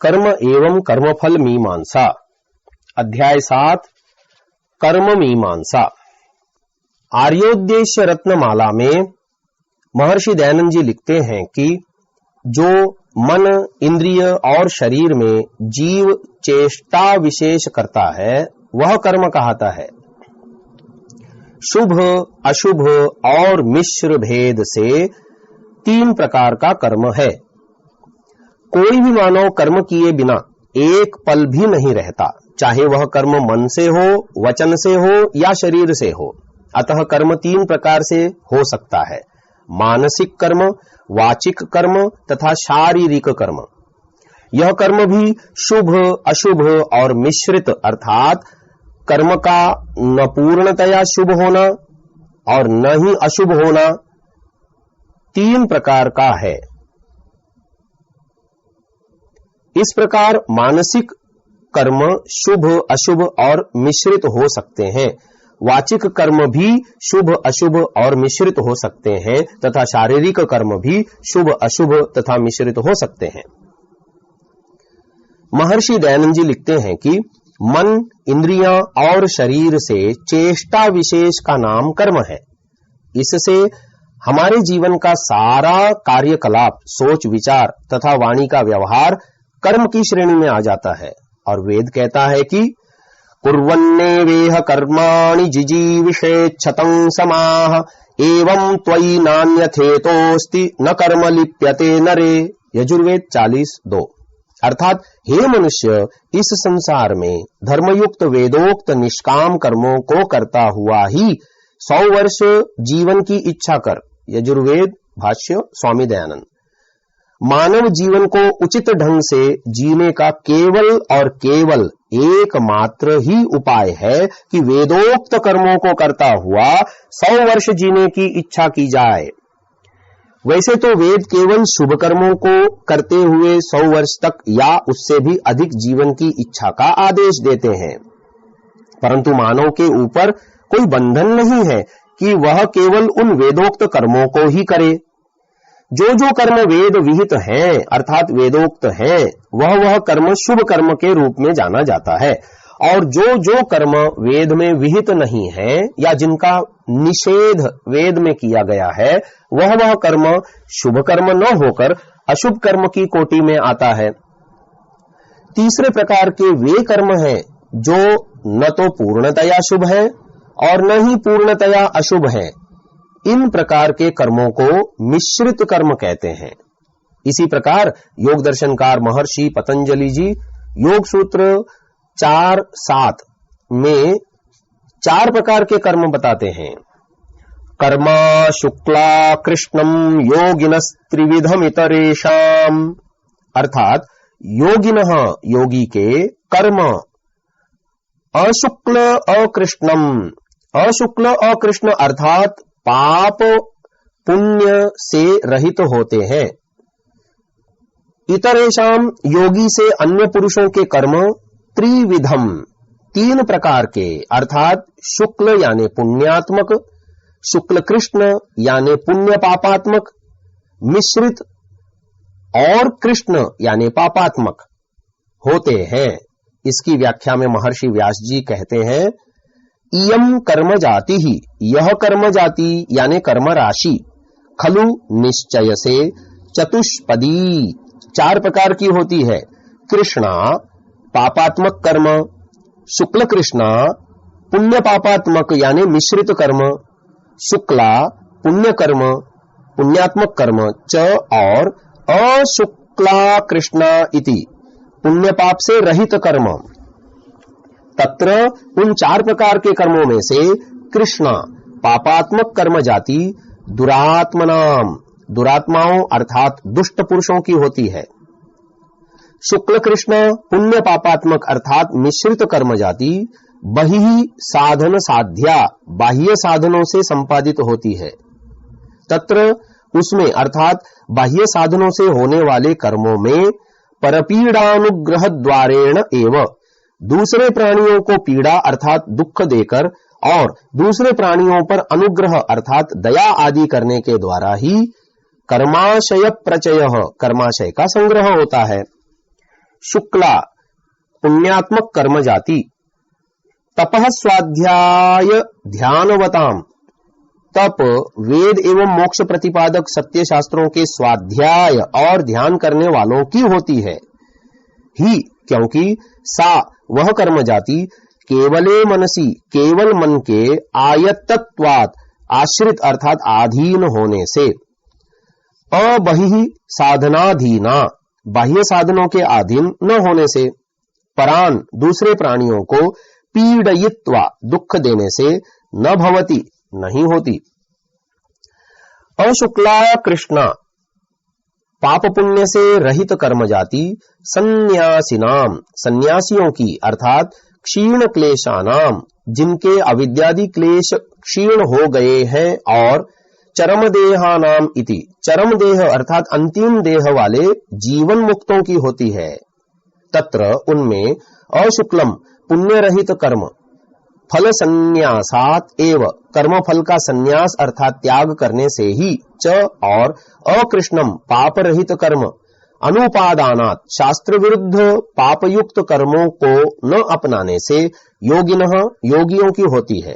कर्म एवं कर्मफल मीमांसा। अध्याय 7 कर्म मीमांसा। आर्योद्देश्य रत्नमाला में महर्षि दयानंद जी लिखते हैं कि जो मन, इंद्रिय और शरीर में जीव चेष्टा विशेष करता है वह कर्म कहता है। शुभ, अशुभ और मिश्र भेद से 3 प्रकार का कर्म है। कोई भी मानव कर्म किए बिना एक पल भी नहीं रहता, चाहे वह कर्म मन से हो, वचन से हो या शरीर से हो। अतः कर्म 3 प्रकार से हो सकता है: मानसिक कर्म, वाचिक कर्म तथा शारीरिक कर्म। यह कर्म भी शुभ, अशुभ और मिश्रित अर्थात कर्म का न पूर्णतया शुभ होना और न ही अशुभ होना 3 प्रकार का है। इस प्रकार मानसिक कर्म शुभ, अशुभ और मिश्रित हो सकते हैं। वाचिक कर्म भी शुभ, अशुभ और मिश्रित हो सकते हैं तथा शारीरिक कर्म भी शुभ, अशुभ तथा मिश्रित हो सकते हैं। महर्षि दयानंद जी लिखते हैं कि मन, इंद्रियां और शरीर से चेष्टा विशेष का नाम कर्म है। इससे हमारे जीवन का सारा कार्यकलाप, सोच विचार तथा वाणी का व्यवहार कर्म की श्रेणी में आ जाता है। और वेद कहता है कि कुर्वन्नेवेह कर्माणि जिजीविषेच्छतं समाह एवं त्वयि नान्यथेतोस्ति न कर्म लिप्यते नरे। यजुर्वेद 40:2। अर्थात हे मनुष्य, इस संसार में धर्मयुक्त वेदोक्त निष्काम कर्मों को करता हुआ ही 100 वर्ष जीवन की इच्छा कर। यजुर्वेद भाष्य स्वामी दयानंद। मानव जीवन को उचित ढंग से जीने का केवल और केवल एकमात्र ही उपाय है कि वेदोक्त कर्मों को करता हुआ 100 वर्ष जीने की इच्छा की जाए। वैसे तो वेद केवल शुभ कर्मों को करते हुए 100 वर्ष तक या उससे भी अधिक जीवन की इच्छा का आदेश देते हैं, परंतु मानव के ऊपर कोई बंधन नहीं है कि वह केवल उन वेदोक्त कर्मों को ही करे। जो कर्म वेद विहित हैं अर्थात वेदोक्त हैं, वह कर्म शुभ कर्म के रूप में जाना जाता है। और जो कर्म वेद में विहित नहीं है या जिनका निषेध वेद में किया गया है, वह कर्म शुभ कर्म न होकर अशुभ कर्म की कोटि में आता है। तीसरे प्रकार के वे कर्म हैं जो न तो पूर्णतया शुभ है और न ही पूर्णतया अशुभ है। इन प्रकार के कर्मों को मिश्रित कर्म कहते हैं। इसी प्रकार योग दर्शनकार महर्षि पतंजलि जी योग सूत्र 4:7 में 4 प्रकार के कर्म बताते हैं। कर्मा शुक्ला कृष्णम योगिनस्त्रिविधमितरेषाम। अर्थात योगिनः योगी के कर्म अशुक्ल अकृष्णम। अशुक्ल अकृष्ण अर्थात पाप पुण्य से रहित होते हैं। इतरेषाम योगी से अन्य पुरुषों के कर्म त्रिविधम 3 प्रकार के अर्थात शुक्ल यानी पुण्यात्मक, शुक्ल कृष्ण यानी पुण्य पापात्मक, मिश्रित और कृष्ण यानी पापात्मक होते हैं। इसकी व्याख्या में महर्षि व्यास जी कहते हैं, इयम कर्म जाति ही, यह कर्म जाति यानी कर्म राशि खलु निश्चय से चतुष्पदी 4 प्रकार की होती है। कृष्णा पापात्मक कर्म, शुक्ल कृष्णा पुण्य पापात्मक यानी मिश्रित कर्म, शुक्ला पुण्य कर्म पुण्यात्मक कर्म च और अशुक्ला कृष्णा इति पुण्य पाप से रहित कर्म। तत्र उन 4 प्रकार के कर्मों में से कृष्णा पापात्मक कर्म जाति दुरात्मनाम, दुरात्माओं अर्थात दुष्ट पुरुषों की होती है। शुक्ल कृष्ण पुण्य पापात्मक अर्थात मिश्रित कर्म जाति बहिः साधन साध्या, बाह्य साधनों से संपादित होती है। तत्र उसमें अर्थात बाह्य साधनों से होने वाले कर्मों में परपीड़ानुग्रह द्वारेण एव, दूसरे प्राणियों को पीड़ा अर्थात दुख देकर और दूसरे प्राणियों पर अनुग्रह अर्थात दया आदि करने के द्वारा ही कर्माशय प्रचय, कर्माशय का संग्रह होता है। शुक्ला पुण्यात्मक कर्म जाति, तपः स्वाध्याय ध्यानवताम, तप वेद एवं मोक्ष प्रतिपादक सत्य शास्त्रों के स्वाध्याय और ध्यान करने वालों की होती है ही, क्योंकि सा वह कर्म जाति केवले मनसी केवल मन के आयतत्वात् आश्रित अर्थात अधीन होने से, अबहि साधनाधीना बाह्य साधनों के अधीन न होने से, परान दूसरे प्राणियों को पीड़यित्वा दुख देने से न भवति नहीं होती। अशुक्ला कृष्णा पाप पुण्य से रहित कर्म जाति सन्यासिनाम सन्यासियों की अर्थात क्षीण क्लेशानाम जिनके अविद्यादि क्लेश क्षीण हो गए हैं, और चरम देहानाम इति चरम देह अर्थात अंतिम देह वाले जीवन मुक्तों की होती है। तत्र उनमें अशुक्लम पुण्य रहित कर्म फल संन्यासात एव कर्म फल का संन्यास अर्थात त्याग करने से ही, च और अकृष्णम पाप रहित कर्म अनुपादानात शास्त्र विरुद्ध पापयुक्त कर्मों को न अपनाने से योगिनः योगियों की होती है।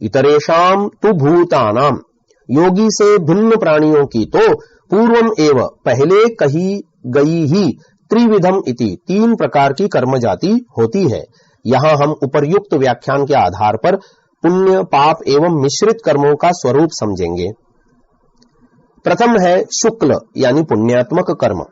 इतरेषाम तु भूतानाम योगी से भिन्न प्राणियों की तो पूर्वम एव पहले कही गई ही त्रिविधम इति तीन प्रकार की कर्म जाति होती है। यहाँ हम उपर्युक्त व्याख्यान के आधार पर पुण्य पाप एवं मिश्रित कर्मों का स्वरूप समझेंगे। प्रथम है शुक्ल यानी पुण्यात्मक कर्म।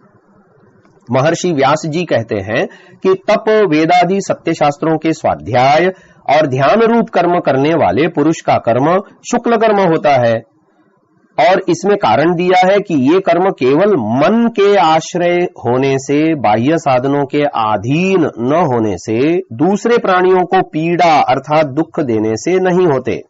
महर्षि व्यास जी कहते हैं कि तप वेदादि सत्य शास्त्रों के स्वाध्याय और ध्यान रूप कर्म करने वाले पुरुष का कर्म शुक्ल कर्म होता है, और इसमें कारण दिया है कि ये कर्म केवल मन के आश्रय होने से, बाह्य साधनों के अधीन न होने से, दूसरे प्राणियों को पीड़ा अर्थात दुख देने से नहीं होते।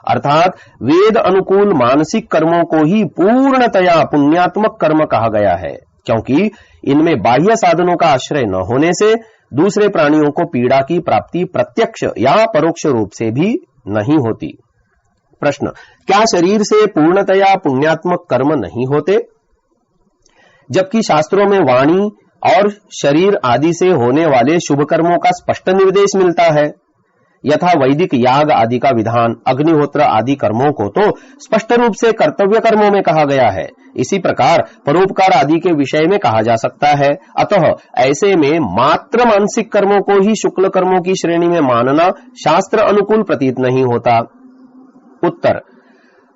अर्थात वेद अनुकूल मानसिक कर्मों को ही पूर्णतया पुण्यात्मक कर्म कहा गया है, क्योंकि इनमें बाह्य साधनों का आश्रय न होने से दूसरे प्राणियों को पीड़ा की प्राप्ति प्रत्यक्ष या परोक्ष रूप से भी नहीं होती। प्रश्न, क्या शरीर से पूर्णतया पुण्यात्मक कर्म नहीं होते? जबकि शास्त्रों में वाणी और शरीर आदि से होने वाले शुभ कर्मों का स्पष्ट निर्देश मिलता है। यथा वैदिक याग आदि का विधान, अग्निहोत्र आदि कर्मों को तो स्पष्ट रूप से कर्तव्य कर्मों में कहा गया है। इसी प्रकार परोपकार आदि के विषय में कहा जा सकता है। अतः ऐसे में मात्र मानसिक कर्मों को ही शुक्ल कर्मों की श्रेणी में मानना शास्त्र अनुकूल प्रतीत नहीं होता। उत्तर,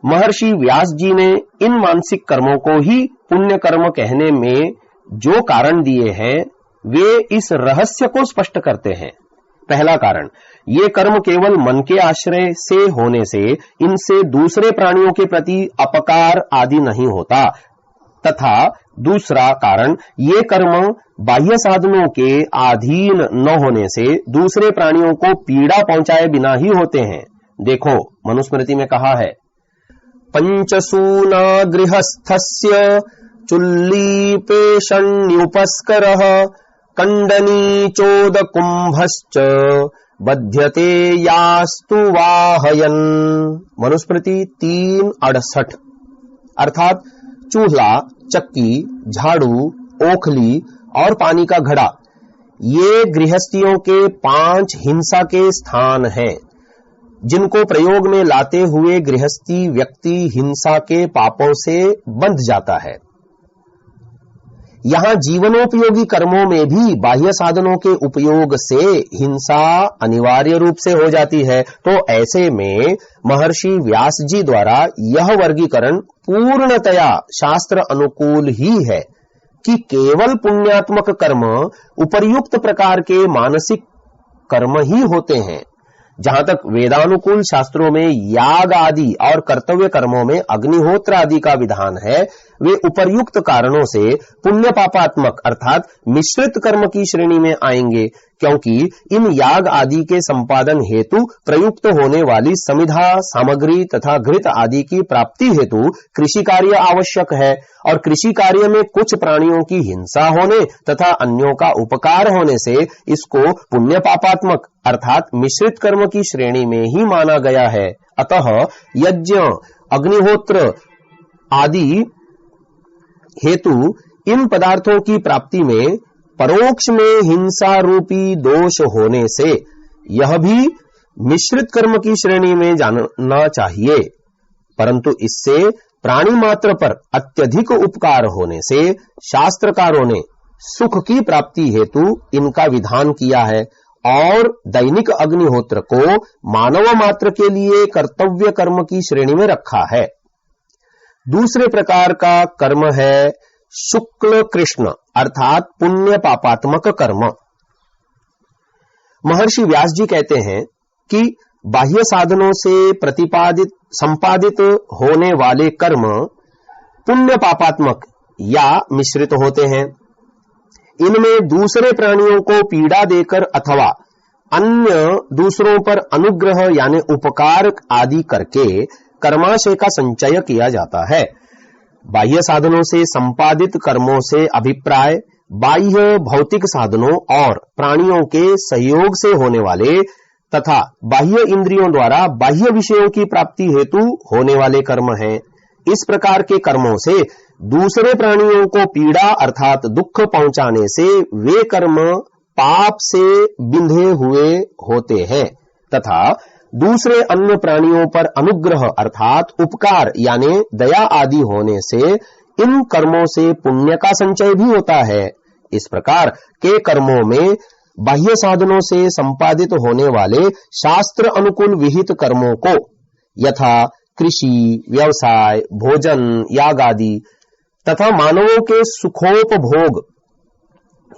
महर्षि व्यास जी ने इन मानसिक कर्मों को ही पुण्य कर्म कहने में जो कारण दिए हैं वे इस रहस्य को स्पष्ट करते हैं। पहला कारण, ये कर्म केवल मन के आश्रय से होने से इनसे दूसरे प्राणियों के प्रति अपकार आदि नहीं होता, तथा दूसरा कारण, ये कर्म बाह्य साधनों के अधीन न होने से दूसरे प्राणियों को पीड़ा पहुंचाए बिना ही होते हैं। देखो, मनुस्मृति में कहा है, पंचसूना गृहस्थस्य चुल्लीपेशण्युपस्करः कंडनी चोद कुंभश्च बध्यते यास्तु वाहयन। मनुस्मृति 3:68। अर्थात चूल्हा, चक्की, झाड़ू, ओखली और पानी का घड़ा ये गृहस्थियों के 5 हिंसा के स्थान हैं, जिनको प्रयोग में लाते हुए गृहस्थी व्यक्ति हिंसा के पापों से बंध जाता है। यहाँ जीवनोपयोगी कर्मों में भी बाह्य साधनों के उपयोग से हिंसा अनिवार्य रूप से हो जाती है। तो ऐसे में महर्षि व्यास जी द्वारा यह वर्गीकरण पूर्णतया शास्त्र अनुकूल ही है कि केवल पुण्यात्मक कर्म उपर्युक्त प्रकार के मानसिक कर्म ही होते हैं। जहां तक वेदानुकूल शास्त्रों में याग आदि और कर्तव्य कर्मों में अग्निहोत्र आदि का विधान है, वे उपर्युक्त कारणों से पुण्य पापात्मक अर्थात मिश्रित कर्म की श्रेणी में आएंगे, क्योंकि इन याग आदि के संपादन हेतु प्रयुक्त होने वाली समिधा सामग्री तथा घृत आदि की प्राप्ति हेतु कृषि कार्य आवश्यक है, और कृषि कार्य में कुछ प्राणियों की हिंसा होने तथा अन्यों का उपकार होने से इसको पुण्य पापात्मक अर्थात मिश्रित कर्म की श्रेणी में ही माना गया है। अतः यज्ञ, अग्निहोत्र आदि हेतु इन पदार्थों की प्राप्ति में परोक्ष में हिंसा रूपी दोष होने से यह भी मिश्रित कर्म की श्रेणी में जानना चाहिए, परंतु इससे प्राणी मात्र पर अत्यधिक उपकार होने से शास्त्रकारों ने सुख की प्राप्ति हेतु इनका विधान किया है और दैनिक अग्निहोत्र को मानव मात्र के लिए कर्तव्य कर्म की श्रेणी में रखा है। दूसरे प्रकार का कर्म है शुक्ल कृष्ण अर्थात पुण्य पापात्मक कर्म। महर्षि व्यास जी कहते हैं कि बाह्य साधनों से संपादित होने वाले कर्म पुण्य पापात्मक या मिश्रित होते हैं। इनमें दूसरे प्राणियों को पीड़ा देकर अथवा अन्य दूसरों पर अनुग्रह यानी उपकार आदि करके कर्माशय का संचय किया जाता है। बाह्य साधनों से संपादित कर्मों से अभिप्राय बाह्य भौतिक साधनों और प्राणियों के सहयोग से होने वाले तथा बाह्य इंद्रियों द्वारा बाह्य विषयों की प्राप्ति हेतु होने वाले कर्म हैं। इस प्रकार के कर्मों से दूसरे प्राणियों को पीड़ा अर्थात दुख पहुंचाने से वे कर्म पाप से बिंधे हुए होते हैं तथा दूसरे अन्य प्राणियों पर अनुग्रह अर्थात उपकार यानी दया आदि होने से इन कर्मों से पुण्य का संचय भी होता है। इस प्रकार के कर्मों में बाह्य साधनों से संपादित होने वाले शास्त्र अनुकूल विहित कर्मों को यथा कृषि, व्यवसाय, भोजन, याग आदि तथा मानवों के सुखोपभोग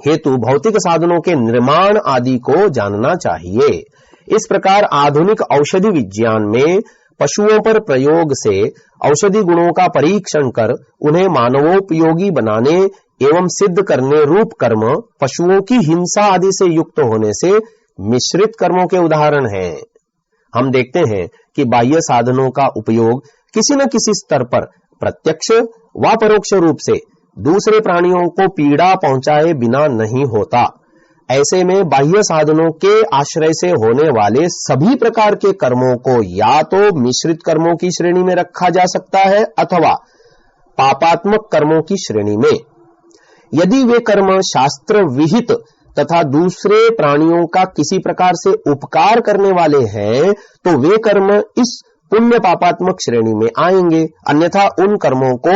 हेतु भौतिक साधनों के निर्माण आदि को जानना चाहिए। इस प्रकार आधुनिक औषधि विज्ञान में पशुओं पर प्रयोग से औषधि गुणों का परीक्षण कर उन्हें मानवोपयोगी बनाने एवं सिद्ध करने रूप कर्म पशुओं की हिंसा आदि से युक्त होने से मिश्रित कर्मों के उदाहरण हैं। हम देखते हैं कि बाह्य साधनों का उपयोग किसी न किसी स्तर पर प्रत्यक्ष व परोक्ष रूप से दूसरे प्राणियों को पीड़ा पहुंचाए बिना नहीं होता। ऐसे में बाह्य साधनों के आश्रय से होने वाले सभी प्रकार के कर्मों को या तो मिश्रित कर्मों की श्रेणी में रखा जा सकता है अथवा पापात्मक कर्मों की श्रेणी में। यदि वे कर्म शास्त्र विहित तथा दूसरे प्राणियों का किसी प्रकार से उपकार करने वाले हैं तो वे कर्म इस पुण्य पापात्मक श्रेणी में आएंगे, अन्यथा उन कर्मों को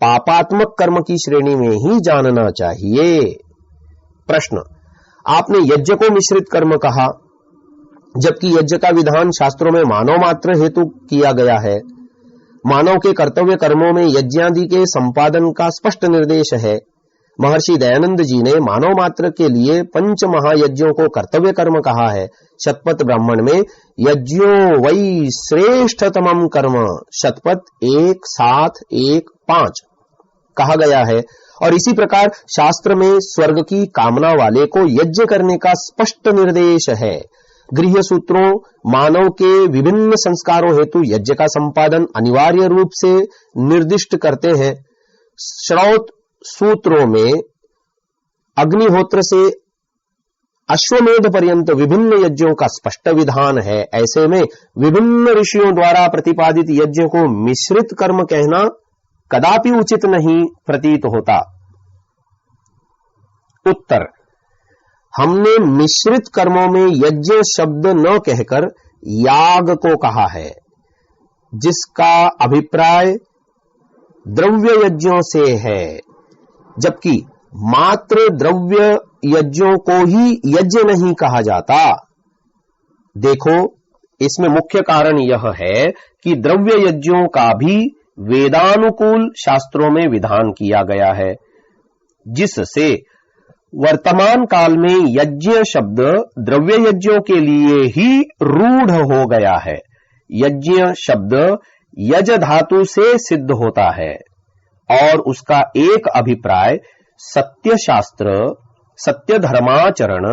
पापात्मक कर्म की श्रेणी में ही जानना चाहिए। प्रश्न, आपने यज्ञ को मिश्रित कर्म कहा, जबकि यज्ञ का विधान शास्त्रों में मानव मात्र हेतु किया गया है। मानव के कर्तव्य कर्मों में यज्ञादि के संपादन का स्पष्ट निर्देश है। महर्षि दयानंद जी ने मानव मात्र के लिए पंच महायज्ञों को कर्तव्य कर्म कहा है। शतपथ ब्राह्मण में यज्ञो वै श्रेष्ठतमं कर्म शतपथ 1:7:1:5 कहा गया है और इसी प्रकार शास्त्र में स्वर्ग की कामना वाले को यज्ञ करने का स्पष्ट निर्देश है। गृह्य सूत्रों मानव के विभिन्न संस्कारों हेतु यज्ञ का संपादन अनिवार्य रूप से निर्दिष्ट करते हैं। श्रौत सूत्रों में अग्निहोत्र से अश्वमेध पर्यंत विभिन्न यज्ञों का स्पष्ट विधान है। ऐसे में विभिन्न ऋषियों द्वारा प्रतिपादित यज्ञ को मिश्रित कर्म कहना कदापि उचित नहीं प्रतीत होता। उत्तर, हमने मिश्रित कर्मों में यज्ञ शब्द न कहकर याग को कहा है, जिसका अभिप्राय द्रव्य यज्ञों से है, जबकि मात्र द्रव्य यज्ञों को ही यज्ञ नहीं कहा जाता। देखो, इसमें मुख्य कारण यह है कि द्रव्य यज्ञों का भी वेदानुकूल शास्त्रों में विधान किया गया है, जिससे वर्तमान काल में यज्ञ शब्द द्रव्य यज्ञों के लिए ही रूढ़ हो गया है। यज्ञ शब्द यज धातु से सिद्ध होता है और उसका एक अभिप्राय सत्य शास्त्र, सत्य धर्माचरण,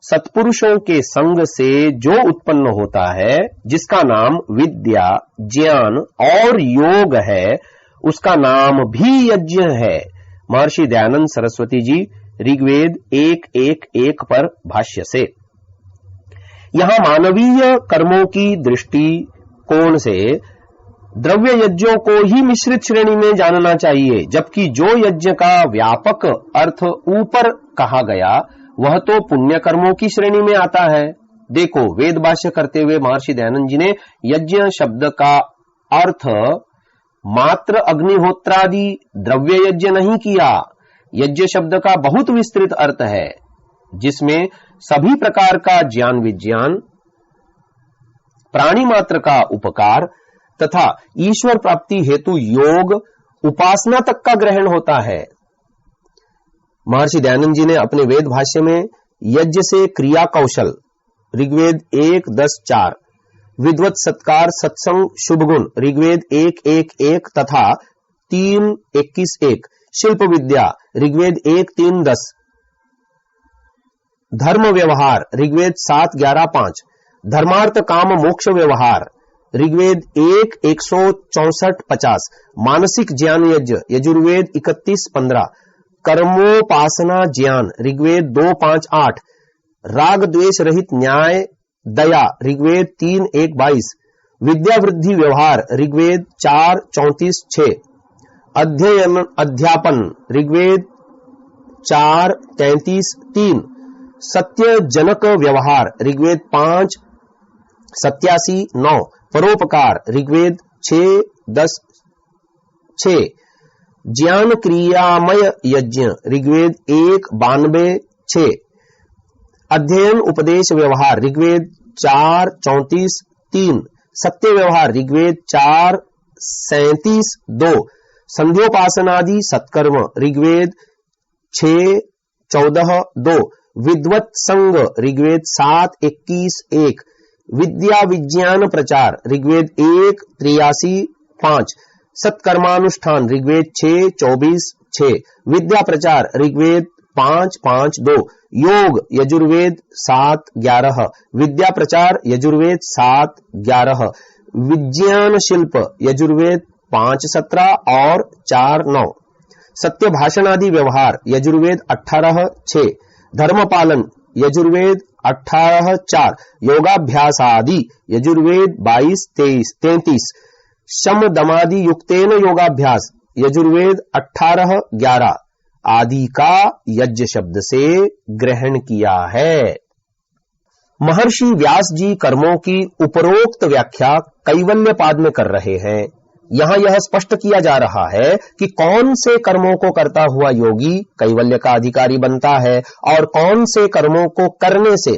सत्पुरुषों के संग से जो उत्पन्न होता है, जिसका नाम विद्या, ज्ञान और योग है, उसका नाम भी यज्ञ है। महर्षि दयानंद सरस्वती जी ऋग्वेद 1:1:1 पर भाष्य से। यहां मानवीय कर्मों की दृष्टि कोण से द्रव्य यज्ञों को ही मिश्रित श्रेणी में जानना चाहिए, जबकि जो यज्ञ का व्यापक अर्थ ऊपर कहा गया वह तो पुण्य कर्मों की श्रेणी में आता है। देखो, वेद भाष्य करते हुए महर्षि दयानंद जी ने यज्ञ शब्द का अर्थ मात्र अग्निहोत्रादि द्रव्य यज्ञ नहीं किया। यज्ञ शब्द का बहुत विस्तृत अर्थ है, जिसमें सभी प्रकार का ज्ञान विज्ञान, प्राणी मात्र का उपकार तथा ईश्वर प्राप्ति हेतु योग, उपासना तक का ग्रहण होता है। महर्षि दयानंद जी ने अपने वेद भाष्य में यज्ञ से क्रिया कौशल, ऋग्वेद 1:10-4, विद्वत सत्कार सत्संग शुभ गुण, ऋग्वेद 1:1-1 तथा 3:21-1, शिल्प विद्या, ऋग्वेद 1:3-10, धर्म व्यवहार, ऋग्वेद 7:11-5, धर्मार्थ काम मोक्ष व्यवहार, ऋग्वेद 1:164-50, मानसिक ज्ञान यज्ञ, यजुर्वेद 31:15, कर्मोपासना ज्ञान, ऋग्वेद 2:5-8, राग द्वेष रहित न्याय दया, ऋग्वेद 3:1-22, विद्या वृद्धि व्यवहार, ऋग्वेद 4:34-6, अध्ययन अध्यापन, ऋग्वेद 4:33-3, सत्य जनक व्यवहार, ऋग्वेद 5:87-9, परोपकार, ऋग्वेद 6:10-6, ज्ञान क्रियामय यज्ञ, ऋग्वेद 1:92-6, अध्ययन उपदेश व्यवहार, ऋग्वेद 4:34-3, सत्य व्यवहार, ऋग्वेद 4:37-2, संध्योपासनादि सत्कर्म, ऋग्वेद 6:14-2, विद्वत संग, ऋग्वेद 7:21-1, विद्या विज्ञान प्रचार, ऋग्वेद 1:83-5, सत्कर्मानुष्ठान, ऋग्वेद 6:24-6, विद्या प्रचार, ऋग्वेद 5:5-2, योग, यजुर्वेद 7:11, विद्या प्रचार, यजुर्वेद 7:11, विज्ञान शिल्प, यजुर्वेद 5:17 और 4:9, सत्य भाषण आदि व्यवहार, यजुर्वेद 18:6, धर्म पालन, यजुर्वेद 18:4, योगाभ्यास आदि, यजुर्वेद 22:33, शम दमादि युक्तेन योगाभ्यास, यजुर्वेद 18:11 आदि का यज्ञ शब्द से ग्रहण किया है। महर्षि व्यास जी कर्मों की उपरोक्त व्याख्या कैवल्य पाद में कर रहे हैं। यहां यह स्पष्ट किया जा रहा है कि कौन से कर्मों को करता हुआ योगी कैवल्य का अधिकारी बनता है और कौन से कर्मों को करने से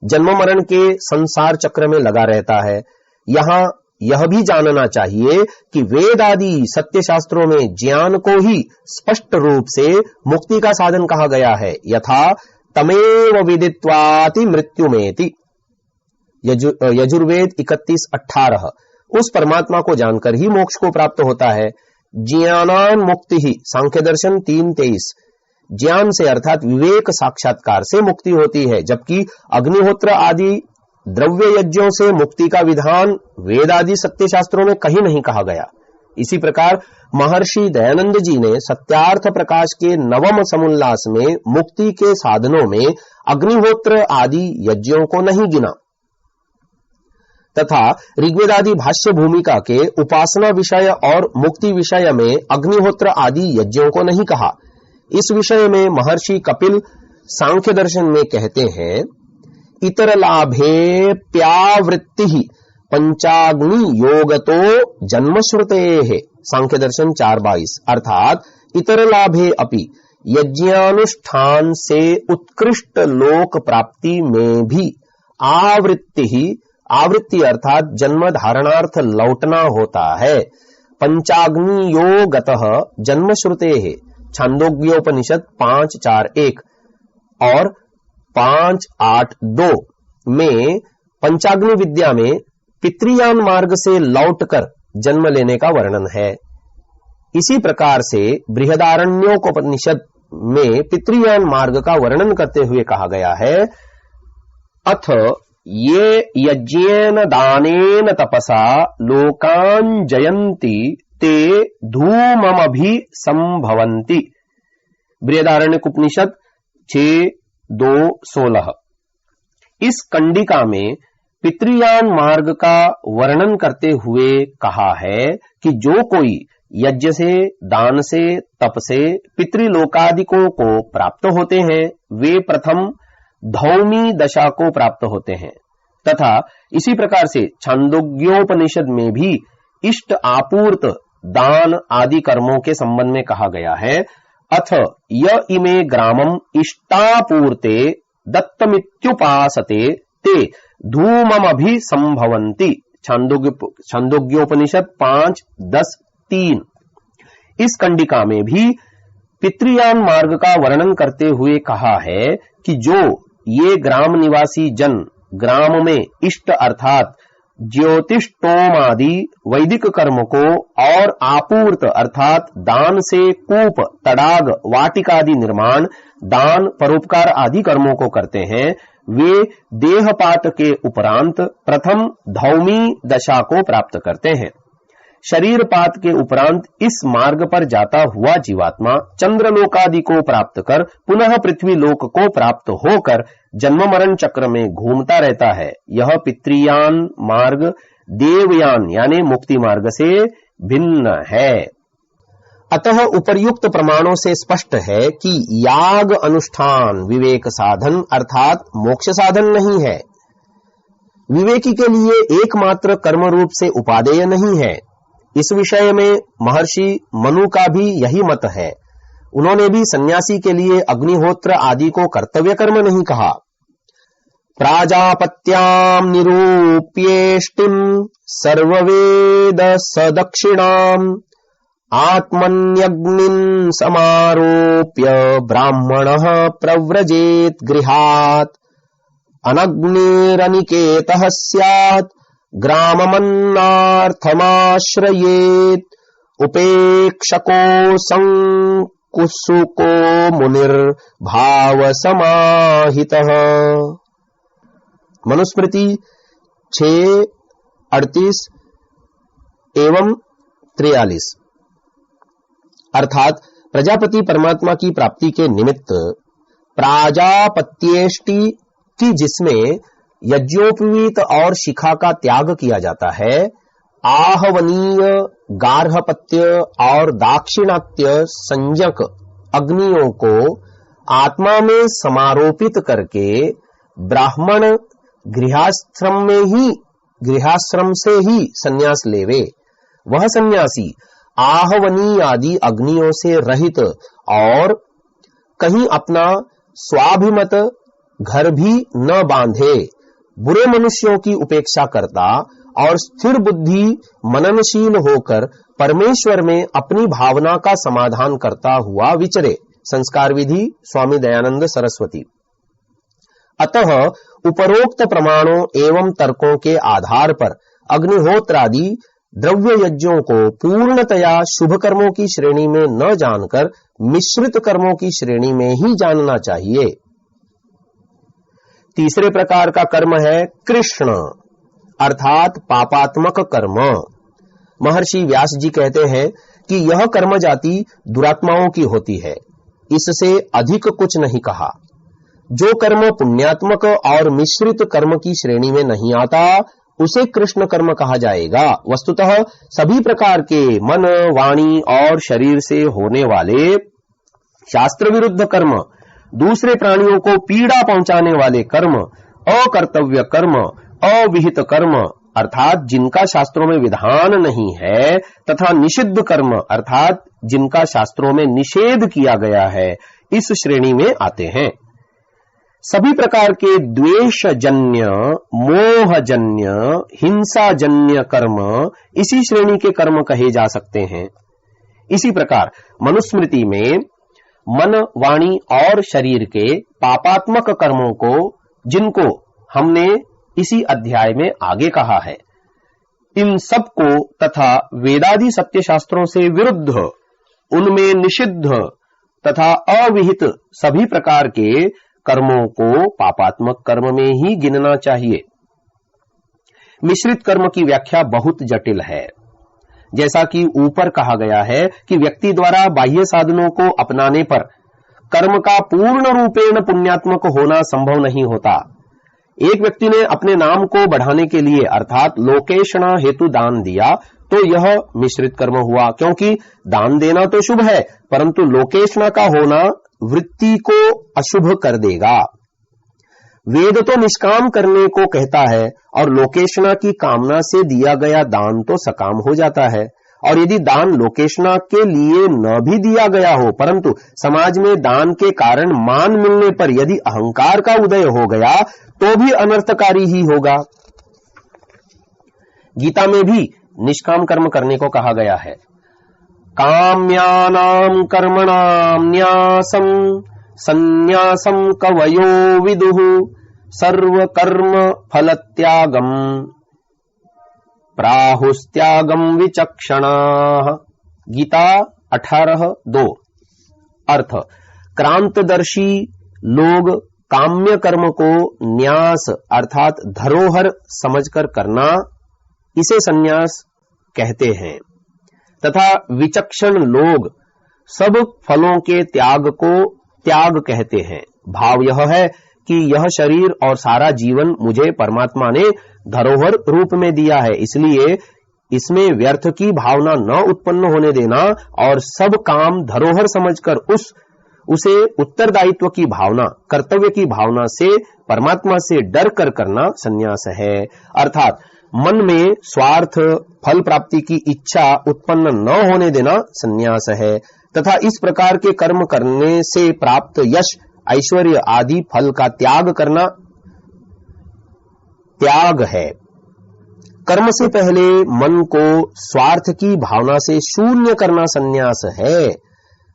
जन्म मरण के संसार चक्र में लगा रहता है। यहां यह भी जानना चाहिए कि वेद आदि सत्य शास्त्रों में ज्ञान को ही स्पष्ट रूप से मुक्ति का साधन कहा गया है। यथा तमेव विदित्वाति मृत्युमेति, यजुर्वेद 31:18, उस परमात्मा को जानकर ही मोक्ष को प्राप्त होता है। ज्ञानान मुक्ति ही, सांख्य दर्शन 3:23, ज्ञान से अर्थात विवेक साक्षात्कार से मुक्ति होती है, जबकि अग्निहोत्र आदि द्रव्य यज्ञों से मुक्ति का विधान वेद आदि सत्य शास्त्रों में कहीं नहीं कहा गया। इसी प्रकार महर्षि दयानंद जी ने सत्यार्थ प्रकाश के नवम समुल्लास में मुक्ति के साधनों में अग्निहोत्र आदि यज्ञों को नहीं गिना तथा ऋग्वेद आदि भाष्य भूमिका के उपासना विषय और मुक्ति विषय में अग्निहोत्र आदि यज्ञों को नहीं कहा। इस विषय में महर्षि कपिल सांख्य दर्शन में कहते हैं, इतर लाभे प्यावृत्ति पंचाग्नि योगतो जन्मश्रुते, सांख्य दर्शन 4:22, अर्थात इतर लाभे अपि, यज्ञानुष्ठान से उत्कृष्ट लोक प्राप्ति में भी आवृत्ति अर्थात जन्म धारणार्थ लौटना होता है। पंचाग्नि योगतः जन्मश्रुते, छांदोग्योपनिषद 5:4-1 और 5:8-2 में पंचाग्नि विद्या में पितृयान मार्ग से लौटकर जन्म लेने का वर्णन है। इसी प्रकार से बृहदारण्योपनिषद में पितृयान मार्ग का वर्णन करते हुए कहा गया है, अथ ये यज्ञेन दानेन तपसा लोकान् जयन्ति ते धूममभि संभवन्ति, बृहदारण्यकोपनिषद 6:2-16। इस कंडिका में पितृयान मार्ग का वर्णन करते हुए कहा है कि जो कोई यज्ञ से, दान से, तप से पितृलोकादिकों को प्राप्त होते हैं वे प्रथम धौमी दशा को प्राप्त होते हैं। तथा इसी प्रकार से छांदोग्योपनिषद में भी इष्ट आपूर्त, दान आदि कर्मों के संबंध में कहा गया है। अथ य इमे ग्रामम इष्टापूर्ते दत्तमित्युपासते ते धूममभिसंभवन्ति। छांदोग्योपनिषद 5:10-3। इस कंडिका में भी पितृयान मार्ग का वर्णन करते हुए कहा है कि जो ये ग्राम निवासी जन ग्राम में इष्ट अर्थात ज्योतिष्टोम आदि वैदिक कर्म को और आपूर्त अर्थात दान से कूप, तड़ाग, वाटिकादि निर्माण, दान, परोपकार आदि कर्मों को करते हैं वे देहपात के उपरांत प्रथम धौमी दशा को प्राप्त करते हैं। शरीरपात के उपरांत इस मार्ग पर जाता हुआ जीवात्मा चंद्रलोकादि को प्राप्त कर पुनः पृथ्वी लोक को प्राप्त होकर जन्म मरण चक्र में घूमता रहता है। यह पितृयान मार्ग देवयान यानी मुक्ति मार्ग से भिन्न है। अतः उपर्युक्त प्रमाणों से स्पष्ट है कि याग अनुष्ठान विवेक साधन अर्थात मोक्ष साधन नहीं है। विवेकी के लिए एकमात्र कर्म रूप से उपादेय नहीं है। इस विषय में महर्षि मनु का भी यही मत है। उन्होंने भी सन्यासी के लिए अग्निहोत्र आदि को कर्तव्य कर्म नहीं कहा। प्राजापत्याम निरूप्येष्टिम सर्ववेद सदक्षिणाम आत्मन्यग्निं समारोप्य ब्राह्मणः प्रव्रजेत गृहात् अनग्निरनिकेतः स्यात् ग्राममन्नार्थमाश्रयेत उपेक्षको संकुसुको मुनिर्भावसमाहितः। मनुस्मृति 6:38 एवं 43। अर्थात प्रजापति परमात्मा की प्राप्ति के निमित्त प्राजापत्येष्टि की जिसमें यज्ञोपवीत और शिखा का त्याग किया जाता है, आहवनीय, गार्हपत्य और दाक्षिणात्य संज्ञक अग्नियों को आत्मा में समारोपित करके ब्राह्मण गृहाश्रम से ही संन्यास लेवे। वह सन्यासी आहवनीय आदि अग्नियों से रहित और कहीं अपना स्वाभिमत घर भी न बांधे, बुरे मनुष्यों की उपेक्षा करता और स्थिर बुद्धि मननशील होकर परमेश्वर में अपनी भावना का समाधान करता हुआ विचरे। संस्कार विधि स्वामी दयानंद सरस्वती। अतः उपरोक्त प्रमाणों एवं तर्कों के आधार पर अग्निहोत्र आदि द्रव्य यज्ञों को पूर्णतया शुभ कर्मों की श्रेणी में न जानकर मिश्रित कर्मों की श्रेणी में ही जानना चाहिए। तीसरे प्रकार का कर्म है कृष्ण अर्थात पापात्मक कर्म। महर्षि व्यास जी कहते हैं कि यह कर्म जाति दुरात्माओं की होती है, इससे अधिक कुछ नहीं कहा। जो कर्म पुण्यात्मक और मिश्रित कर्म की श्रेणी में नहीं आता उसे कृष्ण कर्म कहा जाएगा। वस्तुतः सभी प्रकार के मन, वाणी और शरीर से होने वाले शास्त्र विरुद्ध कर्म, दूसरे प्राणियों को पीड़ा पहुंचाने वाले कर्म, अकर्तव्य कर्म, अविहित कर्म अर्थात जिनका शास्त्रों में विधान नहीं है तथा निषिद्ध कर्म अर्थात जिनका शास्त्रों में निषेध किया गया है, इस श्रेणी में आते हैं। सभी प्रकार के द्वेषजन्य, मोहजन्य, हिंसाजन्य कर्म इसी श्रेणी के कर्म कहे जा सकते हैं। इसी प्रकार मनुस्मृति में मन, वाणी और शरीर के पापात्मक कर्मों को, जिनको हमने इसी अध्याय में आगे कहा है, इन सब को तथा वेदादि सत्य शास्त्रों से विरुद्ध, उनमें निषिद्ध तथा अविहित सभी प्रकार के कर्मों को पापात्मक कर्म में ही गिनना चाहिए। मिश्रित कर्म की व्याख्या बहुत जटिल है। जैसा कि ऊपर कहा गया है कि व्यक्ति द्वारा बाह्य साधनों को अपनाने पर कर्म का पूर्ण रूपेण पुण्यात्मक होना संभव नहीं होता। एक व्यक्ति ने अपने नाम को बढ़ाने के लिए अर्थात लोकेशना हेतु दान दिया तो यह मिश्रित कर्म हुआ, क्योंकि दान देना तो शुभ है परंतु लोकेशना का होना वृत्ति को अशुभ कर देगा। वेद तो निष्काम करने को कहता है और लोकेशना की कामना से दिया गया दान तो सकाम हो जाता है। और यदि दान लोकेशना के लिए न भी दिया गया हो परंतु समाज में दान के कारण मान मिलने पर यदि अहंकार का उदय हो गया तो भी अनर्थकारी ही होगा। गीता में भी निष्काम कर्म करने को कहा गया है। काम्यानां कर्मणां न्यासं संन्यासं कवयो विदुः सर्व कर्म फलत्यागम प्राहुस्त्यागम विचक्षणाः। गीता 18:2। अर्थ, क्रांतदर्शी लोग काम्य कर्म को न्यास अर्थात धरोहर समझकर करना, इसे संन्यास कहते हैं, तथा विचक्षण लोग सब फलों के त्याग को त्याग कहते हैं। भाव यह है कि यह शरीर और सारा जीवन मुझे परमात्मा ने धरोहर रूप में दिया है, इसलिए इसमें व्यर्थ की भावना न उत्पन्न होने देना और सब काम धरोहर समझकर उसे उत्तरदायित्व की भावना, कर्तव्य की भावना से परमात्मा से डर कर करना संन्यास है। अर्थात मन में स्वार्थ फल प्राप्ति की इच्छा उत्पन्न न होने देना संन्यास है, तथा इस प्रकार के कर्म करने से प्राप्त यश ऐश्वर्य आदि फल का त्याग करना त्याग है। कर्म से पहले मन को स्वार्थ की भावना से शून्य करना संन्यास है,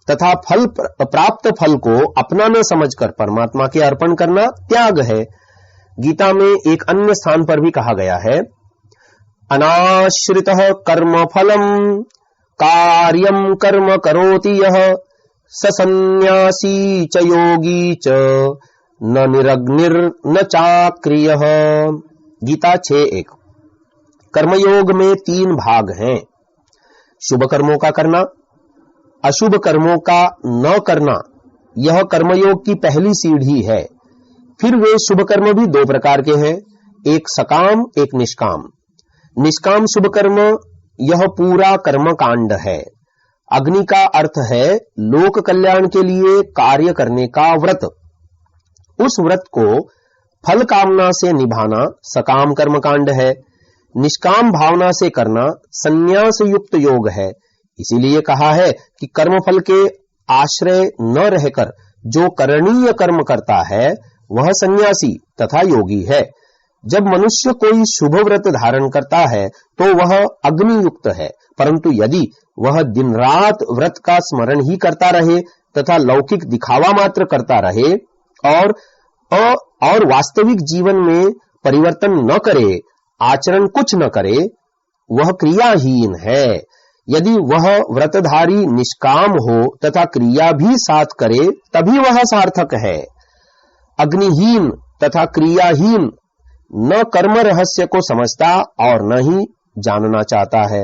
तथा प्राप्त फल को अपना न समझकर परमात्मा के अर्पण करना त्याग है। गीता में एक अन्य स्थान पर भी कहा गया है, अनाश्रितः कर्म फलम कार्यम कर्म करोति यः स सन्यासी च योगी च न निरग्निर न चाक्रियः। गीता 6:1। कर्मयोग में 3 भाग हैं, शुभ कर्मों का करना, अशुभ कर्मों का न करना, यह कर्मयोग की पहली सीढ़ी है। फिर वे शुभ कर्म भी 2 प्रकार के हैं, एक सकाम एक निष्काम। निष्काम शुभ कर्म यह पूरा कर्म कांड है। अग्नि का अर्थ है लोक कल्याण के लिए कार्य करने का व्रत। उस व्रत को फल कामना से निभाना सकाम कर्म कांड है। निष्काम भावना से करना संन्यास युक्त योग है। इसीलिए कहा है कि कर्मफल के आश्रय न रहकर जो करणीय कर्म करता है वह सन्यासी तथा योगी है। जब मनुष्य कोई शुभ व्रत धारण करता है तो वह अग्नि युक्त है, परंतु यदि वह दिन रात व्रत का स्मरण ही करता रहे तथा लौकिक दिखावा मात्र करता रहे और वास्तविक जीवन में परिवर्तन न करे, आचरण कुछ न करे, वह क्रियाहीन है। यदि वह व्रतधारी निष्काम हो तथा क्रिया भी साथ करे तभी वह सार्थक है। अग्निहीन तथा क्रियाहीन न कर्म रहस्य को समझता और न ही जानना चाहता है।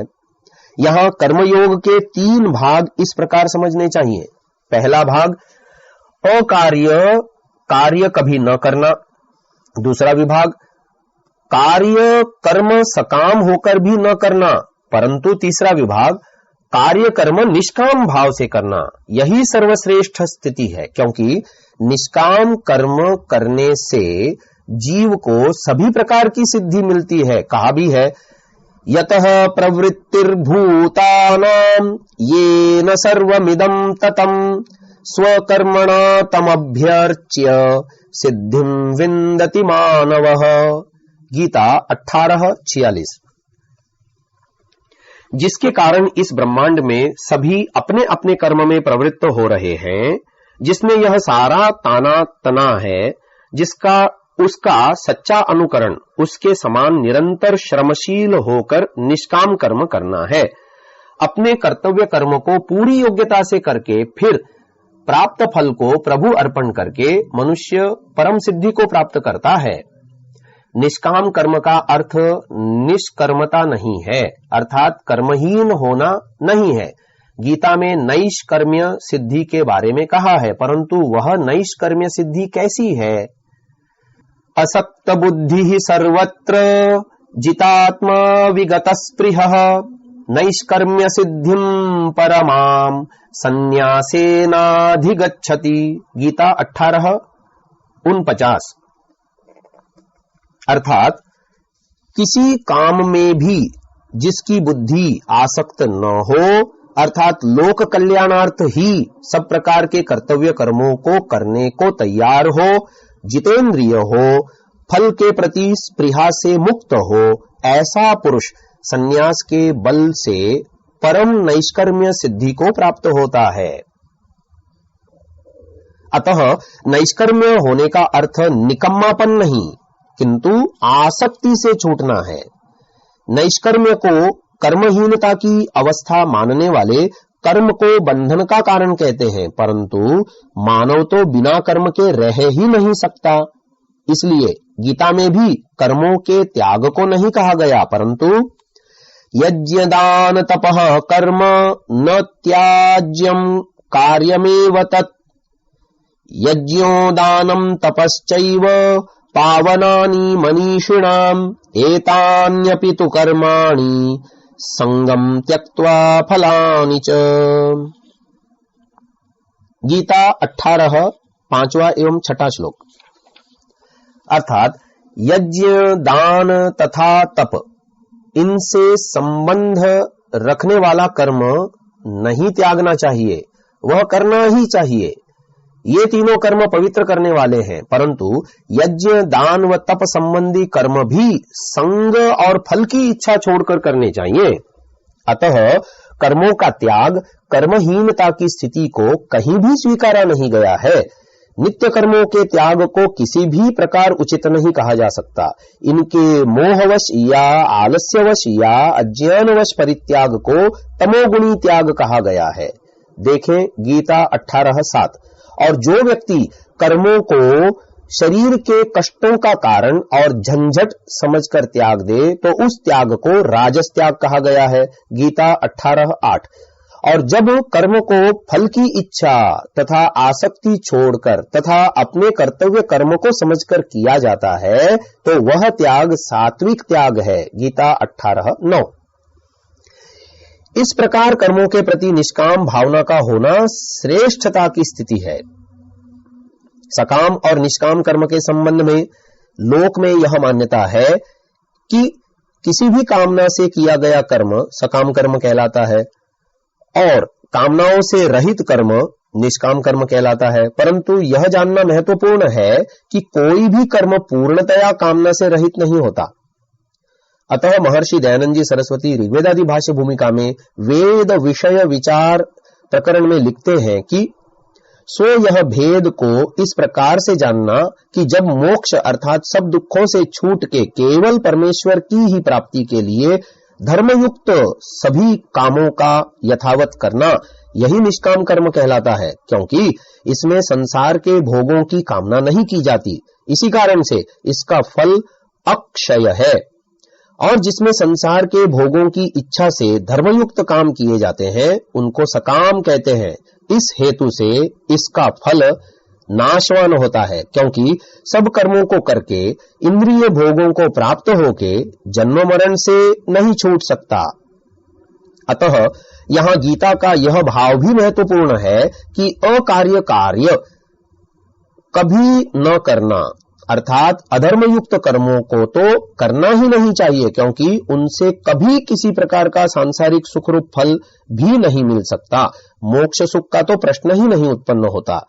यहां कर्मयोग के 3 भाग इस प्रकार समझने चाहिए। पहला भाग अकार्य, कार्य कभी न करना। दूसरा विभाग कार्य कर्म सकाम होकर भी न करना, परंतु तीसरा विभाग कार्य कर्म निष्काम भाव से करना। यही सर्वश्रेष्ठ स्थिति है, क्योंकि निष्काम कर्म करने से जीव को सभी प्रकार की सिद्धि मिलती है। कहा भी है, यतः प्रवृत्तिर्भूतानां येन सर्वमिदं ततं स्वकर्मणा तमभ्यर्च्य सिद्धिं विन्दति मानवः। गीता 18:46। जिसके कारण इस ब्रह्मांड में सभी अपने अपने कर्म में प्रवृत्त हो रहे हैं, जिसमें यह सारा ताना तना है, उसका सच्चा अनुकरण उसके समान निरंतर श्रमशील होकर निष्काम कर्म करना है। अपने कर्तव्य कर्म को पूरी योग्यता से करके फिर प्राप्त फल को प्रभु अर्पण करके मनुष्य परम सिद्धि को प्राप्त करता है। निष्काम कर्म का अर्थ निष्कर्मता नहीं है, अर्थात कर्महीन होना नहीं है। गीता में नैष्कर्म्य सिद्धि के बारे में कहा है, परंतु वह नैष्कर्म्य सिद्धि कैसी है? असक्त बुद्धि सर्वत्र जितात्मा विगत स्पृहः नैष्कर्म्य सिद्धिं परमां संन्यासेनाधिगच्छति। गीता 18:49। अर्थात किसी काम में भी जिसकी बुद्धि आसक्त न हो, अर्थात लोक कल्याणार्थ ही सब प्रकार के कर्तव्य कर्मों को करने को तैयार हो, जितेंद्रिय हो, फल के प्रति स्पृहा से मुक्त हो, ऐसा पुरुष संन्यास के बल से परम नैष्कर्म्य सिद्धि को प्राप्त होता है। अतः नैष्कर्म्य होने का अर्थ निकम्मापन नहीं, किंतु आसक्ति से छूटना है। नैष्कर्म्य को कर्महीनता की अवस्था मानने वाले कर्म को बंधन का कारण कहते हैं, परंतु मानव तो बिना कर्म के रह ही नहीं सकता। इसलिए गीता में भी कर्मों के त्याग को नहीं कहा गया, परंतु यज्ञ दान तपः कर्म न त्याज्यम कार्यमेव तत् यज्ञो दानं तपश्चैव पावनानि मनीषिणाम् एतान्यपि तु कर्माणि संगम त्यक्त्वा फलानि च। गीता 18 5वां एवं 6वां श्लोक। अर्थात यज्ञ दान तथा तप, इनसे संबंध रखने वाला कर्म नहीं त्यागना चाहिए, वह करना ही चाहिए। ये तीनों कर्म पवित्र करने वाले हैं, परंतु यज्ञ दान व तप संबंधी कर्म भी संग और फल की इच्छा छोड़कर करने चाहिए। अतः कर्मों का त्याग कर्महीनता की स्थिति को कहीं भी स्वीकारा नहीं गया है। नित्य कर्मों के त्याग को किसी भी प्रकार उचित नहीं कहा जा सकता। इनके मोहवश या आलस्यवश या अज्ञानवश परित्याग को तमोगुणी त्याग कहा गया है। देखें गीता 18:7। और जो व्यक्ति कर्मों को शरीर के कष्टों का कारण और झंझट समझकर त्याग दे, तो उस त्याग को राजस त्याग कहा गया है। गीता 18:8। और जब कर्म को फल की इच्छा तथा आसक्ति छोड़कर तथा अपने कर्तव्य कर्म को समझकर किया जाता है, तो वह त्याग सात्विक त्याग है। गीता 18:9। इस प्रकार कर्मों के प्रति निष्काम भावना का होना श्रेष्ठता की स्थिति है। सकाम और निष्काम कर्म के संबंध में लोक में यह मान्यता है कि किसी भी कामना से किया गया कर्म सकाम कर्म कहलाता है और कामनाओं से रहित कर्म निष्काम कर्म कहलाता है। परंतु यह जानना महत्वपूर्ण है कि कोई भी कर्म पूर्णतया कामना से रहित नहीं होता। अतः महर्षि दयानंद जी सरस्वती ऋग्वेदादि भाष्य भूमिका में वेद विषय विचार प्रकरण में लिखते हैं कि सो यह भेद को इस प्रकार से जानना कि जब मोक्ष अर्थात सब दुखों से छूट के केवल परमेश्वर की ही प्राप्ति के लिए धर्मयुक्त सभी कामों का यथावत करना, यही निष्काम कर्म कहलाता है, क्योंकि इसमें संसार के भोगों की कामना नहीं की जाती। इसी कारण से इसका फल अक्षय है। और जिसमें संसार के भोगों की इच्छा से धर्मयुक्त काम किए जाते हैं, उनको सकाम कहते हैं। इस हेतु से इसका फल नाशवान होता है, क्योंकि सब कर्मों को करके इंद्रिय भोगों को प्राप्त होके जन्म मरण से नहीं छूट सकता। अतः यहां गीता का यह भाव भी महत्वपूर्ण है कि अकार्य कार्य कभी न करना, अर्थात अधर्मयुक्त कर्मों को तो करना ही नहीं चाहिए, क्योंकि उनसे कभी किसी प्रकार का सांसारिक सुख रूप फल भी नहीं मिल सकता। मोक्ष सुख का तो प्रश्न ही नहीं उत्पन्न होता।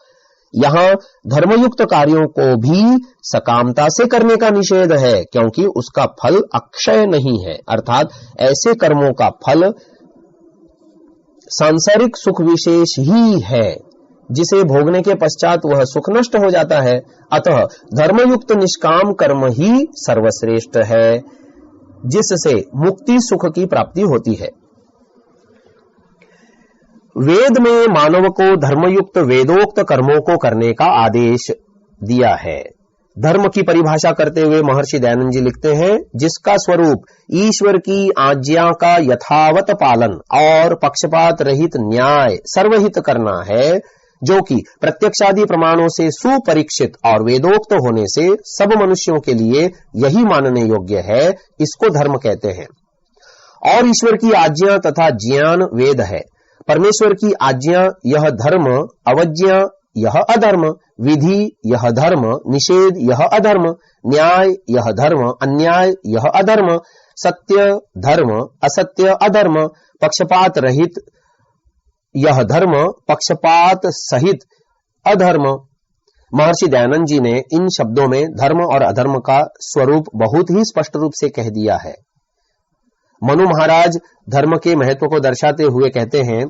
यहां धर्मयुक्त कार्यों को भी सकामता से करने का निषेध है, क्योंकि उसका फल अक्षय नहीं है, अर्थात ऐसे कर्मों का फल सांसारिक सुख विशेष ही है, जिसे भोगने के पश्चात वह सुख नष्ट हो जाता है। अतः धर्मयुक्त निष्काम कर्म ही सर्वश्रेष्ठ है, जिससे मुक्ति सुख की प्राप्ति होती है। वेद में मानव को धर्मयुक्त वेदोक्त कर्मों को करने का आदेश दिया है। धर्म की परिभाषा करते हुए महर्षि दयानंद जी लिखते हैं, जिसका स्वरूप ईश्वर की आज्ञा का यथावत पालन और पक्षपात रहित न्याय सर्वहित करना है, जो कि प्रत्यक्षादि प्रमाणों से सुपरीक्षित और वेदोक्त होने से सब मनुष्यों के लिए यही मानने योग्य है, इसको धर्म कहते हैं। और ईश्वर की आज्ञा तथा ज्ञान वेद है। परमेश्वर की आज्ञा यह धर्म, अवज्ञा यह अधर्म, विधि यह धर्म, निषेध यह अधर्म, न्याय यह धर्म, अन्याय यह अधर्म, सत्य धर्म, असत्य अधर्म, पक्षपात रहित यह धर्म, पक्षपात सहित अधर्म। महर्षि दयानंद जी ने इन शब्दों में धर्म और अधर्म का स्वरूप बहुत ही स्पष्ट रूप से कह दिया है। मनु महाराज धर्म के महत्व को दर्शाते हुए कहते हैं,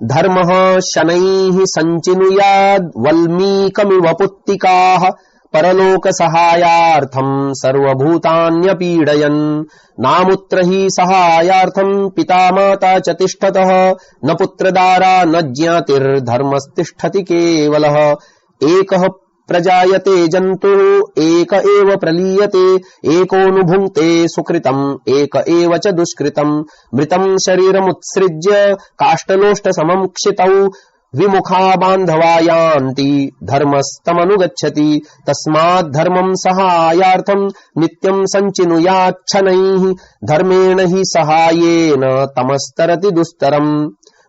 धर्मः शनैः संचिनुयाद् वल्मीकमिव पुत्तिकाः परलोक सहायार्थं सर्वभूतान्यपीडयन् नामुत्र हि सहायार्थं पिता माता च तिष्ठतः न पुत्रदारा न ज्ञातिर्धर्मस्तिष्ठति केवलः एकः प्रजायते जन्तुः एक एव प्रलीयते एकोऽनुभुङ्क्ते सुकृतम् एक एव च दुष्कृतम् मृतं शरीरमुत्सृज्य काष्ठलोष्ठ समं क्षितौ विमुखा बान्धवा यान्ति धर्मस्तमनुगच्छति तस्मात् धर्मं सहायार्थं नित्यं सञ्चिनुयाच्छनैः धर्मेण हि सहायेन तमस्तरति दुस्तरम्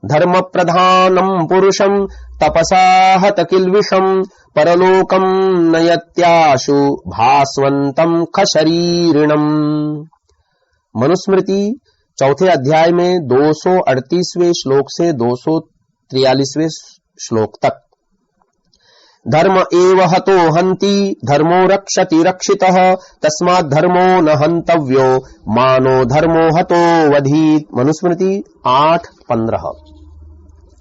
धर्म प्रधानं पुरुषं तपसा हत किल्विषम् परलोकं नयत्याशु भास्वन्तं खशरीरिणम्। मनुस्मृति चौथे अध्याय में 238वें श्लोक से 243वें श्लोक तक धर्म एव हतो हन्ति धर्मो रक्षति रक्षितः तस्मात् धर्मो न हन्तव्यो मानो धर्मो हतो वधीत्। मनुस्मृति 8:15।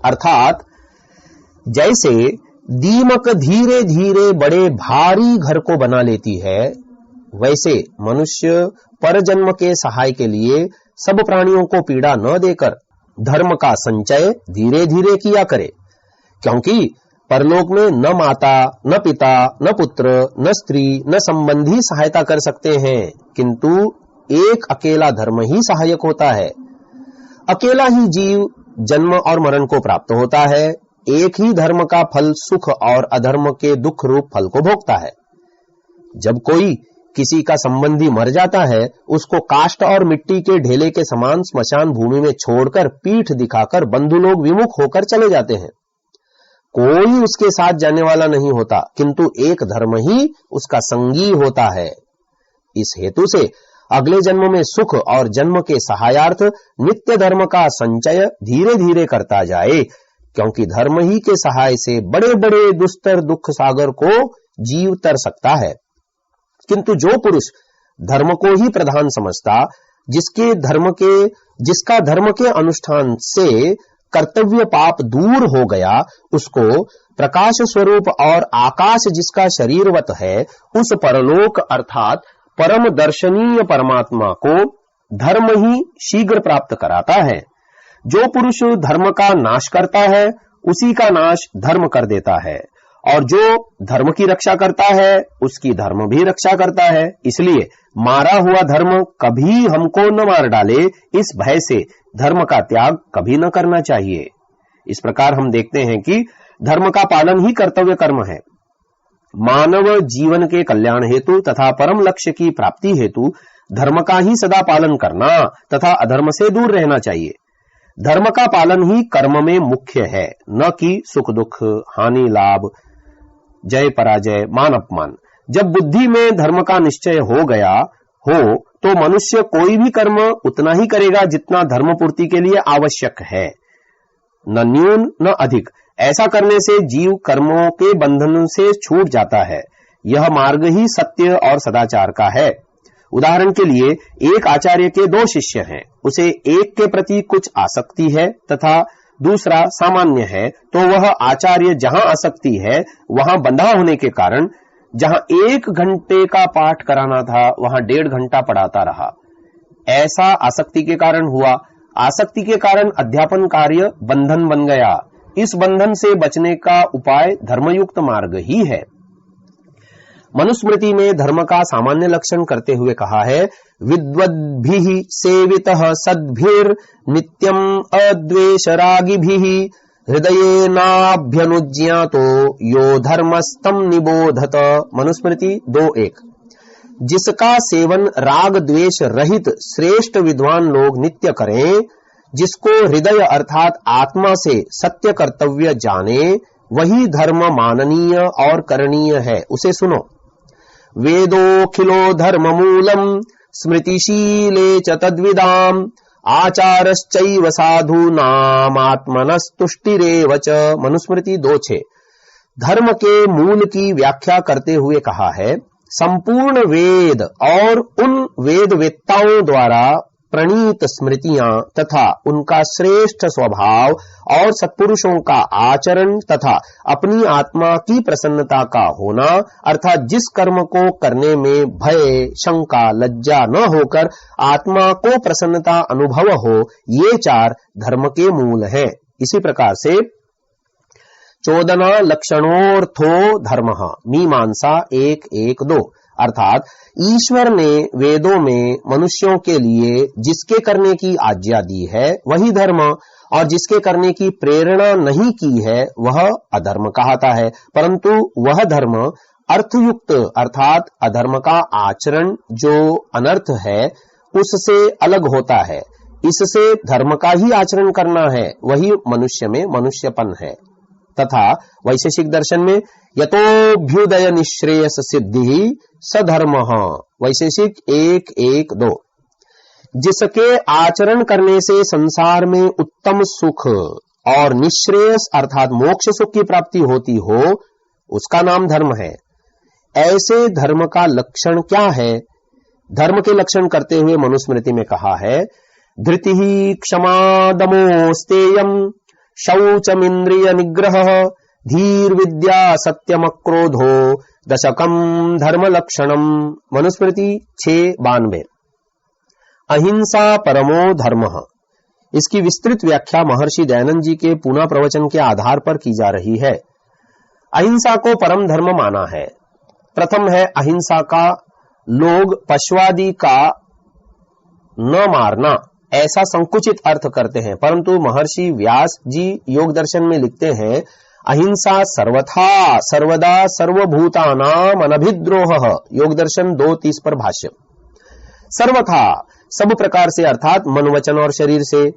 अर्थात जैसे दीमक धीरे धीरे बड़े भारी घर को बना लेती है, वैसे मनुष्य परजन्म के सहाय के लिए सब प्राणियों को पीड़ा न देकर धर्म का संचय धीरे धीरे किया करे, क्योंकि परलोक में न माता न पिता न पुत्र न स्त्री न संबंधी सहायता कर सकते हैं, किंतु एक अकेला धर्म ही सहायक होता है। अकेला ही जीव जन्म और मरण को प्राप्त होता है। एक ही धर्म का फल सुख और अधर्म के दुख रूप फल को भोगता है। जब कोई किसी का संबंधी मर जाता है, उसको काष्ठ और मिट्टी के ढेले के समान स्मशान भूमि में छोड़कर पीठ दिखाकर बंधु लोग विमुख होकर चले जाते हैं। कोई उसके साथ जाने वाला नहीं होता, किंतु एक धर्म ही उसका संगी होता है। इस हेतु से अगले जन्म में सुख और जन्म के सहायार्थ नित्य धर्म का संचय धीरे धीरे करता जाए, क्योंकि धर्म ही के सहाय से बड़े बड़े दुस्तर दुख सागर को जीव तर सकता है। किंतु जो पुरुष धर्म को ही प्रधान समझता, जिसका धर्म के अनुष्ठान से कर्तव्य पाप दूर हो गया, उसको प्रकाश स्वरूप और आकाश जिसका शरीरवत है, उस परलोक अर्थात परम दर्शनीय परमात्मा को धर्म ही शीघ्र प्राप्त कराता है। जो पुरुष धर्म का नाश करता है, उसी का नाश धर्म कर देता है, और जो धर्म की रक्षा करता है, उसकी धर्म भी रक्षा करता है। इसलिए मारा हुआ धर्म कभी हमको न मार डाले, इस भय से धर्म का त्याग कभी न करना चाहिए। इस प्रकार हम देखते हैं कि धर्म का पालन ही कर्तव्य कर्म है। मानव जीवन के कल्याण हेतु तथा परम लक्ष्य की प्राप्ति हेतु धर्म का ही सदा पालन करना तथा अधर्म से दूर रहना चाहिए। धर्म का पालन ही कर्म में मुख्य है, न कि सुख दुख, हानि लाभ, जय पराजय, मान अपमान। जब बुद्धि में धर्म का निश्चय हो गया हो, तो मनुष्य कोई भी कर्म उतना ही करेगा जितना धर्म पूर्ति के लिए आवश्यक है, न न्यून न अधिक। ऐसा करने से जीव कर्मों के बंधन से छूट जाता है। यह मार्ग ही सत्य और सदाचार का है। उदाहरण के लिए, एक आचार्य के 2 शिष्य हैं, उसे एक के प्रति कुछ आसक्ति है तथा दूसरा सामान्य है, तो वह आचार्य जहां आसक्ति है वहां बंधा होने के कारण जहां 1 घंटे का पाठ कराना था वहां 1.5 घंटा पढ़ाता रहा। ऐसा आसक्ति के कारण हुआ। आसक्ति के कारण अध्यापन कार्य बंधन बन गया। इस बंधन से बचने का उपाय धर्मयुक्त मार्ग ही है। मनुस्मृति में धर्म का सामान्य लक्षण करते हुए कहा है, विद्वद्भिः सेवितः सद्भिर् नित्यम् अद्वेषरागिभिः हृदयेनाभ्यनुज्ञातो यो धर्मस्तम निबोधत। मनुस्मृति 2:1। जिसका सेवन राग द्वेष रहित श्रेष्ठ विद्वान लोग नित्य करें, जिसको हृदय अर्थात आत्मा से सत्य कर्तव्य जाने, वही धर्म माननीय और करणीय है, उसे सुनो। वेदोखिलो धर्म मूलम स्मृतिशीले च तद्विदाम आचारश्चैव साधूनाम आत्मनस्तुष्टिरेव च। मनुस्मृति 2:6। धर्म के मूल की व्याख्या करते हुए कहा है, संपूर्ण वेद और उन वेदवेत्ताओं द्वारा प्रणीत स्मृतियां तथा उनका श्रेष्ठ स्वभाव और सत्पुरुषों का आचरण तथा अपनी आत्मा की प्रसन्नता का होना, अर्थात जिस कर्म को करने में भय शंका लज्जा न होकर आत्मा को प्रसन्नता अनुभव हो, ये 4 धर्म के मूल हैं। इसी प्रकार से 14 लक्षणोर्थो धर्मः मीमांसा 1:1-2, अर्थात ईश्वर ने वेदों में मनुष्यों के लिए जिसके करने की आज्ञा दी है वही धर्म, और जिसके करने की प्रेरणा नहीं की है वह अधर्म कहता है। परंतु वह धर्म अर्थयुक्त अर्थात अधर्म का आचरण जो अनर्थ है उससे अलग होता है। इससे धर्म का ही आचरण करना है, वही मनुष्य में मनुष्यपन है। तथा वैशेषिक दर्शन में यतोभ्युदय निश्रेयस सिद्धि सधर्मः वैशेषिक 1:1-2। जिसके आचरण करने से संसार में उत्तम सुख और निश्रेयस अर्थात मोक्ष सुख की प्राप्ति होती हो, उसका नाम धर्म है। ऐसे धर्म का लक्षण क्या है? धर्म के लक्षण करते हुए मनुस्मृति में कहा है, धृतिः क्षमा दमोस्तेयम् शौचमिन्द्रिय निग्रह धीर विद्या सत्यमक्रोधो दशकम धर्म लक्षणम। मनुस्मृति 6:92। अहिंसा परमो धर्मः, इसकी विस्तृत व्याख्या महर्षि दयानंद जी के पुनः प्रवचन के आधार पर की जा रही है। अहिंसा को परम धर्म माना है। प्रथम है अहिंसा का लोग पशुआदि का न मारना, ऐसा संकुचित अर्थ करते हैं, परंतु महर्षि व्यास जी योग दर्शन में लिखते हैं, अहिंसा सर्वथा सर्वदा सर्वभूतानाम अनभिद्रोह। योग दर्शन 2:30 पर भाष्य। सर्वथा सब प्रकार से अर्थात मन वचन और शरीर से,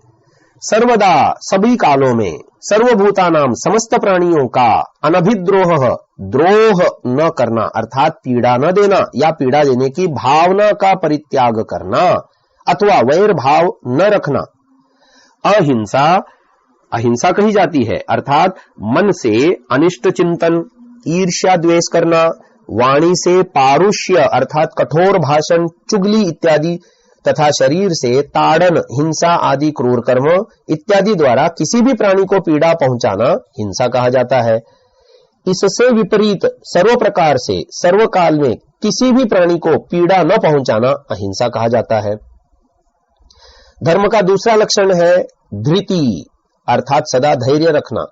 सर्वदा सभी कालों में, सर्वभूतानाम समस्त प्राणियों का, अनभिद्रोह द्रोह न करना अर्थात पीड़ा न देना या पीड़ा देने की भावना का परित्याग करना अथवा वैर भाव न रखना। अहिंसा अहिंसा कही जाती है अर्थात मन से अनिष्ट चिंतन, ईर्ष्या द्वेष करना, वाणी से पारुष्य अर्थात कठोर भाषण, चुगली इत्यादि, तथा शरीर से ताड़न, हिंसा आदि क्रूर कर्म इत्यादि द्वारा किसी भी प्राणी को पीड़ा पहुंचाना हिंसा कहा जाता है। इससे विपरीत सर्व प्रकार से सर्वकाल में किसी भी प्राणी को पीड़ा न पहुंचाना अहिंसा कहा जाता है। धर्म का दूसरा लक्षण है धृति अर्थात सदा धैर्य रखना।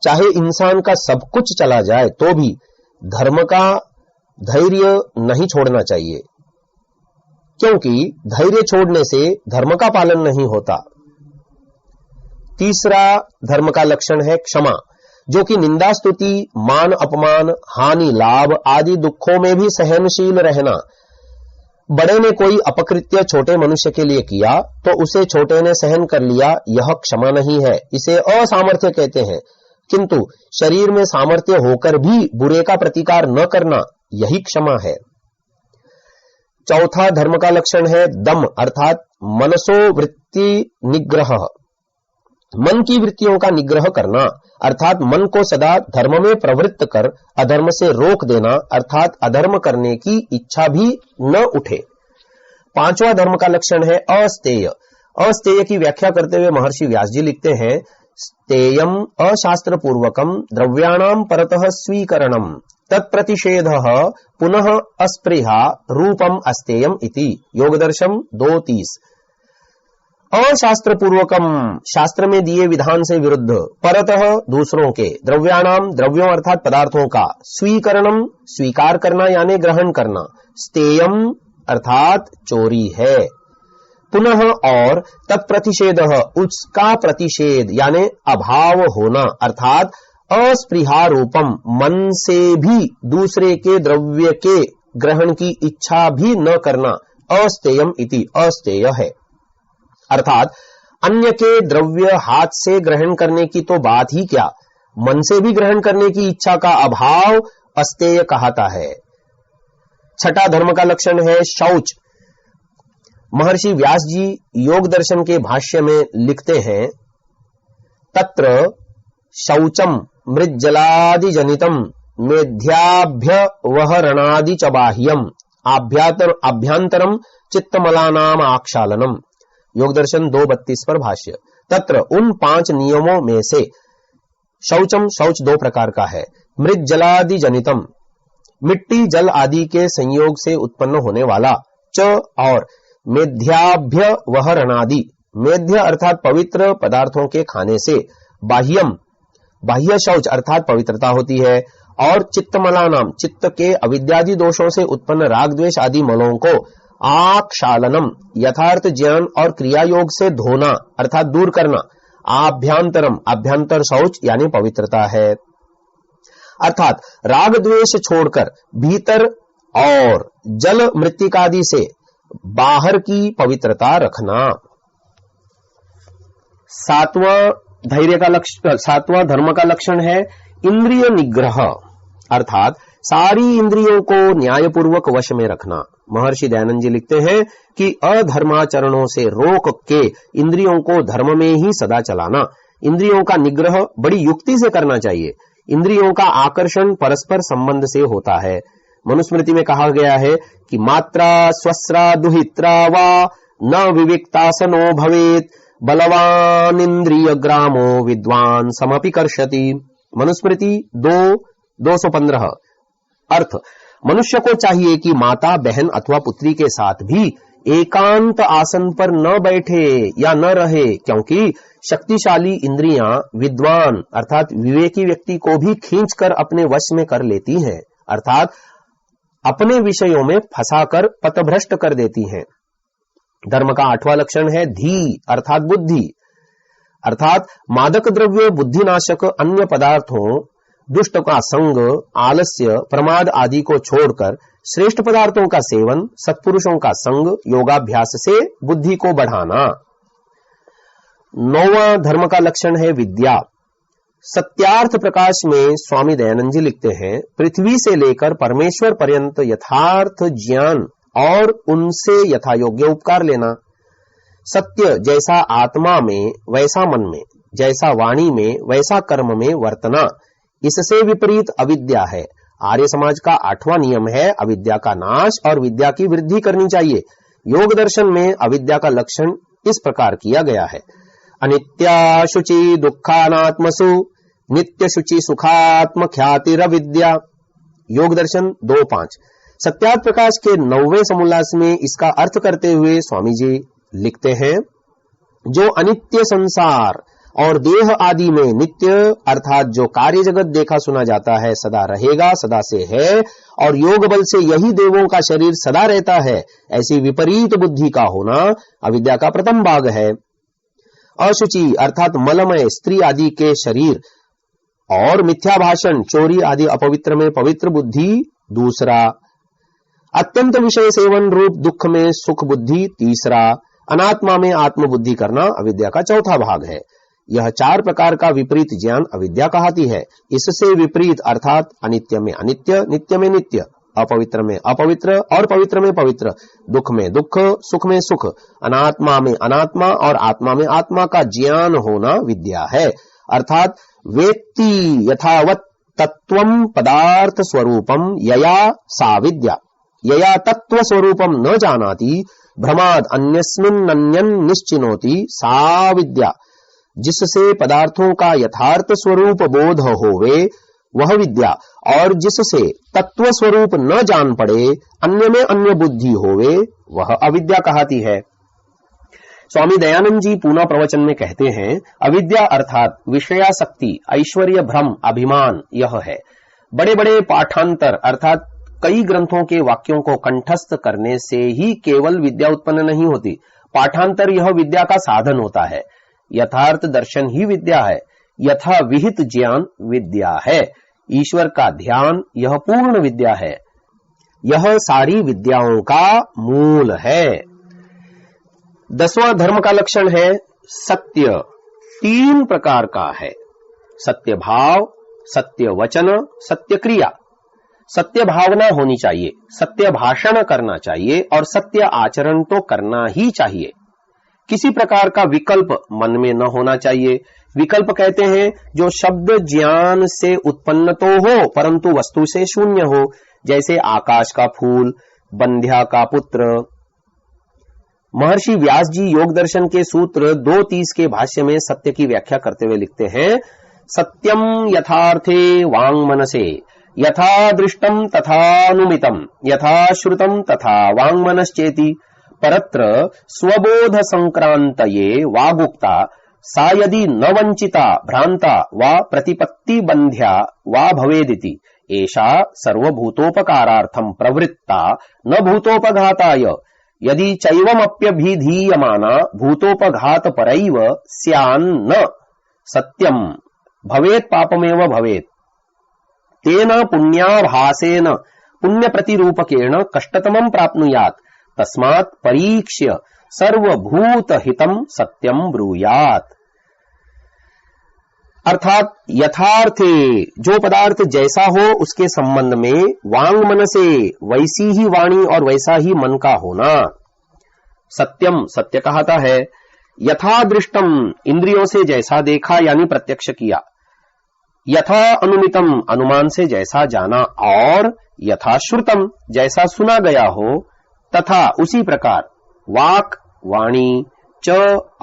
चाहे इंसान का सब कुछ चला जाए तो भी धर्म का धैर्य नहीं छोड़ना चाहिए, क्योंकि धैर्य छोड़ने से धर्म का पालन नहीं होता। तीसरा धर्म का लक्षण है क्षमा, जो कि निंदा स्तुति, मान अपमान, हानि लाभ आदि दुखों में भी सहनशील रहना। बड़े ने कोई अपकृत्य छोटे मनुष्य के लिए किया तो उसे छोटे ने सहन कर लिया, यह क्षमा नहीं है, इसे असामर्थ्य कहते हैं। किंतु शरीर में सामर्थ्य होकर भी बुरे का प्रतिकार न करना, यही क्षमा है। चौथा धर्म का लक्षण है दम अर्थात मनसो वृत्ति निग्रह, मन की वृत्तियों का निग्रह करना अर्थात मन को सदा धर्म में प्रवृत्त कर अधर्म से रोक देना अर्थात अधर्म करने की इच्छा भी न उठे। पांचवा धर्म का लक्षण है अस्तेय। अस्तेय की व्याख्या करते हुए महर्षि व्यास जी लिखते हैं, स्तेयम अशास्त्र पूर्वकम द्रव्याणाम परतः स्वीकरणम तत्प्रतिषेधः पुनः अस्पृहा रूपम अस्तेयम इति। योगदर्शन 2:30। अशास्त्र पूर्वकम शास्त्र में दिए विधान से विरुद्ध, परतः दूसरों के, द्रव्याणाम द्रव्यों अर्थात पदार्थों का, स्वीकरणम स्वीकार करना यानी ग्रहण करना, स्तेयम अर्थात चोरी है, पुनः और तत्प्रतिषेध, उसका प्रतिषेध यानी अभाव होना, अर्थात अस्पृहा रूपम, मन से भी दूसरे के द्रव्य के ग्रहण की इच्छा भी न करना, अस्तेयम इति, अस्तेय है। अर्थात अन्य के द्रव्य हाथ से ग्रहण करने की तो बात ही क्या, मन से भी ग्रहण करने की इच्छा का अभाव अस्तेय कहता है। छठा धर्म का लक्षण है शौच। महर्षि व्यास जी योग दर्शन के भाष्य में लिखते हैं, तत्र शौचम मृज्जलादि जनितम मेध्याभ्यवहरणादि च बाह्यम आभ्यांतरम चित्तमलानाम आक्षालनम। योग दर्शन 2:32 पर भाष्य। तत्र उन 5 नियमों में से शौचम, शौच 2 प्रकार का है। मृज्जलादि जनितम, मिट्टी जल आदि के संयोग से उत्पन्न होने वाला, च और मेध्याभ्यवहरणादि, मेध्य अर्थात पवित्र पदार्थों के खाने से, बाह्यम, बाह्य शौच अर्थात पवित्रता होती है, और चित्तमलानाम, चित्त के अविद्यादि दोषों से उत्पन्न राग द्वेष आदि मलों को आक्षालनम, यथार्थ ज्ञान और क्रिया योग से धोना अर्थात दूर करना, आभ्यांतरम, अभ्यंतर शौच यानी पवित्रता है। अर्थात राग द्वेष छोड़कर भीतर और जल मृत्तिकादि से बाहर की पवित्रता रखना। सातवां धर्म का लक्षण है इंद्रिय निग्रह, अर्थात सारी इंद्रियों को न्यायपूर्वक वश में रखना। महर्षि दयानंद जी लिखते हैं कि अधर्माचरणों से रोक के इंद्रियों को धर्म में ही सदा चलाना। इंद्रियों का निग्रह बड़ी युक्ति से करना चाहिए। इंद्रियों का आकर्षण परस्पर संबंध से होता है। मनुस्मृति में कहा गया है कि मात्रा स्वस्रा दुहित्रा वा न विविक्तासनो भवेत, बलवान इंद्रिय ग्रामो विद्वान समपि कर्षति। मनुस्मृति 2:215। अर्थ, मनुष्य को चाहिए कि माता, बहन अथवा पुत्री के साथ भी एकांत आसन पर न बैठे या न रहे, क्योंकि शक्तिशाली इंद्रियां विद्वान अर्थात विवेकी व्यक्ति को भी खींचकर अपने वश में कर लेती हैं, अर्थात अपने विषयों में फंसाकर पथभ्रष्ट कर देती हैं। धर्म का 8वां लक्षण है धी अर्थात बुद्धि, अर्थात मादक द्रव्य, बुद्धिनाशक अन्य पदार्थों, दुष्ट का संग, आलस्य, प्रमाद आदि को छोड़कर श्रेष्ठ पदार्थों का सेवन, सत्पुरुषों का संग, योगाभ्यास से बुद्धि को बढ़ाना। 9वां धर्म का लक्षण है विद्या। सत्यार्थ प्रकाश में स्वामी दयानंद जी लिखते हैं, पृथ्वी से लेकर परमेश्वर पर्यंत यथार्थ ज्ञान और उनसे यथा योग्य उपकार लेना। सत्य जैसा आत्मा में वैसा मन में, जैसा वाणी में वैसा कर्म में वर्तना, इससे विपरीत अविद्या है। आर्य समाज का 8वां नियम है अविद्या का नाश और विद्या की वृद्धि करनी चाहिए। योग दर्शन में अविद्या का लक्षण इस प्रकार किया गया है, अनित्या शुचि दुखानात्मसु नित्य शुचि सुखात्म ख्यातिरविद्या। योग दर्शन 2:5। सत्यार्थ प्रकाश के 9वें समोल्लास में इसका अर्थ करते हुए स्वामी जी लिखते हैं, जो अनित्य संसार और देह आदि में नित्य अर्थात जो कार्य जगत देखा सुना जाता है सदा रहेगा, सदा से है, और योग बल से यही देवों का शरीर सदा रहता है, ऐसी विपरीत बुद्धि का होना अविद्या का प्रथम भाग है। अशुचि अर्थात मलमय स्त्री आदि के शरीर और मिथ्या भाषण, चोरी आदि अपवित्र में पवित्र बुद्धि दूसरा। अत्यंत विषय सेवन रूप दुख में सुख बुद्धि तीसरा। अनात्मा में आत्मबुद्धि करना अविद्या का चौथा भाग है। यह 4 प्रकार का विपरीत ज्ञान अविद्या कहती है। इससे विपरीत अर्थात अनित्य में अनित्य, नित्य में नित्य, अपवित्र में अपवित्र और पवित्र में पवित्र, दुख में दुख, सुख में सुख, अनात्मा में अनात्मा और आत्मा में आत्मा का ज्ञान होना विद्या है। अर्थात वेत्ति यथावत् तत्वम पदार्थ स्वरूपम यया सा विद्या, यया तत्व स्वरूपम न जानाति भ्रमाद अन्यस्मिन्नन्यं निश्चिनोति सा विद्या। जिससे पदार्थों का यथार्थ स्वरूप बोध होवे वह विद्या, और जिससे तत्व स्वरूप न जान पड़े, अन्य में अन्य बुद्धि होवे वह अविद्या कहती है। स्वामी दयानंद जी पूना प्रवचन में कहते हैं, अविद्या अर्थात विषयासक्ति, ऐश्वर्य भ्रम, अभिमान यह है। बड़े बड़े पाठांतर अर्थात कई ग्रंथों के वाक्यों को कंठस्थ करने से ही केवल विद्या उत्पन्न नहीं होती, पाठांतर यह विद्या का साधन होता है। यथार्थ दर्शन ही विद्या है। यथा विहित ज्ञान विद्या है। ईश्वर का ध्यान यह पूर्ण विद्या है। यह सारी विद्याओं का मूल है। 10वां धर्म का लक्षण है सत्य। 3 प्रकार का है। सत्य भाव, सत्य वचन, सत्य क्रिया। सत्य भावना होनी चाहिए, सत्य भाषण करना चाहिए और सत्य आचरण तो करना ही चाहिए। किसी प्रकार का विकल्प मन में न होना चाहिए। विकल्प कहते हैं जो शब्द ज्ञान से उत्पन्न तो हो परंतु वस्तु से शून्य हो, जैसे आकाश का फूल, बंध्या का पुत्र। महर्षि व्यास जी योग दर्शन के सूत्र 2:30 के भाष्य में सत्य की व्याख्या करते हुए लिखते हैं, सत्यम यथार्थे वांग मनसे यथा दृष्टम तथानुमितम यथा श्रुतम तथा वांग मनश्चेति परत्र स्वबोध संक्रांतये वागुक्ता सा यदि न वंचिता भ्रांता वा प्रतिपत्ति बंध्या वा भवेदिति एषा सर्वभूतोपकारार्थम प्रवृत्ता न भूतोपघाताय यदि चैवमप्यभिधीयमाना भूतोपघात परैव स्यान्न सत्यम भवेत् पापमेव भवेत् तेन पुण्याभासेन पुण्य प्रतिरूपकेण कष्टतमं प्राप्नुयात् तस्मात् परीक्ष्य सर्वभूत हितम सत्यम ब्रूयात्। अर्थात यथार्थे जो पदार्थ जैसा हो उसके संबंध में वांग मन से वैसी ही वाणी और वैसा ही मन का होना। सत्यम सत्य कहता है। यथा दृष्टम इंद्रियों से जैसा देखा यानी प्रत्यक्ष किया। यथा अनुमितम अनुमान से जैसा जाना और यथा श्रुतम जैसा सुना गया हो तथा उसी प्रकार वाक वाणी च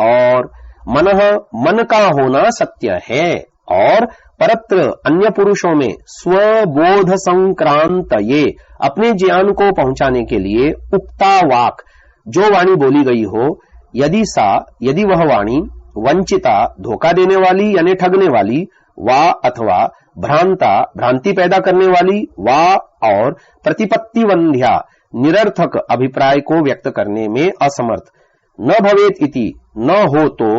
और मनः मन का होना सत्य है। और परत्र अन्य पुरुषों में स्वबोध संक्रांत ये अपने ज्ञान को पहुंचाने के लिए उक्ता वाक जो वाणी बोली गई हो यदि वह वाणी वंचिता धोखा देने वाली यानी ठगने वाली वा अथवा भ्रांता भ्रांति पैदा करने वाली वा और प्रतिपत्ति वंध्या निरर्थक अभिप्राय को व्यक्त करने में असमर्थ न भवेत इति न हो तो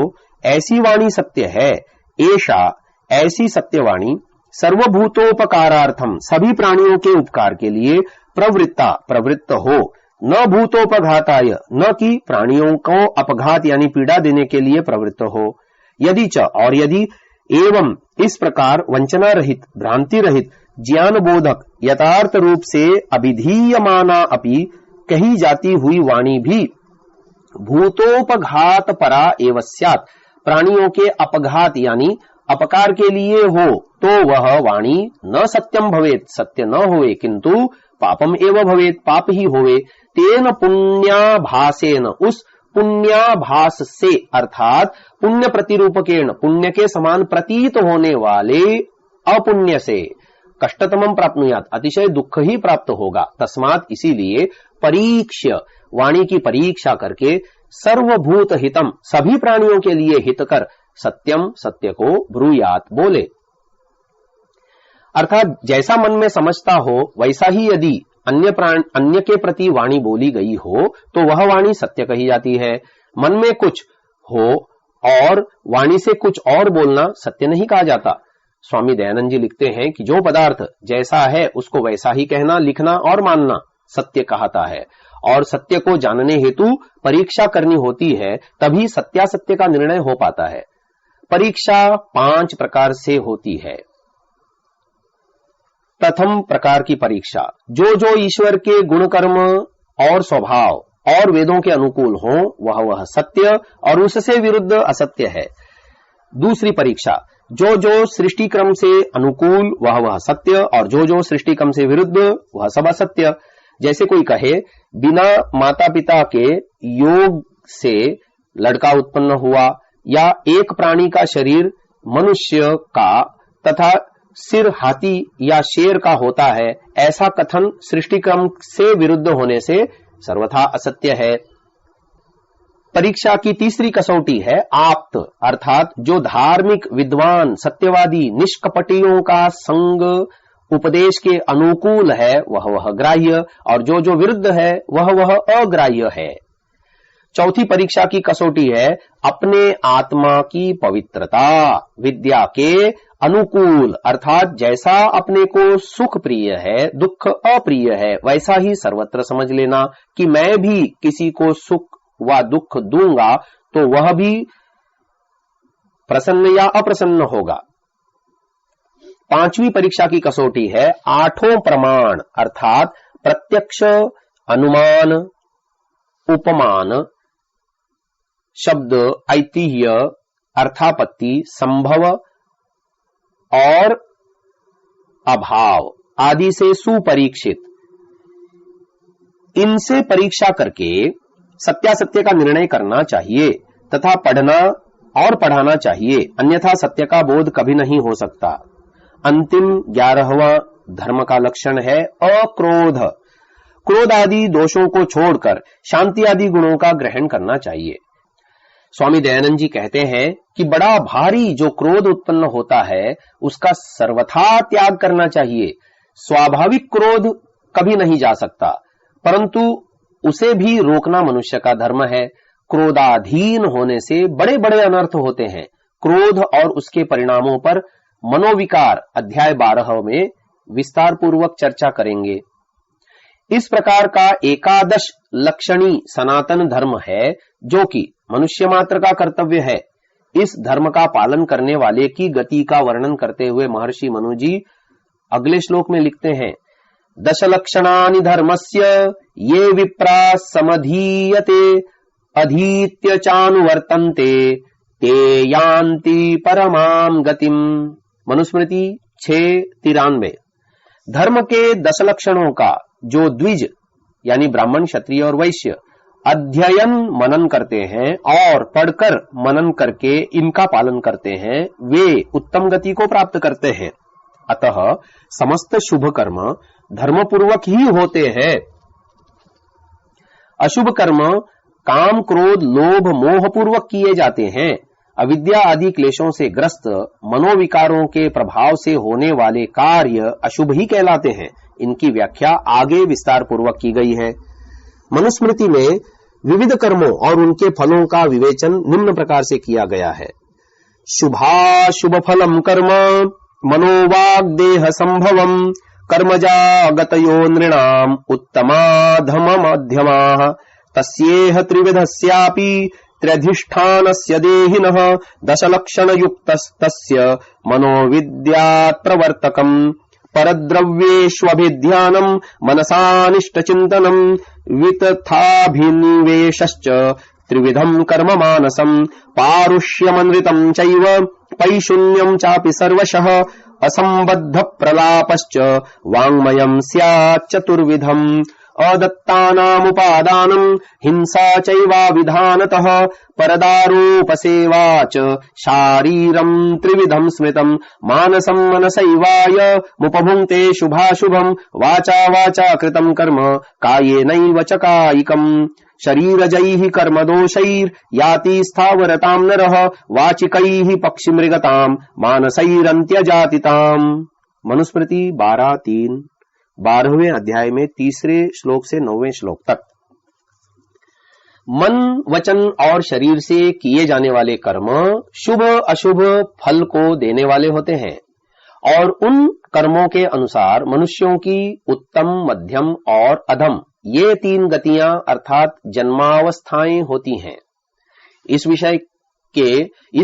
ऐसी वाणी सत्य है। ऐसा ऐसी सत्यवाणी सर्वभूतोपकारार्थम सभी प्राणियों के उपकार के लिए प्रवृत्त हो न भूतोपघाताय न कि प्राणियों को अपघात यानी पीड़ा देने के लिए प्रवृत्त हो। यदि च और यदि एवं इस प्रकार वंचना रहित भ्रांति रहित ज्ञान बोधक यथार्थ रूप से अभिधीयमाना अपि कही जाती हुई वाणी भी भूतोपघात परा एव स्यात् प्राणियों के अपघात यानी अपकार के लिए हो तो वह वाणी न सत्यम भवेत सत्य न होवे किंतु पापम एव भवेत पाप ही होवे। तेन पुण्याभासेन उस पुण्याभास से अर्थात पुण्य प्रतिरूपकेण पुण्य के समान प्रतीत होने वाले अपुण्य से कष्टतमं प्राप्नुयात् अतिशय दुख ही प्राप्त होगा। तस्मात् इसीलिए परीक्ष्य वाणी की परीक्षा करके सर्वभूत हितम सभी प्राणियों के लिए हितकर सत्यम सत्य को ब्रूयात् बोले। अर्थात जैसा मन में समझता हो वैसा ही यदि अन्य के प्रति वाणी बोली गई हो तो वह वाणी सत्य कही जाती है। मन में कुछ हो और वाणी से कुछ और बोलना सत्य नहीं कहा जाता। स्वामी दयानंद जी लिखते हैं कि जो पदार्थ जैसा है उसको वैसा ही कहना लिखना और मानना सत्य कहता है और सत्य को जानने हेतु परीक्षा करनी होती है तभी सत्यासत्य का निर्णय हो पाता है। परीक्षा 5 प्रकार से होती है। प्रथम प्रकार की परीक्षा जो ईश्वर के गुण कर्म और स्वभाव और वेदों के अनुकूल हो वह सत्य और उससे विरुद्ध असत्य है। दूसरी परीक्षा जो सृष्टि क्रम से अनुकूल वह सत्य और जो सृष्टि क्रम से विरुद्ध वह सब असत्य। जैसे कोई कहे बिना माता पिता के योग से लड़का उत्पन्न हुआ या एक प्राणी का शरीर मनुष्य का तथा सिर हाथी या शेर का होता है, ऐसा कथन सृष्टि क्रम से विरुद्ध होने से सर्वथा असत्य है। परीक्षा की तीसरी कसौटी है आप्त अर्थात जो धार्मिक विद्वान सत्यवादी निष्कपटियों का संग उपदेश के अनुकूल है वह ग्राह्य और जो विरुद्ध है वह अग्राह्य है। चौथी परीक्षा की कसौटी है अपने आत्मा की पवित्रता। विद्या के अनुकूल अर्थात जैसा अपने को सुख प्रिय है, दुख अप्रिय है, वैसा ही सर्वत्र समझ लेना कि मैं भी किसी को सुख व दुख दूंगा तो वह भी प्रसन्न या अप्रसन्न होगा। पांचवी परीक्षा की कसौटी है आठों प्रमाण अर्थात प्रत्यक्ष, अनुमान, उपमान, शब्द, ऐतिह्य, अर्थापत्ति, संभव और अभाव आदि से सुपरीक्षित, इनसे परीक्षा करके सत्यासत्य का निर्णय करना चाहिए तथा पढ़ना और पढ़ाना चाहिए, अन्यथा सत्य का बोध कभी नहीं हो सकता। अंतिम 11वां धर्म का लक्षण है अक्रोध। क्रोध आदि दोषों को छोड़कर शांति आदि गुणों का ग्रहण करना चाहिए। स्वामी दयानंद जी कहते हैं कि बड़ा भारी जो क्रोध उत्पन्न होता है उसका सर्वथा त्याग करना चाहिए। स्वाभाविक क्रोध कभी नहीं जा सकता, परंतु उसे भी रोकना मनुष्य का धर्म है। क्रोधाधीन होने से बड़े बड़े अनर्थ होते हैं। क्रोध और उसके परिणामों पर मनोविकार अध्याय 12 में विस्तार पूर्वक चर्चा करेंगे। इस प्रकार का एकादश लक्षणी सनातन धर्म है जो कि मनुष्य मात्र का कर्तव्य है। इस धर्म का पालन करने वाले की गति का वर्णन करते हुए महर्षि मनु जी अगले श्लोक में लिखते हैं, दशलक्षणानि धर्मस्य ये विप्रा समधीयते अधीत्य चानुवर्तन्ते ते यान्ति परमां गतिम। मनुस्मृति 6:93। धर्म के 10 लक्षणों का जो द्विज यानी ब्राह्मण, क्षत्रिय और वैश्य अध्ययन मनन करते हैं और पढ़कर मनन करके इनका पालन करते हैं, वे उत्तम गति को प्राप्त करते हैं। अतः समस्त शुभ कर्म धर्मपूर्वक ही होते हैं। अशुभ कर्म काम, क्रोध, लोभ, मोह पूर्वक किए जाते हैं। अविद्या आदि क्लेशों से ग्रस्त मनोविकारों के प्रभाव से होने वाले कार्य अशुभ ही कहलाते हैं। इनकी व्याख्या आगे विस्तार पूर्वक की गई है। मनुस्मृति में विविध कर्मों और उनके फलों का विवेचन निम्न प्रकार से किया गया है। शुभाशुभ फलम कर्म मनोवाग्देह संभवम कर्मजा गतयो नृणाम उत्तमाधम मध्यमाः तस्येह त्रिविधस्यापि त्र्यधिष्ठानस्य देहिनः दशलक्षणयुक्तस्तस्य मनोविद्यात् प्रवर्तकम् परद्रव्येष्वभिध्यानम् मनसानिष्टचिन्तनम् वितथाभिनिवेशश्च त्रिविधम् कर्म मानसम् पारुष्यमनृतम् चैव पैशून्यम् चापि सर्वशः असम्बद्ध प्रलापश्च वाङ्मयम् स्यात् चतुर्विधम् अदत्तानामुपादानम् हिंसा चैवाविधानतः परदारोपसेवा च शारीरम् त्रिविधम् स्मृतम् मानसम् मनसैवाय मुपभुङ्क्ते शुभाशुभम् वाचा वाचा कृतम् कर्म कायेनैव च कायिकम् शरीरजैः कर्मदोषैर्याति स्थावरताम् नरः वाचिकैः पक्षिमृगताम् मानसैरन्त्यजातिताम्। मनुस्मृति 12:3 12वें अध्याय में 3 श्लोक से 9वें श्लोक तक। मन, वचन और शरीर से किए जाने वाले कर्म शुभ अशुभ फल को देने वाले होते हैं और उन कर्मों के अनुसार मनुष्यों की उत्तम, मध्यम और अधम ये 3 गतियां अर्थात जन्मावस्थाएं होती हैं। इस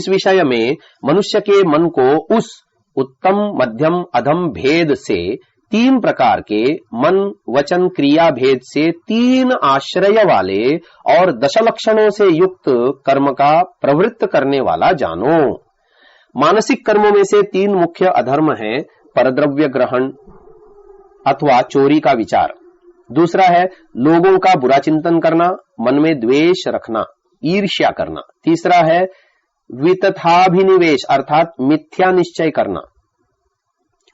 विषय में मनुष्य के मन को उस उत्तम, मध्यम, अधम भेद से 3 प्रकार के मन, वचन, क्रिया भेद से 3 आश्रय वाले और 10 लक्षणों से युक्त कर्म का प्रवृत्त करने वाला जानो। मानसिक कर्मों में से 3 मुख्य अधर्म हैं परद्रव्य ग्रहण अथवा चोरी का विचार, दूसरा है लोगों का बुरा चिंतन करना, मन में द्वेष रखना, ईर्ष्या करना, तीसरा है वितथाभिनिवेश अर्थात मिथ्या निश्चय करना।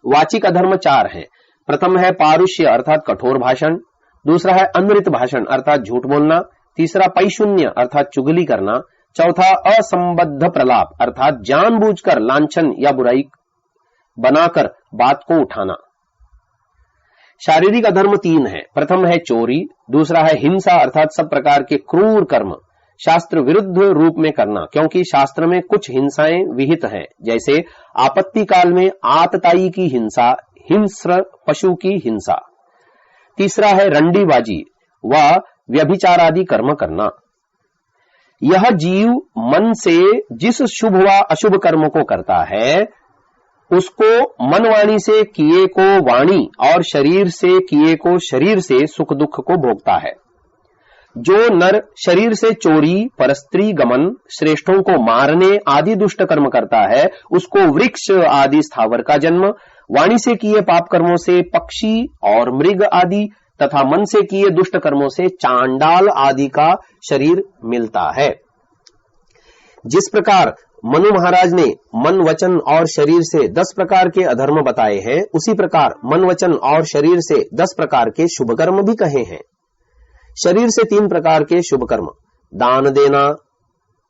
वाचिक अधर्म 4 है। प्रथम है पारुष्य अर्थात कठोर भाषण, दूसरा है अनृत भाषण अर्थात झूठ बोलना, तीसरा पैशून्य अर्थात चुगली करना, चौथा असंबद्ध प्रलाप अर्थात जानबूझकर लांछन या बुराई बनाकर बात को उठाना। शारीरिक अधर्म 3 है। प्रथम है चोरी, दूसरा है हिंसा अर्थात सब प्रकार के क्रूर कर्म, शास्त्र विरुद्ध रूप में करना, क्योंकि शास्त्र में कुछ हिंसाएं विहित हैं, जैसे आपत्ति काल में आतताई की हिंसा, हिंस्र पशु की हिंसा। तीसरा है रंडीबाजी व व्यभिचार आदि कर्म करना। यह जीव मन से जिस शुभ व अशुभ कर्म को करता है, उसको मन वाणी से किए को वाणी और शरीर से किए को शरीर से सुख दुख को भोगता है। जो नर शरीर से चोरी, परस्त्री गमन, श्रेष्ठों को मारने आदि दुष्ट कर्म करता है, उसको वृक्ष आदि स्थावर का जन्म, वाणी से किए पाप कर्मों से पक्षी और मृग आदि तथा मन से किए दुष्ट कर्मों से चांडाल आदि का शरीर मिलता है। जिस प्रकार मनु महाराज ने मन, वचन और शरीर से 10 प्रकार के अधर्म बताए हैं, उसी प्रकार मन, वचन और शरीर से 10 प्रकार के शुभ कर्म भी कहे हैं। शरीर से 3 प्रकार के शुभ कर्म, दान देना,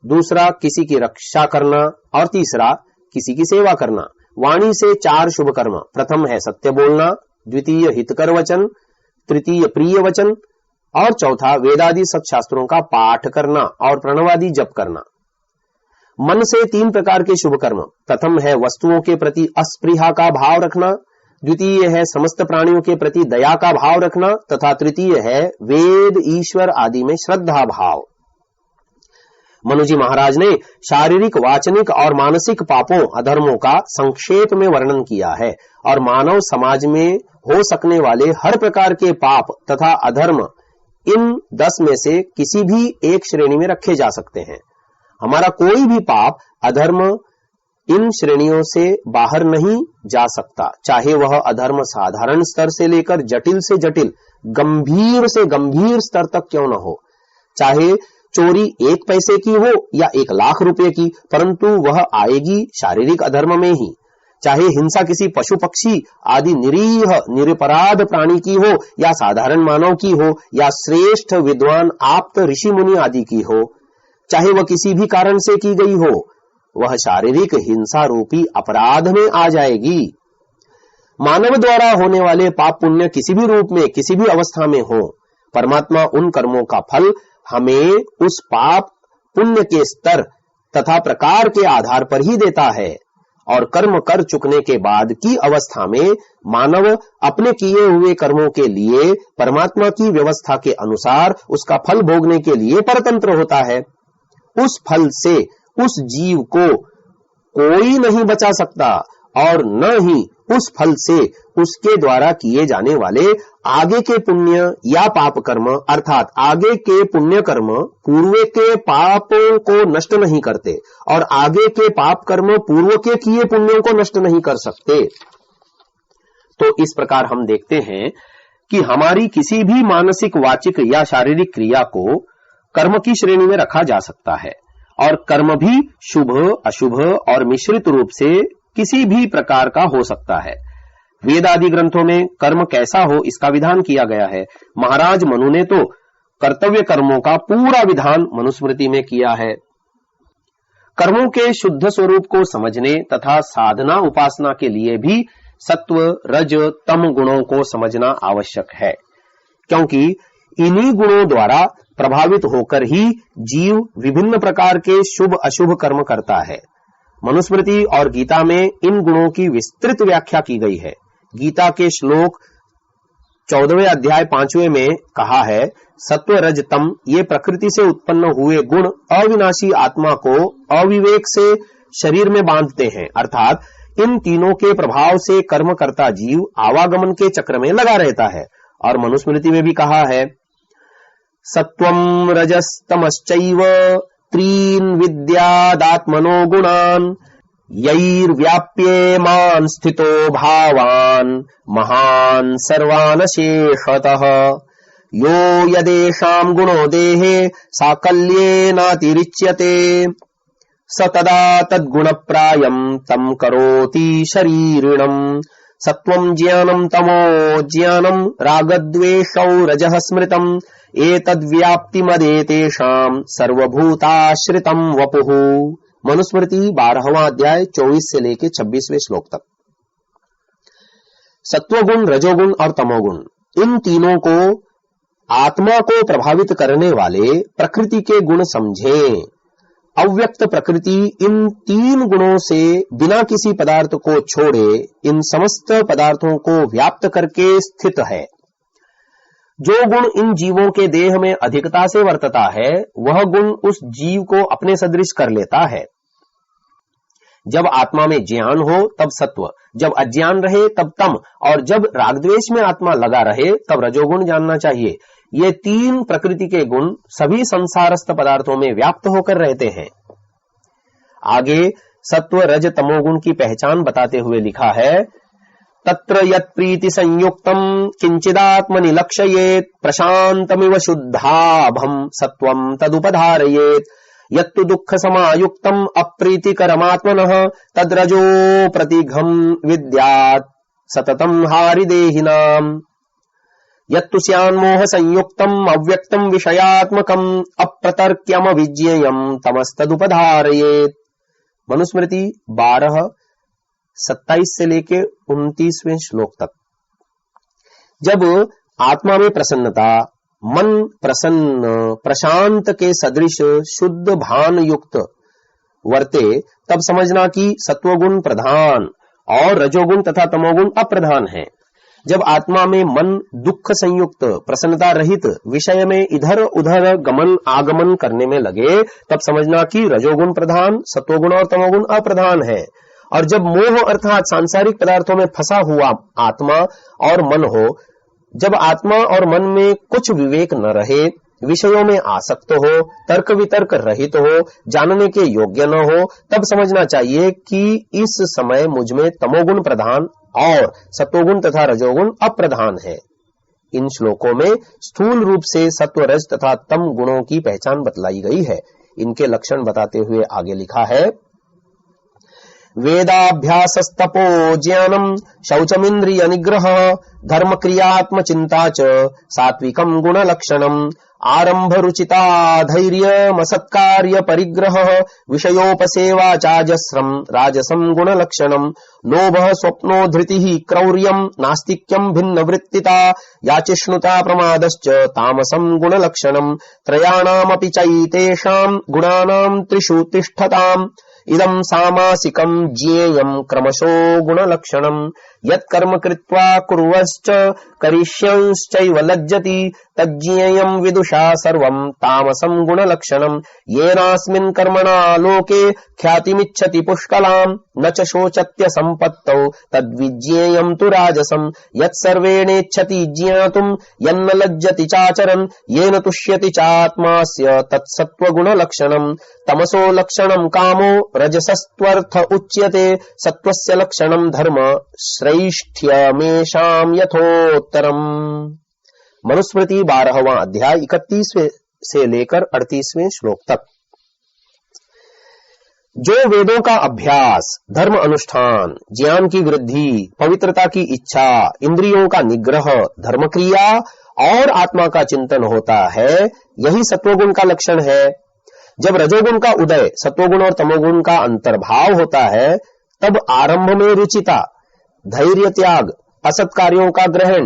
दूसरा किसी की रक्षा करना और तीसरा किसी की सेवा करना। वाणी से 4 शुभ कर्म, प्रथम है सत्य बोलना, द्वितीय हितकर वचन, तृतीय प्रिय वचन और चौथा वेदादि सत्शास्त्रों का पाठ करना और प्रणवादि जप करना। मन से 3 प्रकार के शुभ कर्म, प्रथम है वस्तुओं के प्रति अस्पृहा का भाव रखना, द्वितीय है समस्त प्राणियों के प्रति दया का भाव रखना तथा तृतीय है वेद, ईश्वर आदि में श्रद्धा भाव। मनुजी महाराज ने शारीरिक, वाचनिक और मानसिक पापों, अधर्मों का संक्षेप में वर्णन किया है और मानव समाज में हो सकने वाले हर प्रकार के पाप तथा अधर्म इन 10 में से किसी भी एक श्रेणी में रखे जा सकते हैं। हमारा कोई भी पाप, अधर्म इन श्रेणियों से बाहर नहीं जा सकता, चाहे वह अधर्म साधारण स्तर से लेकर जटिल से जटिल, गंभीर से गंभीर स्तर तक क्यों न हो। चाहे चोरी 1 पैसे की हो या 1 लाख रुपए की, परंतु वह आएगी शारीरिक अधर्म में ही। चाहे हिंसा किसी पशु पक्षी आदि निरीह निरपराध प्राणी की हो या साधारण मानव की हो या श्रेष्ठ विद्वान आप्त ऋषि मुनि आदि की हो, चाहे वह किसी भी कारण से की गई हो, वह शारीरिक हिंसा रूपी अपराध में आ जाएगी। मानव द्वारा होने वाले पाप पुण्य किसी भी रूप में, किसी भी अवस्था में हो, परमात्मा उन कर्मों का फल हमें उस पाप पुण्य के स्तर तथा प्रकार के आधार पर ही देता है और कर्म कर चुकने के बाद की अवस्था में मानव अपने किए हुए कर्मों के लिए परमात्मा की व्यवस्था के अनुसार उसका फल भोगने के लिए परतंत्र होता है। उस फल से उस जीव को कोई नहीं बचा सकता और न ही उस फल से उसके द्वारा किए जाने वाले आगे के पुण्य या पाप कर्म, अर्थात आगे के पुण्य कर्म पूर्व के पापों को नष्ट नहीं करते और आगे के पाप कर्म पूर्व के किए पुण्यों को नष्ट नहीं कर सकते। तो इस प्रकार हम देखते हैं कि हमारी किसी भी मानसिक, वाचिक या शारीरिक क्रिया को कर्म की श्रेणी में रखा जा सकता है और कर्म भी शुभ, अशुभ और मिश्रित रूप से किसी भी प्रकार का हो सकता है। वेद आदि ग्रंथों में कर्म कैसा हो इसका विधान किया गया है। महाराज मनु ने तो कर्तव्य कर्मों का पूरा विधान मनुस्मृति में किया है। कर्मों के शुद्ध स्वरूप को समझने तथा साधना उपासना के लिए भी सत्व, रज, तम गुणों को समझना आवश्यक है, क्योंकि इन्हीं गुणों द्वारा प्रभावित होकर ही जीव विभिन्न प्रकार के शुभ अशुभ कर्म करता है। मनुस्मृति और गीता में इन गुणों की विस्तृत व्याख्या की गई है। गीता के श्लोक 14वें अध्याय 5वें में कहा है, सत्व रज तम ये प्रकृति से उत्पन्न हुए गुण अविनाशी आत्मा को अविवेक से शरीर में बांधते हैं, अर्थात इन तीनों के प्रभाव से कर्म करता जीव आवागमन के चक्र में लगा रहता है। और मनुस्मृति में भी कहा है, सत्वम रजस्तमश्चैव त्रीन विद्यादात्मनो गुणान यैर्व्याप्येमान स्थितो भावान महान सर्वान शेषतः यो यदेषां गुणो देहे साकल्येनातिरिच्यते स तदा तद्गुणप्रायं तं करोति शरीरिणम्। सत्वं ज्ञानं तमो ज्ञानं रागद्वेषौ रजः स्मृतम् एतद्व्याप्तिमदेतेषां सर्वभूताश्रितं वपुः। मनुस्मृति 12वां अध्याय 24 से लेके 26वें श्लोक तक। सत्वगुण, रजोगुण और तमोगुण इन तीनों को आत्मा को प्रभावित करने वाले प्रकृति के गुण समझें। अव्यक्त प्रकृति इन 3 गुणों से बिना किसी पदार्थ को छोड़े इन समस्त पदार्थों को व्याप्त करके स्थित है। जो गुण इन जीवों के देह में अधिकता से वर्तता है, वह गुण उस जीव को अपने सदृश कर लेता है। जब आत्मा में ज्ञान हो तब सत्व, जब अज्ञान रहे तब तम, और जब रागद्वेष में आत्मा लगा रहे तब रजोगुण जानना चाहिए। ये 3 प्रकृति के गुण सभी संसारस्थ पदार्थों में व्याप्त होकर रहते हैं। आगे सत्व रज तमोगुण की पहचान बताते हुए लिखा है, तत्र यत् प्रीति संयुक्तम किंचिदात्मनि लक्षयेत प्रशांतमिव शुद्धाभम सत्वम तदुपधारयेत यत्तु दुःख समायुक्तम अप्रीतिकरमात्मनः तद्रजो प्रतिघम विद्यात् सततम हारिदेहिनाम् यत्तु स्यान्मोह संयुक्तम अव्यक्तम विषयात्मकम अप्रतर्क्यम विज्ञेयम तमस्तदुपधारयेत। मनुस्मृति 12:27 से लेके 29वें श्लोक तक। जब आत्मा में प्रसन्नता, मन प्रसन्न प्रशांत के सदृश शुद्ध भान युक्त वर्ते, तब समझना कि सत्वगुण प्रधान और रजोगुण तथा तमोगुण अप्रधान है। जब आत्मा में मन दुख संयुक्त प्रसन्नता रहित विषय में इधर उधर गमन आगमन करने में लगे, तब समझना कि रजोगुण प्रधान, सत्वगुण और तमोगुण अप्रधान है। और जब मोह अर्थात सांसारिक पदार्थों में फंसा हुआ आत्मा और मन हो, जब आत्मा और मन में कुछ विवेक न रहे, विषयों में आसक्त हो, तर्क वितर्क रहित हो, जानने के योग्य न हो, तब समझना चाहिए कि इस समय मुझ में तमोगुण प्रधान और सत्वगुण तथा रजोगुण अप्रधान है। इन श्लोकों में स्थूल रूप से सत्व रज तथा तम गुणों की पहचान बतलाई गई है। इनके लक्षण बताते हुए आगे लिखा है, वेदाभ्यासस्तपो ज्ञानम शौचमिंद्रिय निग्रह धर्म क्रियात्म चिंता च सात्विकम गुण लक्षणम आरंभ रुचिता धैर्यमसत्कार्य परिग्रह विषयोपसेवा चाजस्रम राजसम गुण लक्षणम लोभः स्वप्नो धृतिः क्रौर्यम नास्तिक्यम भिन्न वृत्तिता याचिष्णुता प्रमादश्च तामसम गुण लक्षणम त्रयाणामपि चैतेषां गुणानां त्रिषु तिष्ठताम् इदं सामासिकं ज्ञेयं क्रमशो गुणलक्षणं यत्कर्म कृत्वा कुर्वश्च करिष्यंश्चैव लज्जति तज्ज्ञेयं विदुषा सर्वं तामसं गुणलक्षणं येनास्मिन् कर्मणा लोके ख्यातिमिच्छति पुष्कलां न च शोचत्य संपत्तौ तद्विज्ञेयं तु राजसं यत्सर्वेणेच्छति ज्ञातुं यन्न लज्जति चाचरन् येन तुष्यति चात्मास्य तत्सत्त्वगुणलक्षणं तमसो लक्षणं कामो रजसस्त्वर्थ उच्यते सत्वस्य लक्षणं धर्म श्रेष्ठ्यमेषां यथोत्तरम्। मनुस्मृति 12वां अध्याय 31वें से लेकर 38वें श्लोक तक। जो वेदों का अभ्यास, धर्म अनुष्ठान, ज्ञान की वृद्धि, पवित्रता की इच्छा, इंद्रियों का निग्रह, धर्म क्रिया और आत्मा का चिंतन होता है, यही सत्वगुण का लक्षण है। जब रजोगुण का उदय, सत्वगुण और तमोगुण का अंतर्भाव होता है, तब आरंभ में रुचिता, धैर्य त्याग, असत कार्यों का ग्रहण,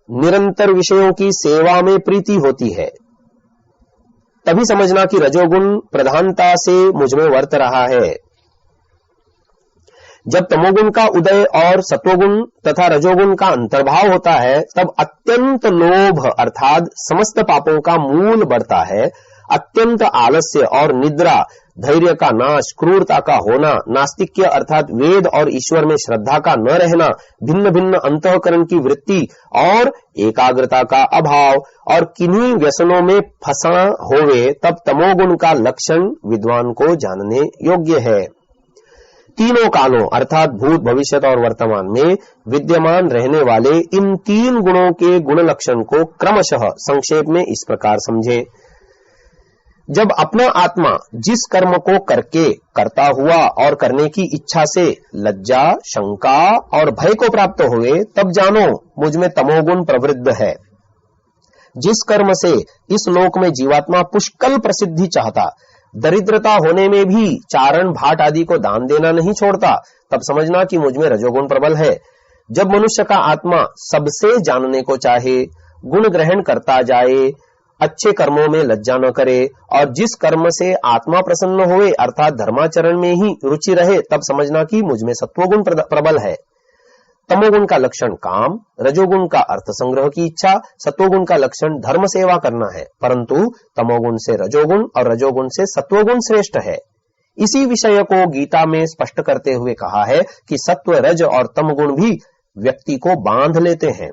निरंतर विषयों की सेवा में प्रीति होती है। तभी समझना कि रजोगुण प्रधानता से मुझ में वर्त रहा है। जब तमोगुण का उदय और सत्वगुण तथा रजोगुण का अंतर्भाव होता है, तब अत्यंत लोभ अर्थात समस्त पापों का मूल बढ़ता है। अत्यंत आलस्य और निद्रा, धैर्य का नाश, क्रूरता का होना, नास्तिक्य अर्थात वेद और ईश्वर में श्रद्धा का न रहना, भिन्न भिन्न अंतःकरण की वृत्ति और एकाग्रता का अभाव और किन्हीं व्यसनों में फंसा होवे, तब तमोगुण का लक्षण विद्वान को जानने योग्य है। तीनों कालों अर्थात भूत, भविष्य और वर्तमान में विद्यमान रहने वाले इन 3 गुणों के गुण लक्षण को क्रमशः संक्षेप में इस प्रकार समझे। जब अपना आत्मा जिस कर्म को करके करता हुआ और करने की इच्छा से लज्जा, शंका और भय को प्राप्त हुए, तब जानो मुझ में तमोगुण प्रवृद्ध है। जिस कर्म से इस लोक में जीवात्मा पुष्कल प्रसिद्धि चाहता, दरिद्रता होने में भी चारण भाट आदि को दान देना नहीं छोड़ता, तब समझना कि मुझ में रजोगुण प्रबल है। जब मनुष्य का आत्मा सबसे जानने को चाहे, गुण ग्रहण करता जाए, अच्छे कर्मों में लज्जा न करे और जिस कर्म से आत्मा प्रसन्न होए अर्थात धर्माचरण में ही रुचि रहे, तब समझना कि मुझ में सत्वगुण प्रबल है। तमोगुण का लक्षण काम, रजोगुण का अर्थ संग्रह की इच्छा, सत्वगुण का लक्षण धर्म सेवा करना है, परंतु तमोगुण से रजोगुण और रजोगुण से सत्वगुण श्रेष्ठ है। इसी विषय को गीता में स्पष्ट करते हुए कहा है कि सत्व, रज और तमगुण भी व्यक्ति को बांध लेते हैं।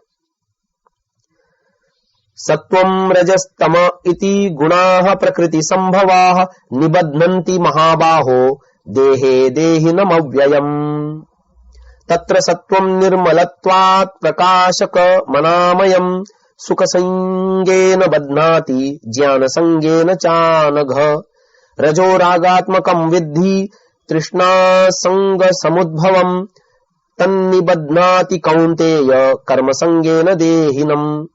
सत्वं रजस्तम इति गुणाः प्रकृति संभवाः निबध्नन्ति महाबाहो देहे देहिनमव्ययम्। तत्र सत्वं निर्मलत्वात् प्रकाशकमनामयम् सुखसंगेन बध्नाति ज्ञानसंगेन चानघ। रजो रागात्मकं विद्धि तृष्णासंगसमुद्भवम् तन्निबध्नाति कौन्तेय कर्मसंगेन देहिनम्।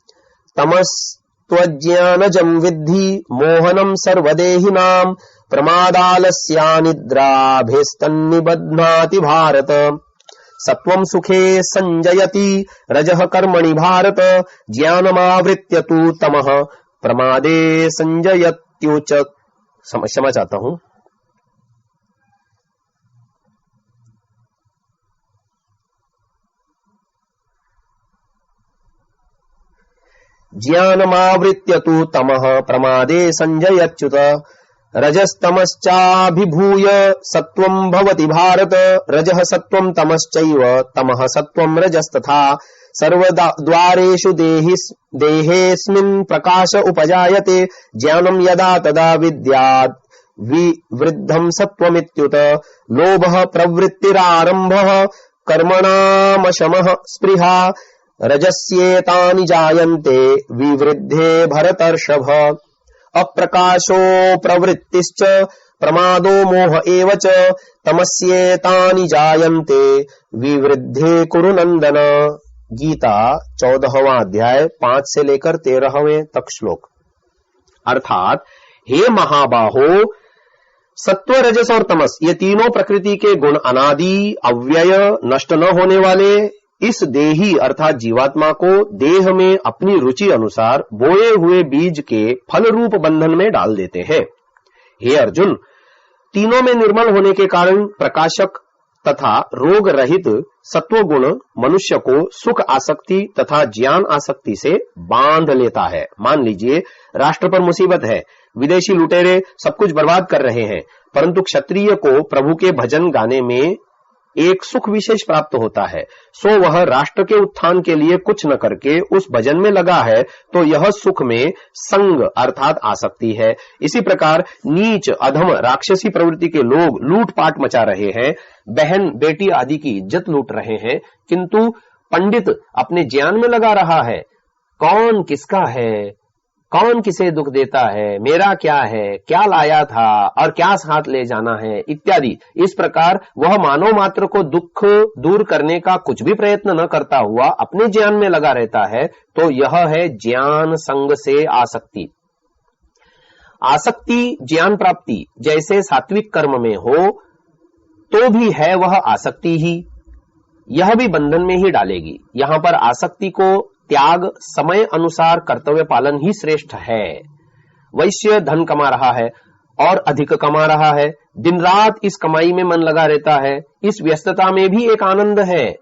तमस्त्वज्ञानजं विद्धि मोहनं सर्वदेहिनां प्रमादालस्यानिद्राभिस्तन्निबध्नाति भारत। सत्वं सुखे संजयति रजः कर्मणि भारत ज्ञानमावृत्य तु तमः प्रमादे संजयत्युच। क्षमा चाहता हूं। ज्ञानमावृत्य तु तमः प्रमादे संजयत्युत। रजस्तमश्चाभिभूय सत्वं भवति भारत रजः सत्वं तमश्चैव तमः सत्वं रजस्तथा। सर्वद्वारेषु देहेऽस्मिन् प्रकाश उपजायते ज्ञानं यदा तदा विद्यात् विवृद्धं सत्वमित्युत। लोभः प्रवृत्तिरारम्भः कर्मणामशमः स्पृहा रजस्येतानि जायन्ते विवृद्धे भरतर्षभ। अप्रकाशो प्रवृत्तिश्च प्रमादो मोह एव च तमस्येतानि जायन्ते विवृद्धे कुरु नंदन। गीता 14वां अध्याय 5 से लेकर 13वें तक श्लोक। अर्थात हे महाबाहो, सत्व, रजस और तमस ये तीनों प्रकृति के गुण अनादि, अव्यय, नष्ट न होने वाले इस देही अर्थात जीवात्मा को देह में अपनी रुचि अनुसार बोए हुए बीज के फल रूप बंधन में डाल देते हैं। हे अर्जुन, तीनों में निर्मल होने के कारण प्रकाशक तथा रोग रहित सत्व गुण मनुष्य को सुख आसक्ति तथा ज्ञान आसक्ति से बांध लेता है। मान लीजिए राष्ट्र पर मुसीबत है, विदेशी लुटेरे सब कुछ बर्बाद कर रहे हैं, परंतु क्षत्रिय को प्रभु के भजन गाने में एक सुख विशेष प्राप्त होता है, सो वह राष्ट्र के उत्थान के लिए कुछ न करके उस भजन में लगा है, तो यह सुख में संग अर्थात आसक्ति है। इसी प्रकार नीच अधम राक्षसी प्रवृत्ति के लोग लूटपाट मचा रहे हैं, बहन बेटी आदि की इज्जत लूट रहे हैं, किंतु पंडित अपने ज्ञान में लगा रहा है, कौन किसका है, कौन किसे दुख देता है, मेरा क्या है, क्या लाया था और क्या साथ ले जाना है इत्यादि। इस प्रकार वह मानव मात्र को दुख दूर करने का कुछ भी प्रयत्न न करता हुआ अपने ज्ञान में लगा रहता है, तो यह है ज्ञान संग से आसक्ति। आसक्ति ज्ञान प्राप्ति जैसे सात्विक कर्म में हो तो भी है वह आसक्ति ही, यह भी बंधन में ही डालेगी। यहां पर आसक्ति को त्याग समय अनुसार कर्तव्य पालन ही श्रेष्ठ है। वैश्य धन कमा रहा है और अधिक कमा रहा है, दिन रात इस कमाई में मन लगा रहता है, इस व्यस्तता में भी एक आनंद है।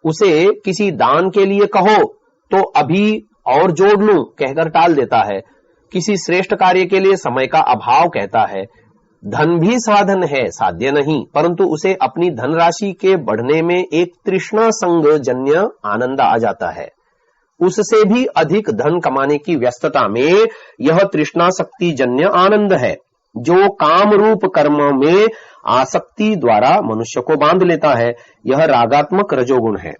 उसे किसी दान के लिए कहो तो अभी और जोड़ लूं कहकर टाल देता है, किसी श्रेष्ठ कार्य के लिए समय का अभाव कहता है। धन भी साधन है, साध्य नहीं, परंतु उसे अपनी धनराशि के बढ़ने में एक तृष्णा संग जन्य आनंद आ जाता है। उससे भी अधिक धन कमाने की व्यस्तता में यह तृष्णा शक्ति जन्य आनंद है, जो काम रूप कर्म में आसक्ति द्वारा मनुष्य को बांध लेता है। यह रागात्मक रजोगुण है।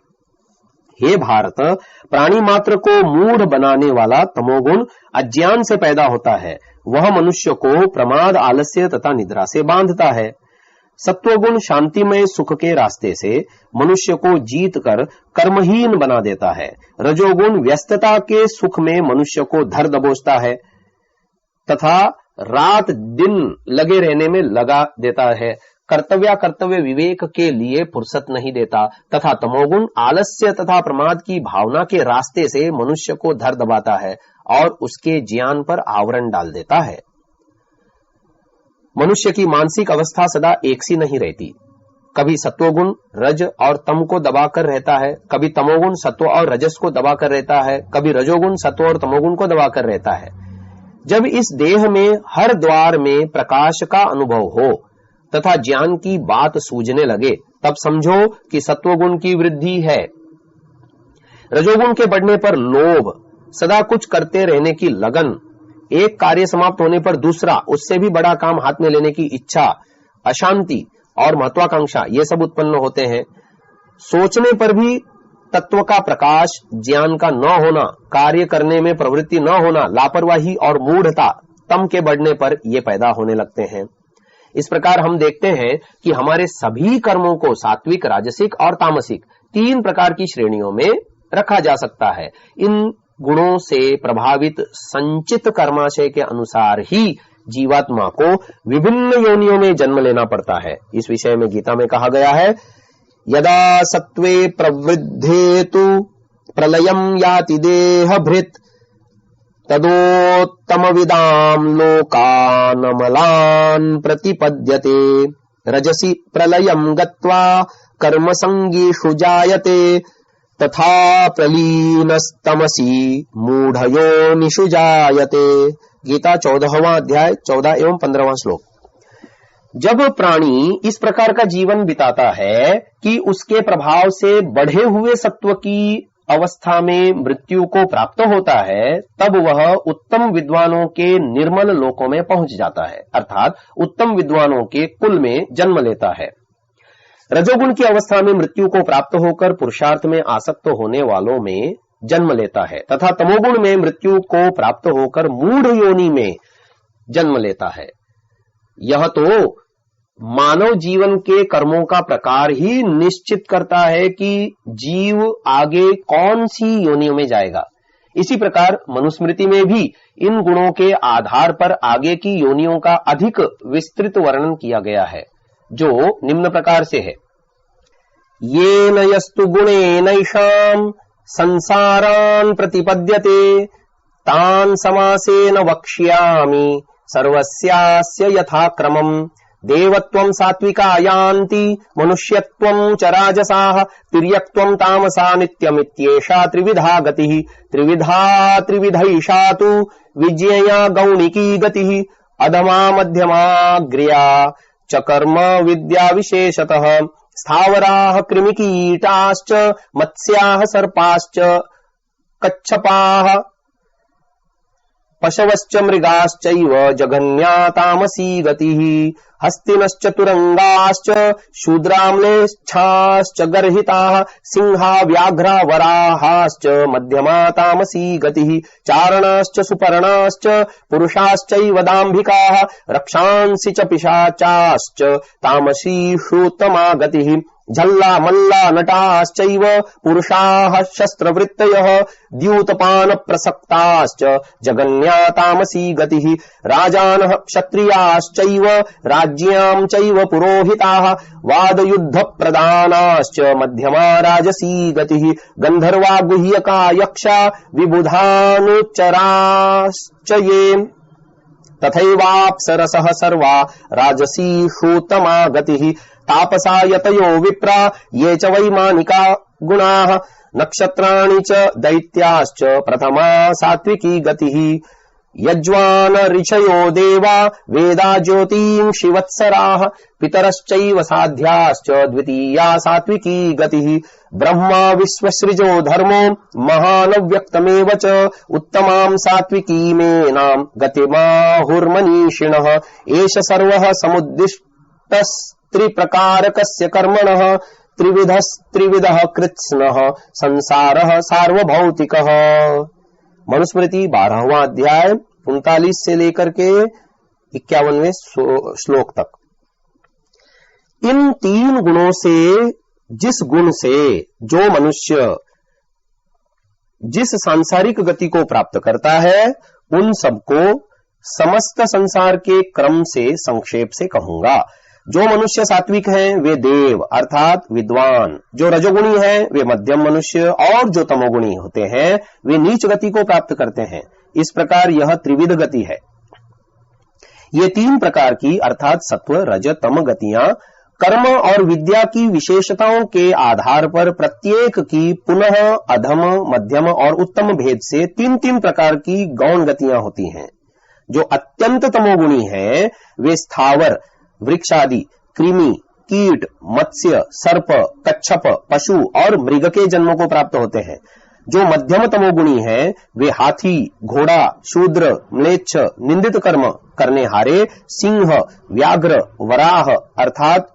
हे भारत, प्राणी मात्र को मूढ़ बनाने वाला तमोगुण अज्ञान से पैदा होता है, वह मनुष्य को प्रमाद, आलस्य तथा निद्रा से बांधता है। सत्वगुण शांतिमय सुख के रास्ते से मनुष्य को जीत कर कर्महीन बना देता है। रजोगुण व्यस्तता के सुख में मनुष्य को धर दबोचता है तथा रात दिन लगे रहने में लगा देता है। कर्तव्य विवेक के लिए फुर्सत नहीं देता तथा तमोगुण आलस्य तथा प्रमाद की भावना के रास्ते से मनुष्य को धर दबाता है और उसके ज्ञान पर आवरण डाल देता है। मनुष्य की मानसिक अवस्था सदा एक सी नहीं रहती, कभी सत्वगुण रज और तम को दबाकर रहता है, कभी तमोगुण सत्व और रजस को दबाकर रहता है, कभी रजोगुण सत्व और तमोगुण को दबाकर रहता है। जब इस देह में हर द्वार में प्रकाश का अनुभव हो तथा ज्ञान की बात सूझने लगे, तब समझो कि सत्वगुण की वृद्धि है। रजोगुण के बढ़ने पर लोभ, सदा कुछ करते रहने की लगन, एक कार्य समाप्त होने पर दूसरा उससे भी बड़ा काम हाथ में लेने की इच्छा, अशांति और महत्वाकांक्षा, ये सब उत्पन्न होते हैं। सोचने पर भी तत्व का प्रकाश, ज्ञान का न होना, कार्य करने में प्रवृत्ति न होना, लापरवाही और मूढ़ता, तम के बढ़ने पर ये पैदा होने लगते हैं। इस प्रकार हम देखते हैं कि हमारे सभी कर्मों को सात्विक, राजसिक और तामसिक 3 प्रकार की श्रेणियों में रखा जा सकता है। इन गुणों से प्रभावित संचित कर्माशय के अनुसार ही जीवात्मा को विभिन्न योनियों में जन्म लेना पड़ता है। इस विषय में गीता में कहा गया है, यदा सत्वे प्रवृद्धेतु प्रलयं याति देहभृत् तदोत्तमविदां लोकानमलान् प्रतिपद्यते रजसि प्रलयं गत्वा कर्मसंगीषु जायते तथा प्रलीनस्तमसि मूढ़योनिषु जायते। गीता 14वां अध्याय 14 एवं 15वां श्लोक। जब प्राणी इस प्रकार का जीवन बिताता है कि उसके प्रभाव से बढ़े हुए सत्व की अवस्था में मृत्यु को प्राप्त होता है, तब वह उत्तम विद्वानों के निर्मल लोकों में पहुंच जाता है, अर्थात उत्तम विद्वानों के कुल में जन्म लेता है। रजोगुण की अवस्था में मृत्यु को प्राप्त होकर पुरुषार्थ में आसक्त होने वालों में जन्म लेता है तथा तमोगुण में मृत्यु को प्राप्त होकर मूढ़ योनि में जन्म लेता है। यह तो मानव जीवन के कर्मों का प्रकार ही निश्चित करता है कि जीव आगे कौन सी योनियों में जाएगा। इसी प्रकार मनुस्मृति में भी इन गुणों के आधार पर आगे की योनियों का अधिक विस्तृत वर्णन किया गया है, जो निम्न प्रकार से है। येन यस्तु गुणेनैषां संसारान् प्रतिपद्यते तान् समासेन वक्ष्यामि सर्वस्यास्य यथाक्रमम्। देवत्वं सात्विका यान्ति मनुष्यत्वं च राजसाः तिर्यक्त्वं तामसा नित्यमित्येषा त्रिविधा गतिः। त्रिविधैषा तु विज्ञेया गौणिकी गतिः अधमा मध्यमाग्र्या च कर्म विद्या विशेषतः। स्थावराः कृमिकीटाश्च मत्स्याः सर्पाश्च कच्छपाः पशवश्च मृगाश्चैव जघन्या तामसी गतिः। हस्तिनश्च तुरंगाश्च शूद्राम्लेच्छाश्च गर्हिताः सिंहा व्याघ्रा वराहाश्च मध्यमा तामसी गतिः। चारणाश्च सुपर्णाश्च पुरुषाश्चैव दाम्भिकाः रक्षांसि च पिशाचाश्च तामसीषूत्तमा गतिः। झल्ला मल्ला नटाश्चैव पुरुषाः शस्त्रवृत्तयः द्यूतपान प्रसक्ताश्च जगन्या तामसी गतिः। राजानः क्षत्रियाश्चैव राज्ञां चैव पुरोहिताः वादयुद्ध प्रधानाश्च मध्यमा राजसी गतिः। गंधर्वा गुह्यका यक्षा विबुधानुच्चराश्च ये तथैवाप्सरसः सर्वा राजसीषूत्तमा गतिः। तापसा यतयो विप्रा ये च वैमानिका गुणाः नक्षत्राणि च दैत्याश्च प्रथमा सात्विकी गतिः। यज्वान ऋषयो देवा वेदा ज्योतिंषि वत्सराः पितरश्चैव साध्याश्च द्वितीया सात्विकी गतिः। ब्रह्मा विश्वसृजो धर्मो महानव्यक्तमेव च उत्तमां सात्विकीमेनां गतिमाहुर्मनीषिणः। एष सर्वः समुद्दिष्टस्त्रिप्रकारकस्य कर्मणः त्रिविधः कृत्स्नः संसारः सार्वभौतिकः। मनुस्मृति 12वां अध्याय 39 से लेकर के 51वें श्लोक तक। इन 3 गुणों से जिस गुण से जो मनुष्य जिस सांसारिक गति को प्राप्त करता है, उन सबको समस्त संसार के क्रम से संक्षेप से कहूंगा। जो मनुष्य सात्विक हैं वे देव अर्थात विद्वान, जो रजोगुणी हैं वे मध्यम मनुष्य और जो तमोगुणी होते हैं वे नीच गति को प्राप्त करते हैं। इस प्रकार यह त्रिविध गति है। ये तीन प्रकार की अर्थात सत्व रज तम गतियां कर्म और विद्या की विशेषताओं के आधार पर प्रत्येक की पुनः अधम मध्यम और उत्तम भेद से तीन तीन प्रकार की गौण गतियां होती हैं। जो अत्यंत तमोगुणी हैं वे स्थावर वृक्षादि कृमि कीट मत्स्य सर्प कच्छप पशु और मृग के जन्मों को प्राप्त होते हैं। जो मध्यम तमोगुणी हैं वे हाथी घोड़ा शूद्र म्लेच्छ निंदित कर्म करने हारे सिंह व्याघ्र वराह अर्थात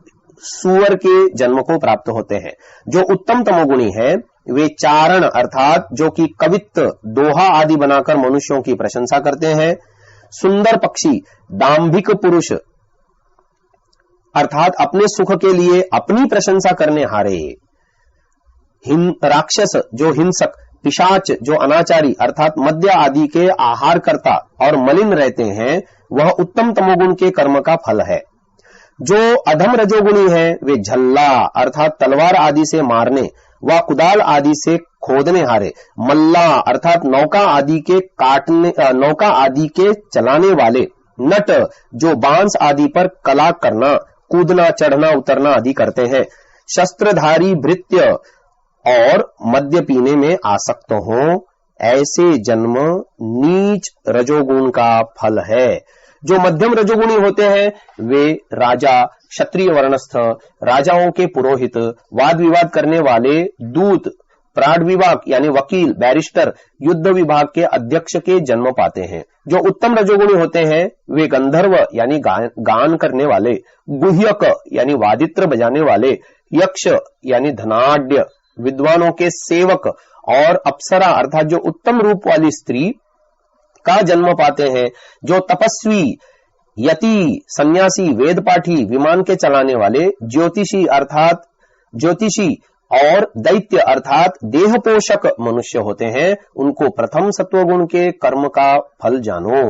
सूअर के जन्म को प्राप्त होते हैं। जो उत्तम तमोगुणी है वे चारण अर्थात जो कि कवित्त दोहा आदि बनाकर मनुष्यों की प्रशंसा करते हैं, सुंदर पक्षी दाम्भिक पुरुष अर्थात अपने सुख के लिए अपनी प्रशंसा करने हारे, राक्षस जो हिंसक, पिशाच जो अनाचारी अर्थात मद्य आदि के आहार करता और मलिन रहते हैं, वह उत्तम तमोगुण के कर्म का फल है। जो अधम रजोगुणी है वे झल्ला अर्थात तलवार आदि से मारने व कुदाल आदि से खोदने हारे, मल्ला अर्थात नौका आदि के चलाने वाले, नट जो बांस आदि पर कला करना कूदना चढ़ना उतरना आदि करते हैं, शस्त्रधारी भृत्य और मद्य पीने में आसक्त हो, ऐसे जन्म नीच रजोगुण का फल है। जो मध्यम रजोगुणी होते हैं वे राजा क्षत्रिय वर्णस्थ राजाओं के पुरोहित वाद विवाद करने वाले दूत प्राण विभाग यानी वकील बैरिस्टर युद्ध विभाग के अध्यक्ष के जन्म पाते हैं। जो उत्तम रजोगुणी होते हैं वे गंधर्व यानी गान करने वाले, गुह्यक यानी वादित्र बजाने वाले, यक्ष यानी धनाढ्य विद्वानों के सेवक और अप्सरा अर्थात जो उत्तम रूप वाली स्त्री का जन्म पाते हैं। जो तपस्वी यति सन्यासी वेद पाठी विमान के चलाने वाले, ज्योतिषी अर्थात ज्योतिषी और दैत्य अर्थात देह पोषक मनुष्य होते हैं, उनको प्रथम सत्वगुण के कर्म का फल जानो।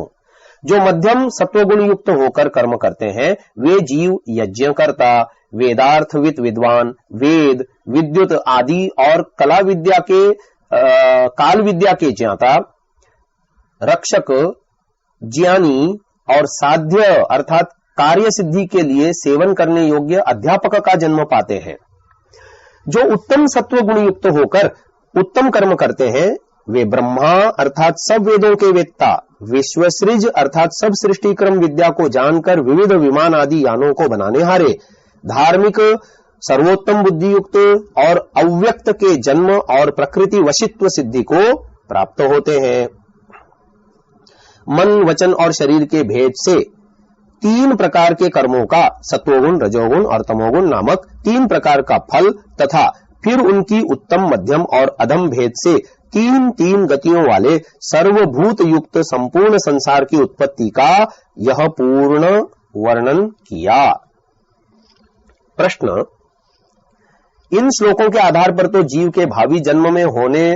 जो मध्यम सत्वगुण युक्त होकर कर्म करते हैं वे जीव यज्ञ करता वेदार्थविद विद्वान वेद विद्युत आदि और कला विद्या के काल विद्या के ज्ञाता रक्षक ज्ञानी और साध्य अर्थात कार्य सिद्धि के लिए सेवन करने योग्य अध्यापक का जन्म पाते हैं। जो उत्तम सत्व गुण युक्त होकर उत्तम कर्म करते हैं वे ब्रह्मा अर्थात सब वेदों के वेत्ता, विश्वसृज अर्थात सब सृष्टि क्रम विद्या को जानकर विविध विमान आदि यानों को बनाने हारे, धार्मिक सर्वोत्तम बुद्धि युक्त और अव्यक्त के जन्म और प्रकृति वशित्व सिद्धि को प्राप्त होते हैं। मन वचन और शरीर के भेद से तीन प्रकार के कर्मों का सत्वगुण रजोगुण और तमोगुण नामक तीन प्रकार का फल तथा फिर उनकी उत्तम मध्यम और अधम भेद से तीन तीन गतियों वाले सर्वभूत युक्त संपूर्ण संसार की उत्पत्ति का यह पूर्ण वर्णन किया। प्रश्न, इन श्लोकों के आधार पर तो जीव के भावी जन्म में होने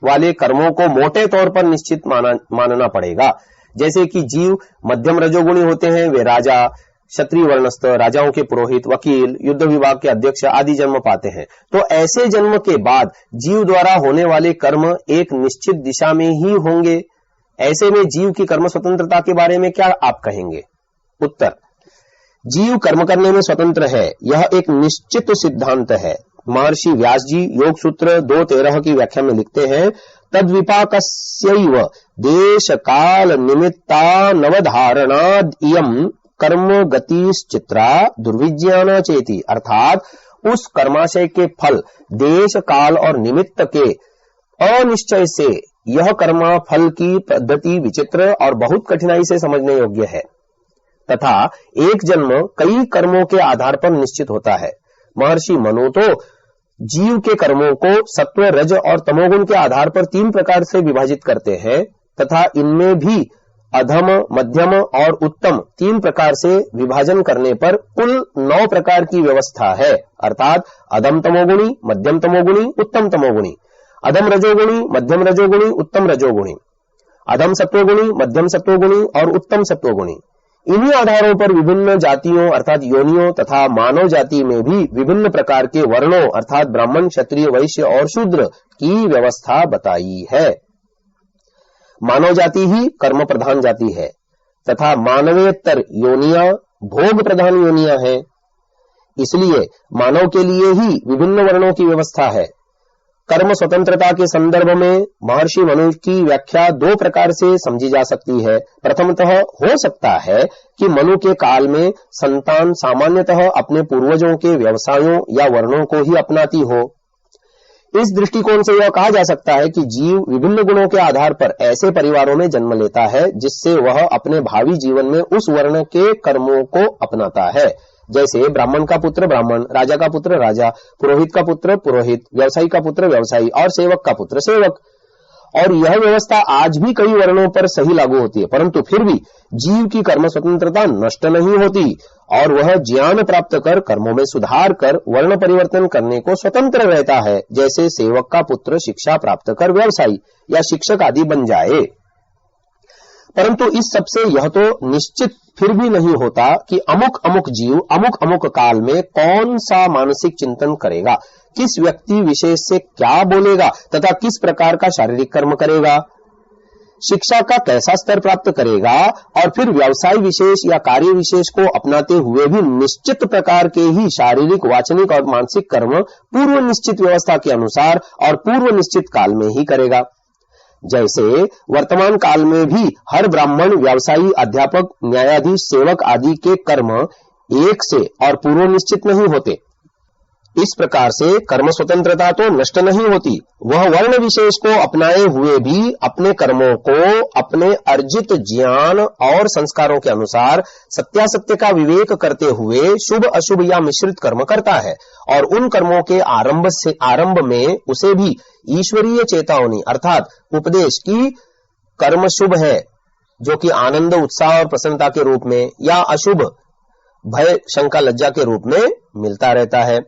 वाले कर्मों को मोटे तौर पर निश्चित मानना पड़ेगा। जैसे कि जीव मध्यम रजोगुणी होते हैं वे राजा क्षत्रिय वर्णस्थ राजाओं के पुरोहित वकील युद्ध विभाग के अध्यक्ष आदि जन्म पाते हैं। तो ऐसे जन्म के बाद जीव द्वारा होने वाले कर्म एक निश्चित दिशा में ही होंगे। ऐसे में जीव की कर्म स्वतंत्रता के बारे में क्या आप कहेंगे? उत्तर, जीव कर्म करने में स्वतंत्र है, यह एक निश्चित सिद्धांत है। महर्षि व्यास जी योग सूत्र 2.13 की व्याख्या में लिखते हैं, तद्विपाकस्यैव देश काल निमित्ता नवधारणाद इयम कर्म गतिश्चित्रा दुर्विज्ञाना चेति, अर्थात उस कर्माशय के फल देश काल और निमित्त के अनिश्चय से यह कर्मा फल की पद्धति विचित्र और बहुत कठिनाई से समझने योग्य है तथा एक जन्म कई कर्मों के आधार पर निश्चित होता है। महर्षि मनु तो जीव के कर्मों को सत्व रज और तमोगुण के आधार पर तीन प्रकार से विभाजित करते हैं तथा इनमें भी अधम मध्यम और उत्तम तीन प्रकार से विभाजन करने पर कुल 9 प्रकार की व्यवस्था है, अर्थात अधम तमोगुणी मध्यम तमोगुणी उत्तम तमोगुणी, अधम रजोगुणी मध्यम रजोगुणी उत्तम रजोगुणी, अधम सत्वगुणी मध्यम सत्वगुणी और उत्तम सत्वगुणी। इन्हीं आधारों पर विभिन्न जातियों अर्थात योनियों तथा मानव जाति में भी विभिन्न प्रकार के वर्णों अर्थात ब्राह्मण, क्षत्रिय, वैश्य और शूद्र की व्यवस्था बताई है। मानव जाति ही कर्म प्रधान जाति है तथा मानवेतर योनियां भोग प्रधान योनियां हैं। इसलिए मानव के लिए ही विभिन्न वर्णों की व्यवस्था है। कर्म स्वतंत्रता के संदर्भ में महर्षि मनु की व्याख्या दो प्रकार से समझी जा सकती है। प्रथमतः हो सकता है कि मनु के काल में संतान सामान्यतः अपने पूर्वजों के व्यवसायों या वर्णों को ही अपनाती हो। इस दृष्टिकोण से यह कहा जा सकता है कि जीव विभिन्न गुणों के आधार पर ऐसे परिवारों में जन्म लेता है जिससे वह अपने भावी जीवन में उस वर्ण के कर्मों को अपनाता है। जैसे ब्राह्मण का पुत्र ब्राह्मण, राजा का पुत्र राजा, पुरोहित का पुत्र पुरोहित, व्यवसायी का पुत्र व्यवसायी और सेवक का पुत्र सेवक। और यह व्यवस्था आज भी कई वर्णों पर सही लागू होती है, परंतु फिर भी जीव की कर्म स्वतंत्रता नष्ट नहीं होती और वह ज्ञान प्राप्त कर कर्मों में सुधार कर वर्ण परिवर्तन करने को स्वतंत्र रहता है। जैसे सेवक का पुत्र शिक्षा प्राप्त कर व्यवसायी या शिक्षक आदि बन जाए। परंतु इस सबसे यह तो निश्चित फिर भी नहीं होता कि अमुक अमुक जीव अमुक अमुक काल में कौन सा मानसिक चिंतन करेगा, किस व्यक्ति विशेष से क्या बोलेगा तथा किस प्रकार का शारीरिक कर्म करेगा, शिक्षा का कैसा स्तर प्राप्त करेगा और फिर व्यवसाय विशेष या कार्य विशेष को अपनाते हुए भी निश्चित प्रकार के ही शारीरिक, वाचनिक और मानसिक कर्म पूर्व निश्चित व्यवस्था के अनुसार और पूर्व निश्चित काल में ही करेगा। जैसे वर्तमान काल में भी हर ब्राह्मण, व्यवसायी, अध्यापक, न्यायाधीश, सेवक आदि के कर्म एक से और पूर्व निश्चित नहीं होते। इस प्रकार से कर्म स्वतंत्रता तो नष्ट नहीं होती, वह वर्ण विशेष को अपनाए हुए भी अपने कर्मों को अपने अर्जित ज्ञान और संस्कारों के अनुसार सत्यासत्य का विवेक करते हुए शुभ अशुभ या मिश्रित कर्म करता है और उन कर्मों के आरंभ में उसे भी ईश्वरीय चेतावनी अर्थात उपदेश की कर्म शुभ है जो कि आनंद, उत्साह और प्रसन्नता के रूप में या अशुभ भय, शंका, लज्जा के रूप में मिलता रहता है।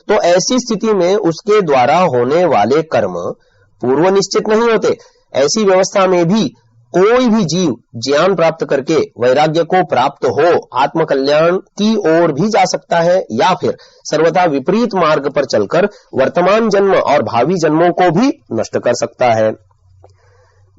तो ऐसी स्थिति में उसके द्वारा होने वाले कर्म पूर्व निश्चित नहीं होते। ऐसी व्यवस्था में भी कोई भी जीव ज्ञान प्राप्त करके वैराग्य को प्राप्त हो आत्मकल्याण की ओर भी जा सकता है या फिर सर्वथा विपरीत मार्ग पर चलकर वर्तमान जन्म और भावी जन्मों को भी नष्ट कर सकता है।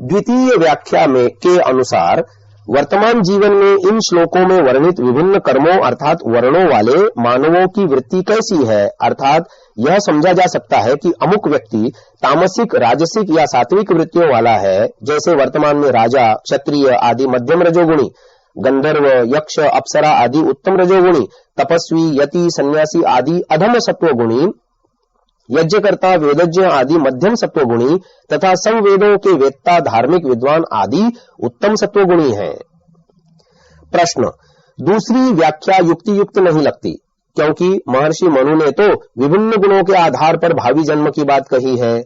द्वितीय व्याख्या में के अनुसार वर्तमान जीवन में इन श्लोकों में वर्णित विभिन्न कर्मों अर्थात वर्णों वाले मानवों की वृत्ति कैसी है, अर्थात यह समझा जा सकता है कि अमुक व्यक्ति तामसिक, राजसिक या सात्विक वृत्तियों वाला है। जैसे वर्तमान में राजा, क्षत्रिय आदि मध्यम रजोगुणी, गंधर्व, यक्ष, अप्सरा आदि उत्तम रजोगुणी, तपस्वी, यति, सन्यासी आदि अधम सत्वगुणी, यज्ञकर्ता, वेदज्ञ आदि मध्यम सत्वगुणी तथा संवेदों के वेत्ता, धार्मिक विद्वान आदि उत्तम सत्वगुणी हैं। प्रश्न: दूसरी व्याख्या युक्ति युक्त नहीं लगती क्योंकि महर्षि मनु ने तो विभिन्न गुणों के आधार पर भावी जन्म की बात कही है।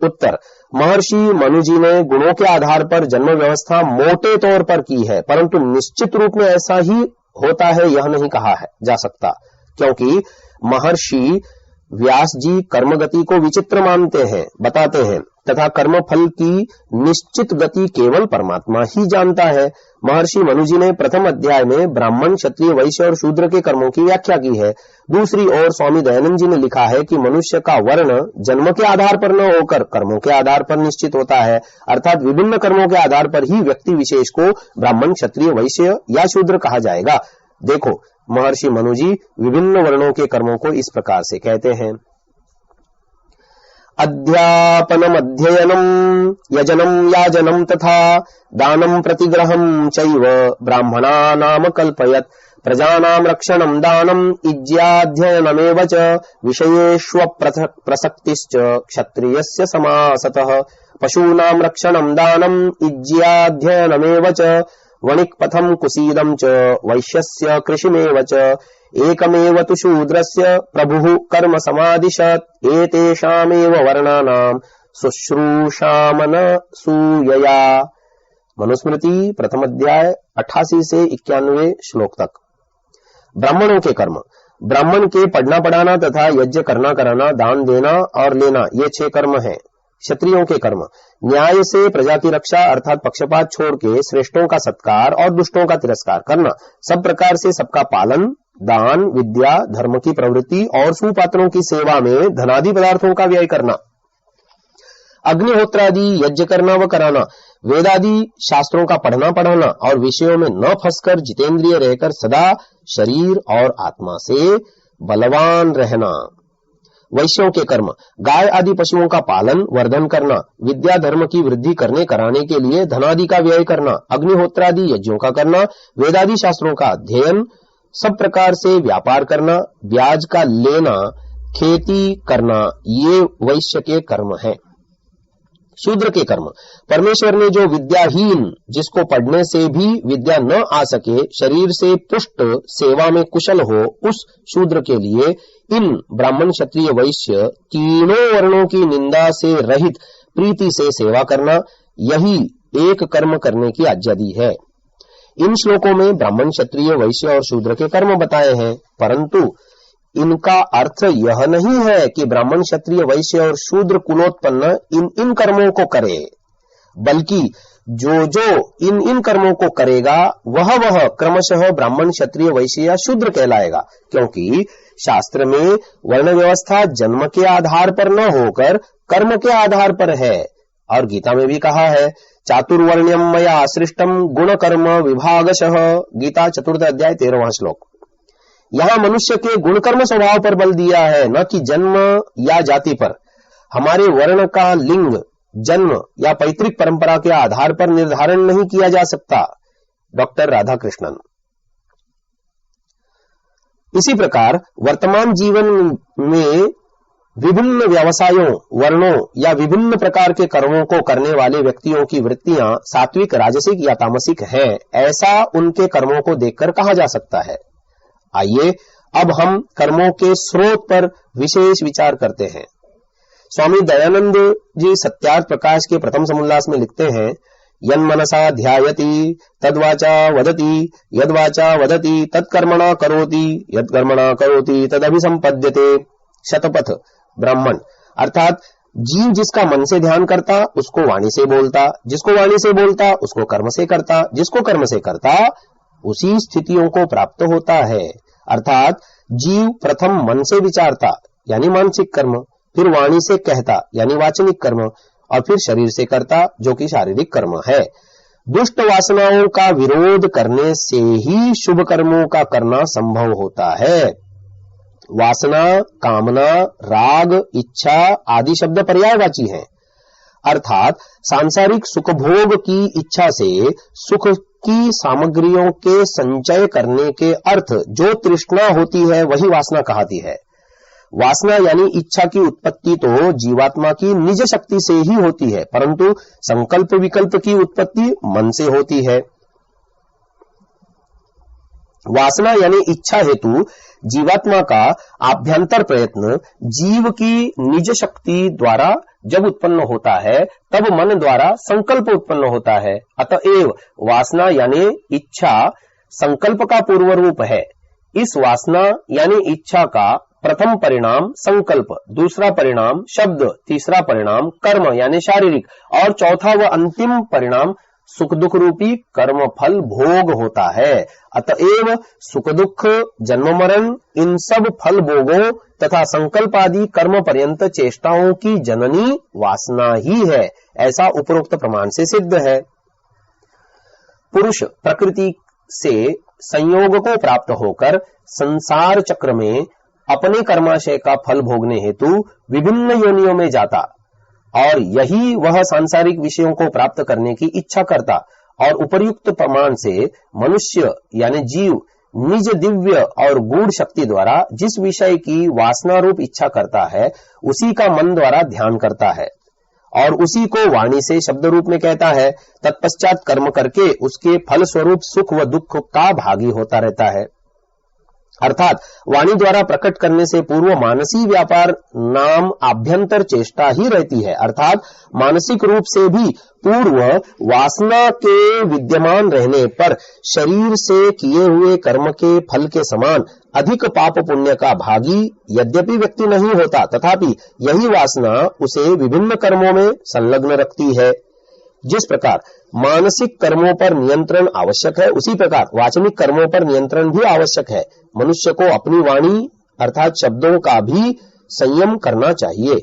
उत्तर: महर्षि मनु जी ने गुणों के आधार पर जन्म व्यवस्था मोटे तौर पर की है, परंतु निश्चित रूप में ऐसा ही होता है यह नहीं कहा है जा सकता, क्योंकि महर्षि व्यास जी कर्म गति को विचित्र मानते हैं, बताते हैं तथा कर्म फल की निश्चित गति केवल परमात्मा ही जानता है। महर्षि मनु जी ने प्रथम अध्याय में ब्राह्मण, क्षत्रिय, वैश्य और शूद्र के कर्मों की व्याख्या की है। दूसरी ओर स्वामी दयानंद जी ने लिखा है कि मनुष्य का वर्ण जन्म के आधार पर न होकर कर्मों के आधार पर निश्चित होता है, अर्थात विभिन्न कर्मों के आधार पर ही व्यक्ति विशेष को ब्राह्मण, क्षत्रिय, वैश्य या शूद्र कहा जाएगा। देखो, महर्षि मनु जी विभिन्न वर्णों के कर्मों को इस प्रकार से कहते हैं: अध्यापनम अध्ययनम यजनम याजनम तथा दानम प्रतिग्रहम चैव ब्राह्मणानाम कल्पयत् प्रजानाम रक्षणम दानम इज्याध्ययनमेव च विषयेष्वप्रसक्तिश्च क्षत्रियस्य समासतः पशूनाम रक्षणम दानम इज्याध्ययनमेव च वणिक्पथम कुसीदम च वैश्यस्य कृषिमेव च एकमेव तु शूद्रस्य प्रभुः कर्म समादिशत् एतेषामेव वर्णानां शुश्रूषामनसूयया। मनुस्मृति प्रथम अध्याय 88 से 91 श्लोक तक। ब्राह्मणों के कर्म: ब्राह्मण के पढ़ना पढ़ाना तथा यज्ञ करना कराना, दान देना और लेना, ये 6 कर्म हैं। क्षत्रियों के कर्म, न्याय से प्रजा की रक्षा अर्थात पक्षपात छोड़ के श्रेष्ठों का सत्कार और दुष्टों का तिरस्कार करना, सब प्रकार से सबका पालन, दान, विद्या, धर्म की प्रवृत्ति और सुपात्रों की सेवा में धनादि पदार्थों का व्यय करना, अग्निहोत्रादि यज्ञ करना व कराना, वेदादि शास्त्रों का पढ़ना पढ़ाना और विषयों में न फंसकर जितेंद्रिय रहकर सदा शरीर और आत्मा से बलवान रहना। वैश्यों के कर्म, गाय आदि पशुओं का पालन वर्धन करना, विद्या धर्म की वृद्धि करने कराने के लिए धनादि का व्यय करना, अग्निहोत्रादि यज्ञों का करना, वेदादि शास्त्रों का अध्ययन, सब प्रकार से व्यापार करना, ब्याज का लेना, खेती करना, ये वैश्य के कर्म है। शूद्र के कर्म, परमेश्वर ने जो विद्याहीन, जिसको पढ़ने से भी विद्या न आ सके, शरीर से पुष्ट, सेवा में कुशल हो, उस शूद्र के लिए इन ब्राह्मण क्षत्रिय वैश्य तीनों वर्णों की निंदा से रहित प्रीति से सेवा करना, यही एक कर्म करने की आज्ञा दी है। इन श्लोकों में ब्राह्मण क्षत्रिय वैश्य और शूद्र के कर्म बताए हैं, परंतु इनका अर्थ यह नहीं है कि ब्राह्मण क्षत्रिय वैश्य और शूद्र कुलोत्पन्न इन कर्मों को करे, बल्कि जो जो इन कर्मों को करेगा वह क्रमशः ब्राह्मण क्षत्रिय वैश्य या शूद्र कहलाएगा, क्योंकि शास्त्र में वर्ण व्यवस्था जन्म के आधार पर न होकर कर्म के आधार पर है। और गीता में भी कहा है, चातुर्वर्ण्यम मया सृष्टम गुण कर्म विभागशः, गीता 4th अध्याय 13वां श्लोक। यहां मनुष्य के गुण कर्म स्वभाव पर बल दिया है, न कि जन्म या जाति पर। हमारे वर्ण का लिंग जन्म या पैतृक परंपरा के आधार पर निर्धारण नहीं किया जा सकता। डॉक्टर राधाकृष्णन। इसी प्रकार वर्तमान जीवन में विभिन्न व्यवसायों, वर्णों या विभिन्न प्रकार के कर्मों को करने वाले व्यक्तियों की वृत्तियां सात्विक, राजसिक या तामसिक हैं, ऐसा उनके कर्मों को देखकर कहा जा सकता है। आइए अब हम कर्मों के स्रोत पर विशेष विचार करते हैं। स्वामी दयानंद जी सत्यार्थ प्रकाश के प्रथम समुल्लास में लिखते हैं, यन्मनसा ध्यायति तद्वाचा वदति, यद्वाचा वदति तत्कर्मणा करोति, यत्कर्मणा करोति तदभिसंपद्यते। शतपथ ब्राह्मण, अर्थात जीव जिसका मन से ध्यान करता उसको वाणी से बोलता, जिसको वाणी से बोलता उसको कर्म से करता, जिसको कर्म से करता उसी स्थितियों को प्राप्त होता है। अर्थात जीव प्रथम मन से विचारता यानी मानसिक कर्म, फिर वाणी से कहता यानी वाचनिक कर्म, और फिर शरीर से करता जो कि शारीरिक कर्म है। दुष्ट वासनाओं का विरोध करने से ही शुभ कर्मों का करना संभव होता है। वासना, कामना, राग, इच्छा आदि शब्द पर्यायवाची हैं, अर्थात सांसारिक सुखभोग की इच्छा से सुख की सामग्रियों के संचय करने के अर्थ जो तृष्णा होती है वही वासना कहती है। वासना यानी इच्छा की उत्पत्ति तो जीवात्मा की निज शक्ति से ही होती है, परंतु संकल्प विकल्प की उत्पत्ति मन से होती है। वासना यानी इच्छा हेतु जीवात्मा का आभ्यंतर प्रयत्न जीव की निज शक्ति द्वारा जब उत्पन्न होता है तब मन द्वारा संकल्प उत्पन्न होता है। अतएव वासना यानी इच्छा संकल्प का पूर्व रूप है। इस वासना यानी इच्छा का प्रथम परिणाम संकल्प, दूसरा परिणाम शब्द, तीसरा परिणाम कर्म यानी शारीरिक, और चौथा व अंतिम परिणाम सुख दुख रूपी कर्म फल भोग होता है। अतएव सुख दुख, जन्म मरण, इन सब फल भोगों तथा संकल्प आदि कर्म पर्यंत चेष्टाओं की जननी वासना ही है, ऐसा उपरोक्त प्रमाण से सिद्ध है। पुरुष प्रकृति से संयोग को प्राप्त होकर संसार चक्र में अपने कर्माशय का फल भोगने हेतु विभिन्न योनियों में जाता, और यही वह सांसारिक विषयों को प्राप्त करने की इच्छा करता, और उपर्युक्त प्रमाण से मनुष्य यानी जीव निज दिव्य और गूढ़ शक्ति द्वारा जिस विषय की वासना रूप इच्छा करता है उसी का मन द्वारा ध्यान करता है और उसी को वाणी से शब्द रूप में कहता है। तत्पश्चात कर्म करके उसके फल स्वरूप सुख व दुख का भागी होता रहता है। अर्थात वाणी द्वारा प्रकट करने से पूर्व मानसी व्यापार नाम आभ्यंतर चेष्टा ही रहती है, अर्थात मानसिक रूप से भी पूर्व वासना के विद्यमान रहने पर शरीर से किए हुए कर्म के फल के समान अधिक पाप पुण्य का भागी यद्यपि व्यक्ति नहीं होता, तथापि यही वासना उसे विभिन्न कर्मों में संलग्न रखती है। जिस प्रकार मानसिक कर्मों पर नियंत्रण आवश्यक है, उसी प्रकार वाचनिक कर्मों पर नियंत्रण भी आवश्यक है। मनुष्य को अपनी वाणी अर्थात शब्दों का भी संयम करना चाहिए।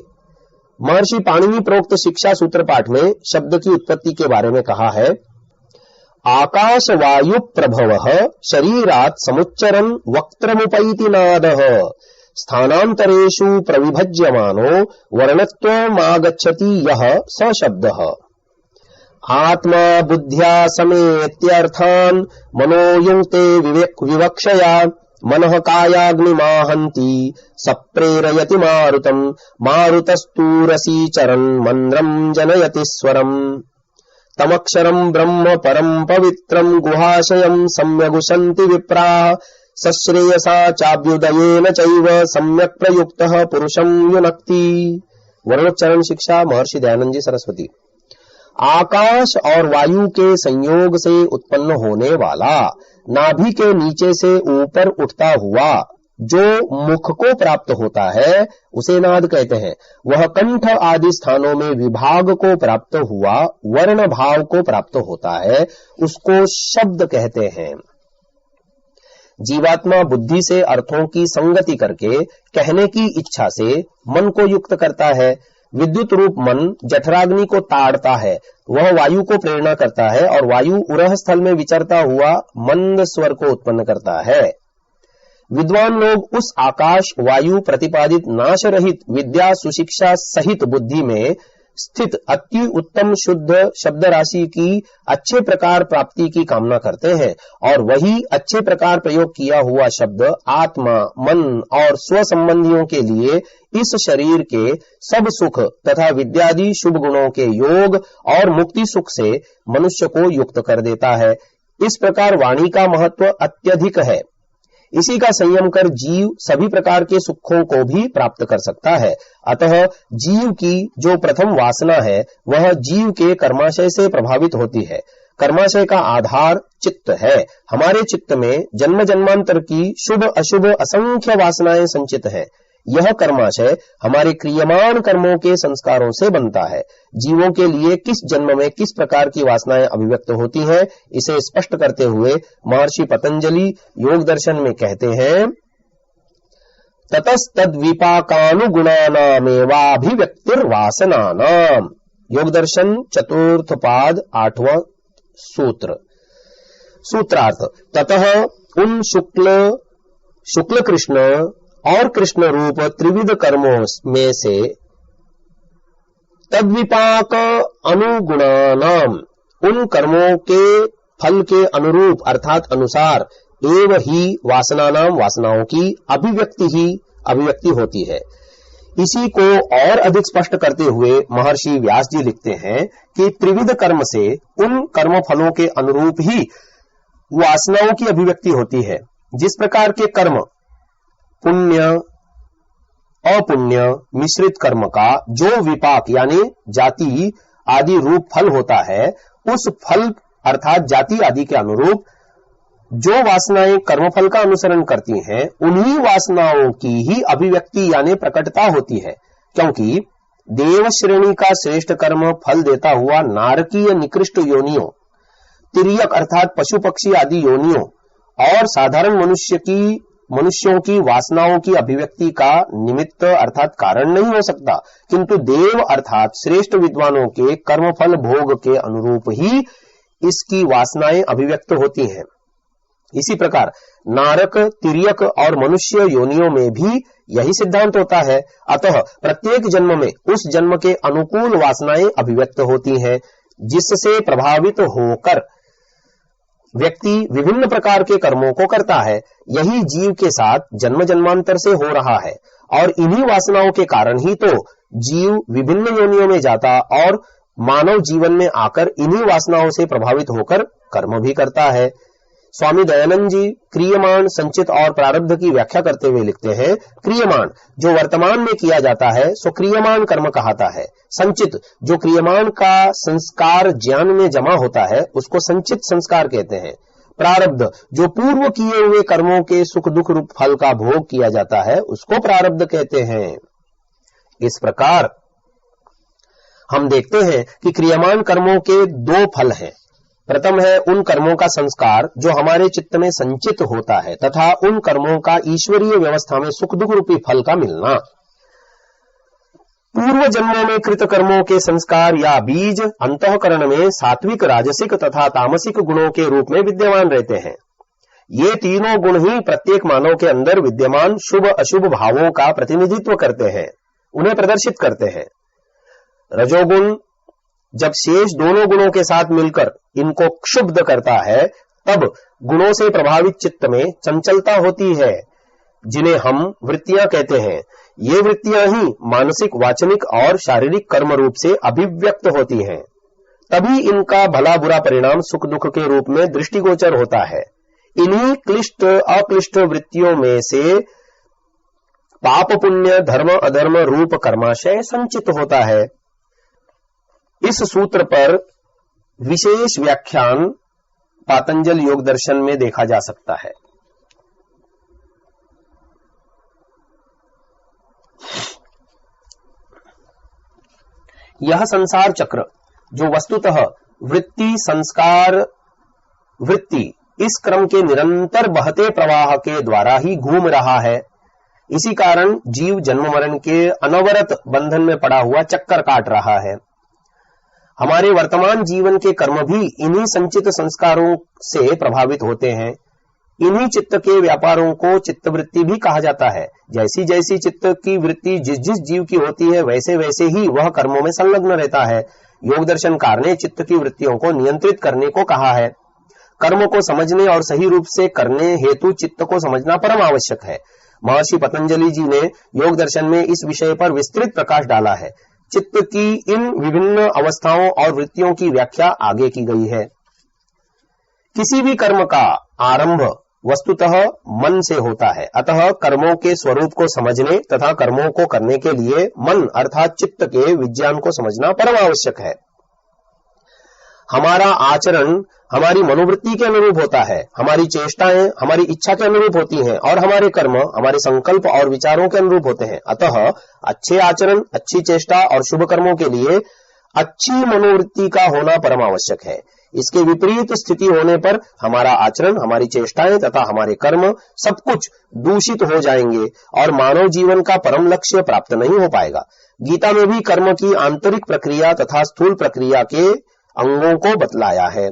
महर्षि पाणिनि प्रोक्त शिक्षा सूत्र पाठ में शब्द की उत्पत्ति के बारे में कहा है, आकाश वायु प्रभवः शरीरात् समुच्चरन् वक्त्रमुपैति नादः स्थानांतरेषु प्रविभज्यमानो वर्णत्वमागच्छति यः स शब्दः। आत्मा बुद्ध्या समेत्यर्थान् मनोयुङ्क्ते विवक्षया मनः कायाग्निमाहन्ति सप्रेरयति मारुतम् मारुतस्तूरसीचरन् मन्द्रम् जनयति स्वरम् तमक्षरम् ब्रह्म परम् पवित्रम् गुहाशयम् सम्यगुशन्ति विप्राः सश्रेयसा चाभ्युदयेन चैव सम्यक् प्रयुक्तः पुरुषम् युनक्ति। वर्णोच्चारण शिक्षा महर्षि दयानंद जी सरस्वती। आकाश और वायु के संयोग से उत्पन्न होने वाला नाभि के नीचे से ऊपर उठता हुआ जो मुख को प्राप्त होता है उसे नाद कहते हैं। वह कंठ आदि स्थानों में विभाग को प्राप्त हुआ वर्ण भाव को प्राप्त होता है, उसको शब्द कहते हैं। जीवात्मा बुद्धि से अर्थों की संगति करके कहने की इच्छा से मन को युक्त करता है। विद्युत रूप मन जठराग्नि को ताड़ता है, वह वायु को प्रेरणा करता है और वायु उरह स्थल में विचरता हुआ मंद स्वर को उत्पन्न करता है। विद्वान लोग उस आकाश वायु प्रतिपादित नाश रहित विद्या सुशिक्षा सहित बुद्धि में स्थित अति उत्तम शुद्ध शब्द राशि की अच्छे प्रकार प्राप्ति की कामना करते हैं और वही अच्छे प्रकार प्रयोग किया हुआ शब्द आत्मा मन और स्व संबंधियों के लिए इस शरीर के सब सुख तथा विद्यादि शुभ गुणों के योग और मुक्ति सुख से मनुष्य को युक्त कर देता है। इस प्रकार वाणी का महत्व अत्यधिक है। इसी का संयम कर जीव सभी प्रकार के सुखों को भी प्राप्त कर सकता है। अतः जीव की जो प्रथम वासना है वह जीव के कर्माशय से प्रभावित होती है। कर्माशय का आधार चित्त है। हमारे चित्त में जन्म जन्मांतर की शुभ अशुभ असंख्य वासनाएं संचित हैं। यह कर्माशय हमारे क्रियमान कर्मों के संस्कारों से बनता है। जीवों के लिए किस जन्म में किस प्रकार की वासनाएं अभिव्यक्त होती हैं, इसे स्पष्ट करते हुए महर्षि पतंजलि योग दर्शन में कहते हैं, ततस्तद्विपाकानुगुणानामेवाभिव्यक्तिर्वासनानाम्। योग दर्शन चतुर्थ पाद 8वां सूत्र। सूत्रार्थ, ततः उन शुक्ल कृष्ण और कृष्ण रूप त्रिविध कर्मों में से तद्विपाक अनुगुणानाम उन कर्मों के फल के अनुरूप अर्थात अनुसार एव ही वासनानाम वासनाओं की अभिव्यक्ति होती है। इसी को और अधिक स्पष्ट करते हुए महर्षि व्यास जी लिखते हैं कि त्रिविध कर्म से उन कर्म फलों के अनुरूप ही वासनाओं की अभिव्यक्ति होती है। जिस प्रकार के कर्म पुण्य अपुण्य मिश्रित कर्म का जो विपाक यानी जाति आदि रूप फल होता है, उस फल अर्थात जाति आदि के अनुरूप जो वासनाएं कर्मफल का अनुसरण करती हैं, उन्हीं वासनाओं की ही अभिव्यक्ति यानी प्रकटता होती है। क्योंकि देव श्रेणी का श्रेष्ठ कर्म फल देता हुआ नारकीय निकृष्ट योनियों, तिर्यक अर्थात पशु पक्षी आदि योनियों और साधारण मनुष्यों की वासनाओं की अभिव्यक्ति का निमित्त अर्थात कारण नहीं हो सकता, किंतु देव अर्थात श्रेष्ठ विद्वानों के कर्मफल भोग के अनुरूप ही इसकी वासनाएं अभिव्यक्त होती हैं। इसी प्रकार नारक तिर्यक और मनुष्य योनियों में भी यही सिद्धांत होता है। अतः प्रत्येक जन्म में उस जन्म के अनुकूल वासनाएं अभिव्यक्त होती हैं, जिससे प्रभावित होकर व्यक्ति विभिन्न प्रकार के कर्मों को करता है। यही जीव के साथ जन्म जन्मांतर से हो रहा है और इन्हीं वासनाओं के कारण ही तो जीव विभिन्न योनियों में जाता और मानव जीवन में आकर इन्हीं वासनाओं से प्रभावित होकर कर्म भी करता है। स्वामी दयानंद जी क्रियमाण, संचित और प्रारब्ध की व्याख्या करते हुए लिखते हैं, क्रियमाण जो वर्तमान में किया जाता है सो क्रियमाण कर्म कहता है। संचित जो क्रियमाण का संस्कार ज्ञान में जमा होता है उसको संचित संस्कार कहते हैं। प्रारब्ध जो पूर्व किए हुए कर्मों के सुख दुख रूप फल का भोग किया जाता है उसको प्रारब्ध कहते हैं। इस प्रकार हम देखते हैं कि क्रियमाण कर्मों के दो फल हैं। प्रथम है उन कर्मों का संस्कार जो हमारे चित्त में संचित होता है तथा उन कर्मों का ईश्वरीय व्यवस्था में सुख दुख रूपी फल का मिलना। पूर्व जन्मों में कृत कर्मों के संस्कार या बीज अंतःकरण में सात्विक, राजसिक तथा तामसिक गुणों के रूप में विद्यमान रहते हैं। ये तीनों गुण ही प्रत्येक मानव के अंदर विद्यमान शुभ अशुभ भावों का प्रतिनिधित्व करते हैं, उन्हें प्रदर्शित करते हैं। रजोगुण जब शेष दोनों गुणों के साथ मिलकर इनको क्षुब्ध करता है तब गुणों से प्रभावित चित्त में चंचलता होती है, जिन्हें हम वृत्तियां कहते हैं। ये वृत्तियां ही मानसिक, वाचनिक और शारीरिक कर्म रूप से अभिव्यक्त होती हैं। तभी इनका भला बुरा परिणाम सुख दुख के रूप में दृष्टिगोचर होता है। इन्हीं क्लिष्ट अक्लिष्ट वृत्तियों में से पाप पुण्य, धर्म अधर्म रूप कर्माशय संचित होता है। इस सूत्र पर विशेष व्याख्यान पातंजल योग दर्शन में देखा जा सकता है। यह संसार चक्र जो वस्तुतः वृत्ति संस्कार वृत्ति इस क्रम के निरंतर बहते प्रवाह के द्वारा ही घूम रहा है। इसी कारण जीव जन्म मरण के अनवरत बंधन में पड़ा हुआ चक्कर काट रहा है। हमारे वर्तमान जीवन के कर्म भी इन्हीं संचित संस्कारों से प्रभावित होते हैं। इन्हीं चित्त के व्यापारों को चित्तवृत्ति भी कहा जाता है। जैसी जैसी चित्त की वृत्ति जिस जिस जीव की होती है वैसे वैसे ही वह कर्मों में संलग्न रहता है। योग दर्शनकार ने चित्त की वृत्तियों को नियंत्रित करने को कहा है। कर्म को समझने और सही रूप से करने हेतु चित्त को समझना परम आवश्यक है। महर्षि पतंजलि जी ने योग दर्शन में इस विषय पर विस्तृत प्रकाश डाला है। चित्त की इन विभिन्न अवस्थाओं और वृत्तियों की व्याख्या आगे की गई है। किसी भी कर्म का आरंभ वस्तुतः मन से होता है, अतः कर्मों के स्वरूप को समझने तथा कर्मों को करने के लिए मन अर्थात चित्त के विज्ञान को समझना परम आवश्यक है। हमारा आचरण हमारी मनोवृत्ति के अनुरूप होता है, हमारी चेष्टाएं हमारी इच्छा के अनुरूप होती हैं और हमारे कर्म हमारे संकल्प और विचारों के अनुरूप होते हैं। अतः अच्छे आचरण, अच्छी चेष्टा और शुभ कर्मों के लिए अच्छी मनोवृत्ति का होना परम आवश्यक है। इसके विपरीत स्थिति होने पर हमारा आचरण, हमारी चेष्टाएं तथा हमारे कर्म सब कुछ दूषित हो जाएंगे और मानव जीवन का परम लक्ष्य प्राप्त नहीं हो पाएगा। गीता में भी कर्म की आंतरिक प्रक्रिया तथा स्थूल प्रक्रिया के अंगों को बतलाया है।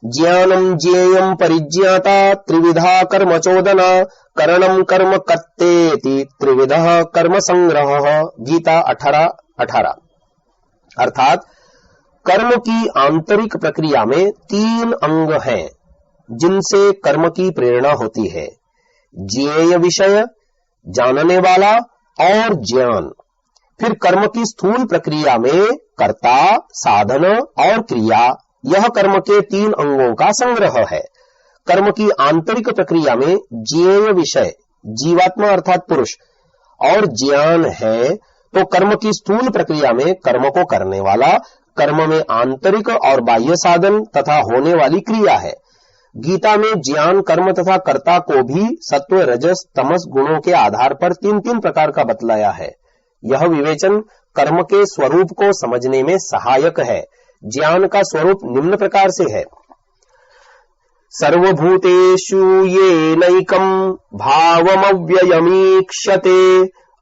ज्ञानम ज्ञेयम परिज्ञाता त्रिविधा कर्म चोदना करणम कर्म कर्तेति त्रिविधः कर्म संग्रह। गीता 18:18। अर्थात कर्म की आंतरिक प्रक्रिया में 3 अंग हैं जिनसे कर्म की प्रेरणा होती है। ज्ञेय विषय, जानने वाला और ज्ञान। फिर कर्म की स्थूल प्रक्रिया में कर्ता, साधन और क्रिया। यह कर्म के 3 अंगों का संग्रह है। कर्म की आंतरिक प्रक्रिया में ज्ञेय विषय जीवात्मा अर्थात पुरुष और ज्ञान है, तो कर्म की स्थूल प्रक्रिया में कर्म को करने वाला, कर्म में आंतरिक और बाह्य साधन तथा होने वाली क्रिया है। गीता में ज्ञान, कर्म तथा कर्ता को भी सत्व, रजस, तमस गुणों के आधार पर 3-3 प्रकार का बतलाया है। यह विवेचन कर्म के स्वरूप को समझने में सहायक है। ज्ञान का स्वरूप निम्न प्रकार से है। सर्वभूतेषु येनैकं भावमव्ययमीक्षते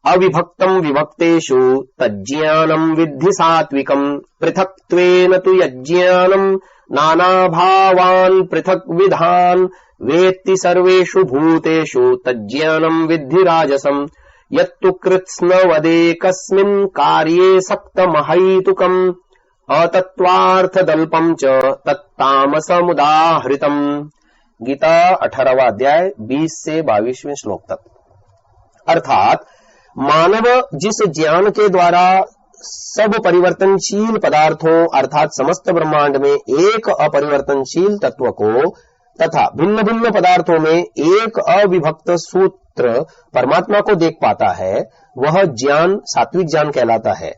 अविभक्तं विभक्तेषु तज्ज्ञानं विद्धि सात्विकं पृथक्त्वेन तु यज्ज्ञानं नानाभावान् पृथक्विधान् वेत्ति सर्वेषु भूतेषु तज्ज्ञानं विद्धि राजसं यत्तु कृत्स्नवदेकस्मिन् कार्ये सक्तमहैतुकम् अतत्वार्थदल्पं च तत्तामसमुदाहृतम्। गीता 18वां अध्याय 20 से 22वें श्लोक तक। अर्थात मानव जिस ज्ञान के द्वारा सब परिवर्तनशील पदार्थों अर्थात समस्त ब्रह्मांड में एक अपरिवर्तनशील तत्व को तथा भिन्न भिन्न पदार्थों में एक अविभक्त सूत्र परमात्मा को देख पाता है, वह ज्ञान सात्विक ज्ञान कहलाता है।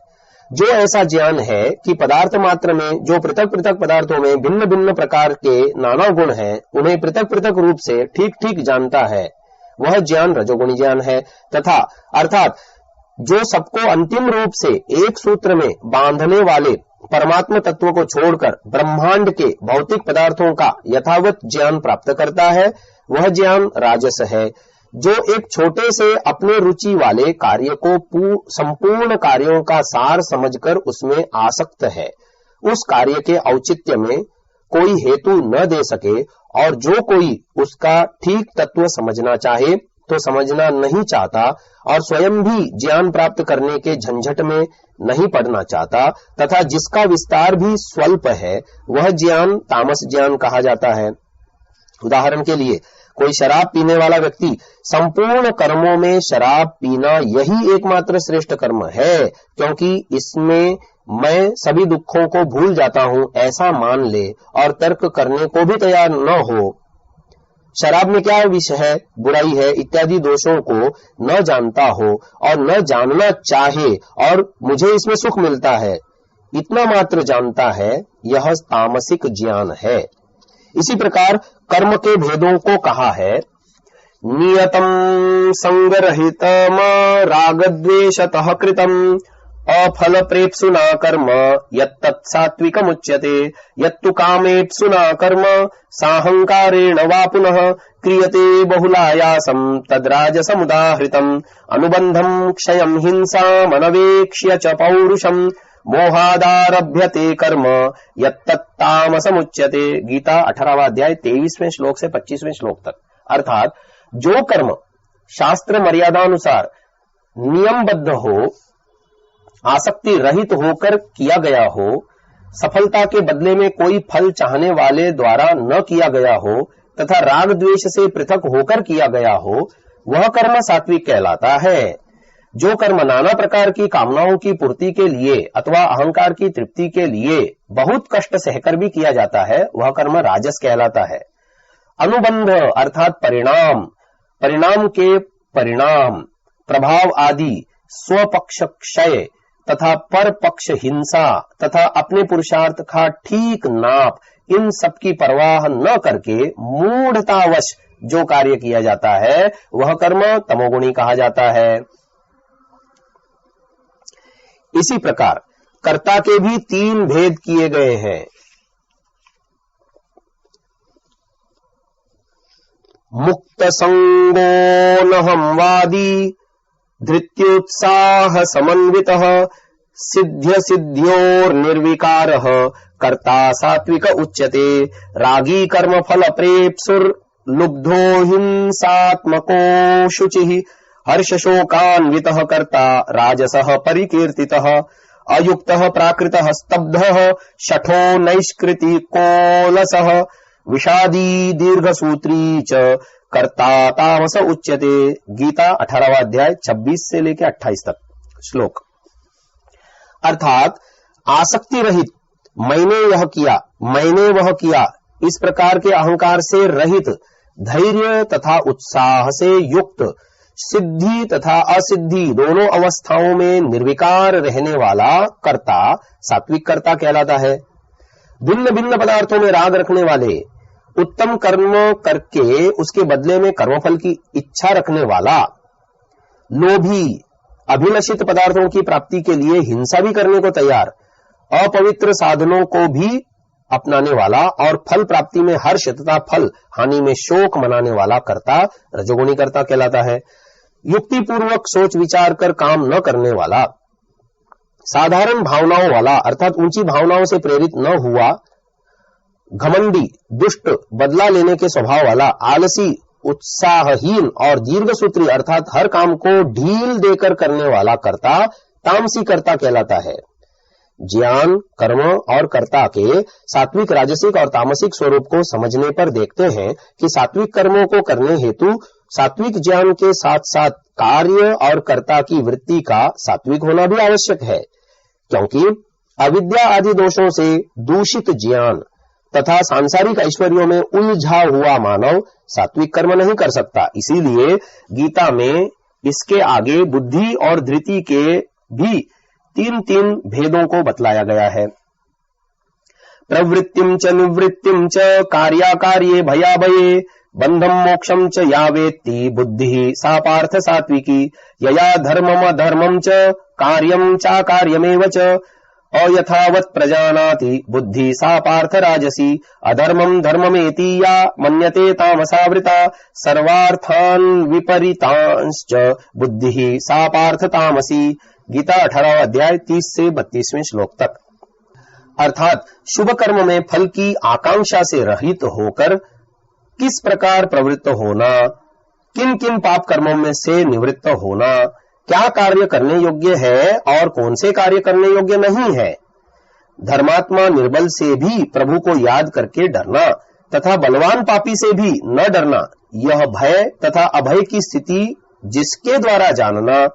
जो ऐसा ज्ञान है कि पदार्थ मात्र में जो पृथक पृथक पदार्थों में भिन्न भिन्न प्रकार के नाना गुण हैं, उन्हें पृथक पृथक रूप से ठीक ठीक जानता है, वह ज्ञान रजोगुणी ज्ञान है। तथा अर्थात जो सबको अंतिम रूप से एक सूत्र में बांधने वाले परमात्मा तत्व को छोड़कर ब्रह्मांड के भौतिक पदार्थों का यथावत ज्ञान प्राप्त करता है, वह ज्ञान राजस है। जो एक छोटे से अपने रुचि वाले कार्य को संपूर्ण कार्यों का सार समझकर उसमें आसक्त है, उस कार्य के औचित्य में कोई हेतु न दे सके, और जो कोई उसका ठीक तत्व समझना चाहे तो समझना नहीं चाहता और स्वयं भी ज्ञान प्राप्त करने के झंझट में नहीं पड़ना चाहता, तथा जिसका विस्तार भी स्वल्प है, वह ज्ञान तामस ज्ञान कहा जाता है। उदाहरण के लिए कोई शराब पीने वाला व्यक्ति संपूर्ण कर्मों में शराब पीना यही एकमात्र श्रेष्ठ कर्म है, क्योंकि इसमें मैं सभी दुखों को भूल जाता हूं, ऐसा मान ले और तर्क करने को भी तैयार न हो। शराब में क्या विष है, बुराई है इत्यादि दोषों को न जानता हो और न जानना चाहे और मुझे इसमें सुख मिलता है, इतना मात्र जानता है, यह तामसिक ज्ञान है। इसी प्रकार कर्म के भेदों को कहा है, नियतम संगरहितम रागद्वेषतः कृतम अफल प्रेप्सुना कर्म यत्तत् सात्विकमुच्यते, यत्तु कामेप्सुना कर्म साहंकारेण वा पुनः क्रियते बहुलायासं तद्राजसमुदाहृतम् अनुबंधं क्षयं हिंसाम् अनवेक्ष्य च पौरुषम् मोहादारभ्यते कर्म यत्तत्तामसमुच्यते। गीता 18वां अध्याय 23वें श्लोक से 25वें श्लोक तक। अर्थात जो कर्म शास्त्र मर्यादानुसार नियमबद्ध हो, आसक्ति रहित होकर किया गया हो, सफलता के बदले में कोई फल चाहने वाले द्वारा न किया गया हो तथा राग द्वेष से पृथक होकर किया गया हो, वह कर्म सात्विक कहलाता है। जो कर्म नाना प्रकार की कामनाओं की पूर्ति के लिए अथवा अहंकार की तृप्ति के लिए बहुत कष्ट सहकर भी किया जाता है, वह कर्म राजस कहलाता है। अनुबंध अर्थात परिणाम, परिणाम के परिणाम, प्रभाव आदि, स्वपक्ष क्षय तथा पर पक्ष हिंसा तथा अपने पुरुषार्थ का ठीक नाप, इन सब की परवाह न करके मूढ़तावश जो कार्य किया जाता है, वह कर्म तमोगुणी कहा जाता है। इसी प्रकार कर्ता के भी 3 भेद किए गए हैं। मुक्त संगो नहंवादी धृत्योत्साह समन्वितः सिद्ध्य सिद्ध्योर निर्विकारः कर्ता सात्विक उच्यते। रागी कर्म फल प्रेप्सुर लुब्धो हिंसात्मको शुचिः हर्ष शोकान्वितः कर्ता राजसः परिकीर्तितः अयुक्तः प्राकृतः स्तब्धः शठो नैष्कृतिकोलसः विषादी दीर्घसूत्री च कर्ता तामस उच्यते। गीता 18वां अध्याय 26 से लेकर 28 तक श्लोक। अर्थात आसक्ति रहित, मैंने यह किया, मैंने वह किया, इस प्रकार के अहंकार से रहित, धैर्य तथा उत्साह से युक्त, सिद्धि तथा असिद्धि दोनों अवस्थाओं में निर्विकार रहने वाला कर्ता सात्विक कर्ता कहलाता है। भिन्न भिन्न पदार्थों में राग रखने वाले, उत्तम कर्म करके उसके बदले में कर्मफल की इच्छा रखने वाला, लोभी, अभिलषित पदार्थों की प्राप्ति के लिए हिंसा भी करने को तैयार, अपवित्र साधनों को भी अपनाने वाला और फल प्राप्ति में हर्ष तथा फल हानि में शोक मनाने वाला कर्ता रजोगुणी कर्ता कहलाता है। युक्ति पूर्वक सोच विचार कर काम न करने वाला, साधारण भावनाओं वाला अर्थात ऊंची भावनाओं से प्रेरित न हुआ, घमंडी, दुष्ट, बदला लेने के स्वभाव वाला, आलसी, उत्साहहीन और दीर्घसूत्री अर्थात हर काम को ढील देकर करने वाला कर्ता तामसी कर्ता कहलाता है। ज्ञान, कर्म और कर्ता के सात्विक, राजसिक और तामसिक स्वरूप को समझने पर देखते हैं कि सात्विक कर्मों को करने हेतु सात्विक ज्ञान के साथ साथ कार्य और कर्ता की वृत्ति का सात्विक होना भी आवश्यक है, क्योंकि अविद्या आदि दोषों से दूषित ज्ञान तथा सांसारिक ऐश्वर्यों में उलझा हुआ मानव सात्विक कर्म नहीं कर सकता। इसीलिए गीता में इसके आगे बुद्धि और धृति के भी तीन तीन भेदों को बतलाया गया है। प्रवृत्तिम च निवृत्तिम च कार्याकार्ये भयाभये बंधम मोक्षम च या वेत्ति बुद्धि सा पार्थ सात्विकी यया धर्मम अधर्मम च कार्यम चाकार्यमेव च अयथावत् प्रजानाति बुद्धि सा पार्थ राजसी अधर्मम धर्ममेति या मन्यते तामसावृता सर्वार्थान विपरीतांश्च बुद्धि सा पार्थ तामसी। गीता 18वां अध्याय 30 से 32वें श्लोक तक। अर्थात शुभ कर्म में फल की आकांक्षा से रहित होकर किस प्रकार प्रवृत्त होना, किन किन पाप कर्मों में से निवृत्त होना, क्या कार्य करने योग्य है और कौन से कार्य करने योग्य नहीं है, धर्मात्मा निर्बल से भी प्रभु को याद करके डरना तथा बलवान पापी से भी न डरना, यह भय तथा अभय की स्थिति जिसके द्वारा जानना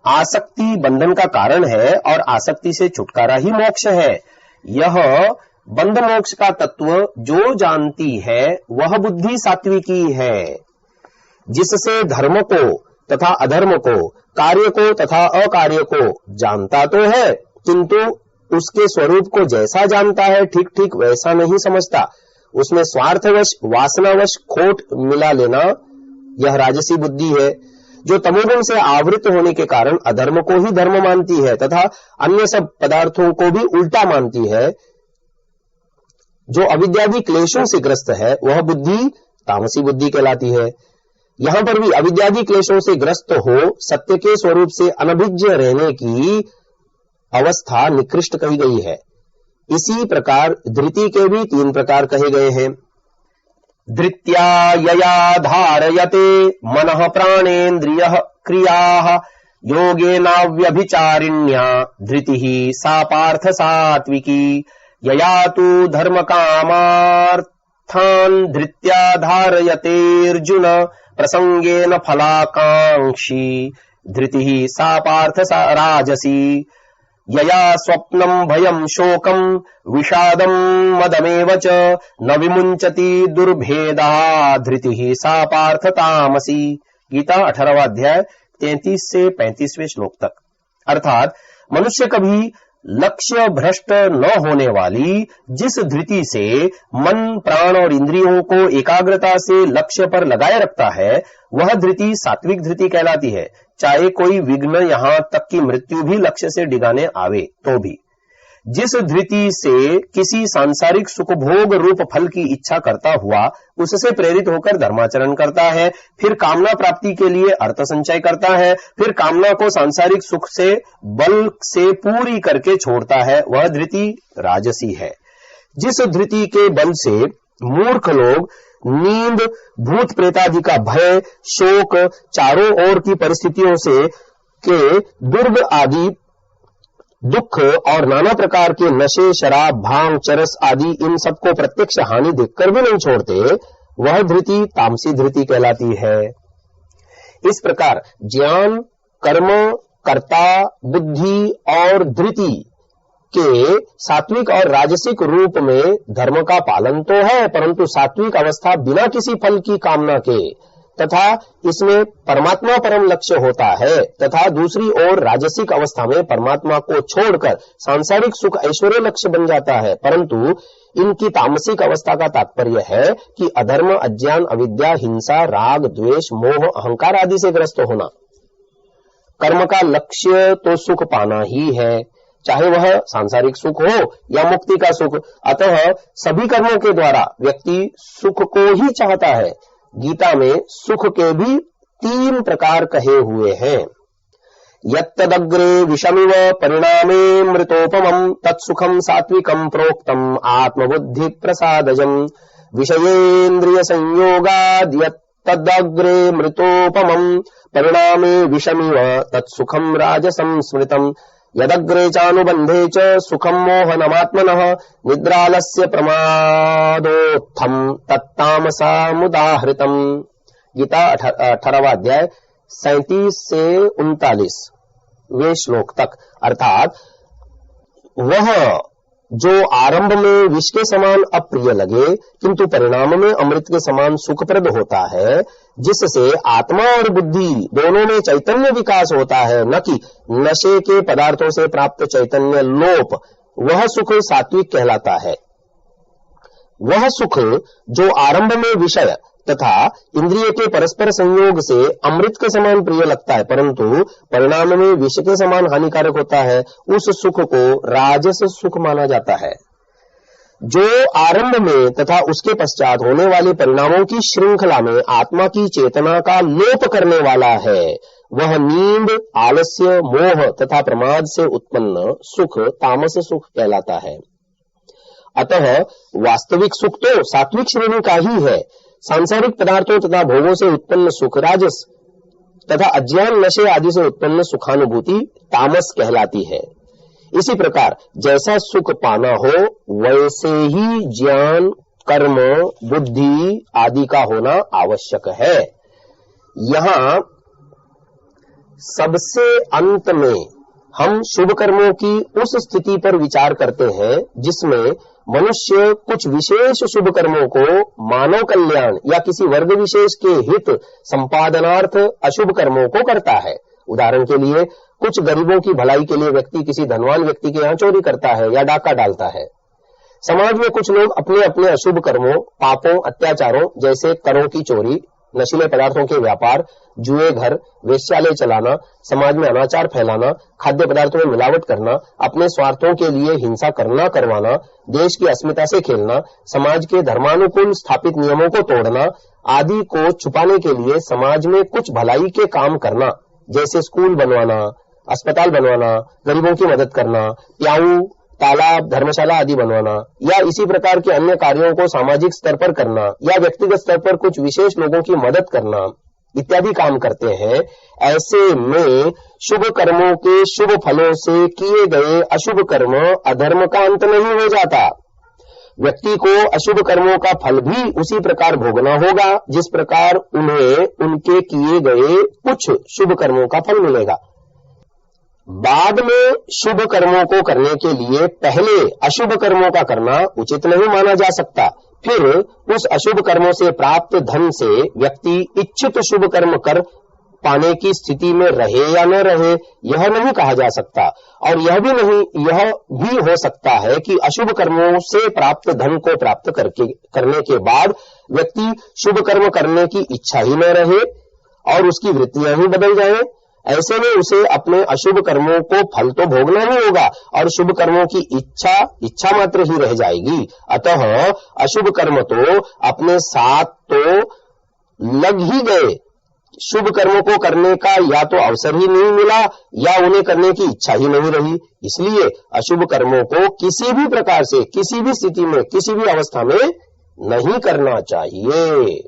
आसक्ति बंधन का कारण है और आसक्ति से छुटकारा ही मोक्ष है। यह बंध मोक्ष का तत्व जो जानती है वह बुद्धि सात्विकी है, जिससे धर्म को तथा अधर्म को, कार्य को तथा अकार्य को जानता तो है किंतु उसके स्वरूप को जैसा जानता है ठीक ठीक वैसा नहीं समझता, उसमें स्वार्थवश वासनावश खोट मिला लेना, यह राजसी बुद्धि है। जो तमोगुण से आवृत होने के कारण अधर्म को ही धर्म मानती है तथा अन्य सब पदार्थों को भी उल्टा मानती है, जो अविद्यादि क्लेशों से ग्रस्त है वह बुद्धि तामसी बुद्धि कहलाती है। यहां पर भी अविद्यादि क्लेशों से ग्रस्त हो सत्य के स्वरूप से अनभिज्ञ रहने की अवस्था निकृष्ट कही गई है। इसी प्रकार धृति के भी तीन प्रकार कहे गए हैं। धृत्या यया धारयते मनः प्राणेन्द्रियः क्रियाः योगेनाव्यभिचारिण्या धृतिः सा पार्थ सात्विकी यया तु धर्मकामार्थान् धृत्या धारयतेऽर्जुन प्रसंगेन फलाकांक्षी धृतिः सा पार्थ राजसी यया स्वप्नं भयं शोकं विषादं मदमेव च न विमुञ्चति दुर्भेदा धृतिः सा पार्थ तामसी। गीता 18वां अध्याय 33 से 35वें श्लोक तक। अर्थात मनुष्य कभी लक्ष्य भ्रष्ट न होने वाली जिस धृति से मन प्राण और इंद्रियों को एकाग्रता से लक्ष्य पर लगाए रखता है वह धृति सात्विक धृति कहलाती है, चाहे कोई विघ्न यहां तक कि मृत्यु भी लक्ष्य से डिगाने आवे तो भी। जिस धृति से किसी सांसारिक सुखभोग रूप फल की इच्छा करता हुआ उससे प्रेरित होकर धर्माचरण करता है, फिर कामना प्राप्ति के लिए अर्थ संचय करता है, फिर कामना को सांसारिक सुख से बल से पूरी करके छोड़ता है, वह धृति राजसी है। जिस धृति के बल से मूर्ख लोग नींद, भूत प्रेतादि का भय, शोक, चारों ओर की परिस्थितियों से के दुर्ग आदि दुख और नाना प्रकार के नशे, शराब, भांग, चरस आदि इन सबको प्रत्यक्ष हानि देखकर भी नहीं छोड़ते, वह धृति तामसी धृति कहलाती है। इस प्रकार ज्ञान, कर्म, कर्ता, बुद्धि और धृति के सात्विक और राजसिक रूप में धर्म का पालन तो है, परंतु सात्विक अवस्था बिना किसी फल की कामना के तथा इसमें परमात्मा परम लक्ष्य होता है, तथा दूसरी ओर राजसिक अवस्था में परमात्मा को छोड़कर सांसारिक सुख ऐश्वर्य लक्ष्य बन जाता है। परंतु इनकी तामसिक अवस्था का तात्पर्य है कि अधर्म, अज्ञान, अविद्या, हिंसा, राग, द्वेष, मोह, अहंकार आदि से ग्रस्त होना। कर्म का लक्ष्य तो सुख पाना ही है, चाहे वह सांसारिक सुख हो या मुक्ति का सुख। अतः सभी कर्मों के द्वारा व्यक्ति सुख को ही चाहता है। गीता में सुख के भी तीन प्रकार कहे हुए हैं। यत्तदग्रे विषमिव परिणामे मृतोपमं तत्सुखं सात्विकं प्रोक्तम् आत्मबुद्धि प्रसादजम् विषयेन्द्रिय संयोगाद् यत्तदग्रे मृतोपमं परिणामे विषमिव तत्सुखं राजसं स्मृतम् यदग्रे चानुबंधे च सुखम मोहनमात्मनः निद्रालस्य प्रमादोत्थम तत्तामसा मुदाहृतम। गीता 18वां अध्याय 37 से 39वें श्लोक तक। अर्थात वह जो आरंभ में विष के समान अप्रिय लगे किंतु परिणाम में अमृत के समान सुखप्रद होता है, जिससे आत्मा और बुद्धि दोनों में चैतन्य विकास होता है, न कि नशे के पदार्थों से प्राप्त चैतन्य लोप, वह सुख सात्विक कहलाता है। वह सुख जो आरंभ में विषय तथा इंद्रिय के परस्पर संयोग से अमृत के समान प्रिय लगता है परंतु परिणाम में विष के समान हानिकारक होता है, उस सुख को राजस सुख माना जाता है। जो आरंभ में तथा उसके पश्चात होने वाले परिणामों की श्रृंखला में आत्मा की चेतना का लोप करने वाला है, वह नींद, आलस्य, मोह तथा प्रमाद से उत्पन्न सुख तामस सुख कहलाता है। अतः वास्तविक सुख तो सात्विक श्रेणी का ही है। सांसारिक पदार्थों तथा भोगों से उत्पन्न सुख राजस तथा अज्ञान, नशे आदि से उत्पन्न सुखानुभूति तामस कहलाती है। इसी प्रकार जैसा सुख पाना हो वैसे ही ज्ञान, कर्म, बुद्धि आदि का होना आवश्यक है। यहां सबसे अंत में हम शुभ कर्मों की उस स्थिति पर विचार करते हैं जिसमें मनुष्य कुछ विशेष शुभ कर्मों को मानव कल्याण या किसी वर्ग विशेष के हित संपादनार्थ अशुभ कर्मों को करता है। उदाहरण के लिए कुछ गरीबों की भलाई के लिए व्यक्ति किसी धनवान व्यक्ति के यहाँ चोरी करता है या डाका डालता है। समाज में कुछ लोग अपने अपने अशुभ कर्मों, पापों, अत्याचारों जैसे करों की चोरी, नशीले पदार्थों के व्यापार, जुए घर, वेश्यालय चलाना, समाज में अनाचार फैलाना, खाद्य पदार्थों में मिलावट करना, अपने स्वार्थों के लिए हिंसा करवाना, देश की अस्मिता से खेलना, समाज के धर्मानुकूल स्थापित नियमों को तोड़ना आदि को छुपाने के लिए समाज में कुछ भलाई के काम करना, जैसे स्कूल बनवाना, अस्पताल बनवाना, गरीबों की मदद करना, प्याऊ, तालाब, धर्मशाला आदि बनवाना या इसी प्रकार के अन्य कार्यों को सामाजिक स्तर पर करना या व्यक्तिगत स्तर पर कुछ विशेष लोगों की मदद करना इत्यादि काम करते हैं। ऐसे में शुभ कर्मों के शुभ फलों से किए गए अशुभ कर्म अधर्म का अंत नहीं हो जाता। व्यक्ति को अशुभ कर्मों का फल भी उसी प्रकार भोगना होगा जिस प्रकार उन्हें उनके किए गए कुछ शुभ कर्मों का फल मिलेगा। बाद में शुभ कर्मों को करने के लिए पहले अशुभ कर्मों का करना उचित नहीं माना जा सकता। फिर उस अशुभ कर्मों से प्राप्त धन से व्यक्ति इच्छित शुभ कर्म कर पाने की स्थिति में रहे या न रहे यह नहीं कहा जा सकता। और यह भी हो सकता है कि अशुभ कर्मों से प्राप्त धन को प्राप्त करने के बाद व्यक्ति शुभ कर्म करने की इच्छा ही न रहे और उसकी वृत्तियां ही बदल जाएं। ऐसे में उसे अपने अशुभ कर्मों को फल तो भोगना ही होगा और शुभ कर्मों की इच्छा मात्र ही रह जाएगी। अतः अशुभ कर्म तो अपने साथ तो लग ही गए, शुभ कर्मों को करने का या तो अवसर ही नहीं मिला या उन्हें करने की इच्छा ही नहीं रही। इसलिए अशुभ कर्मों को किसी भी प्रकार से, किसी भी स्थिति में, किसी भी अवस्था में नहीं करना चाहिए।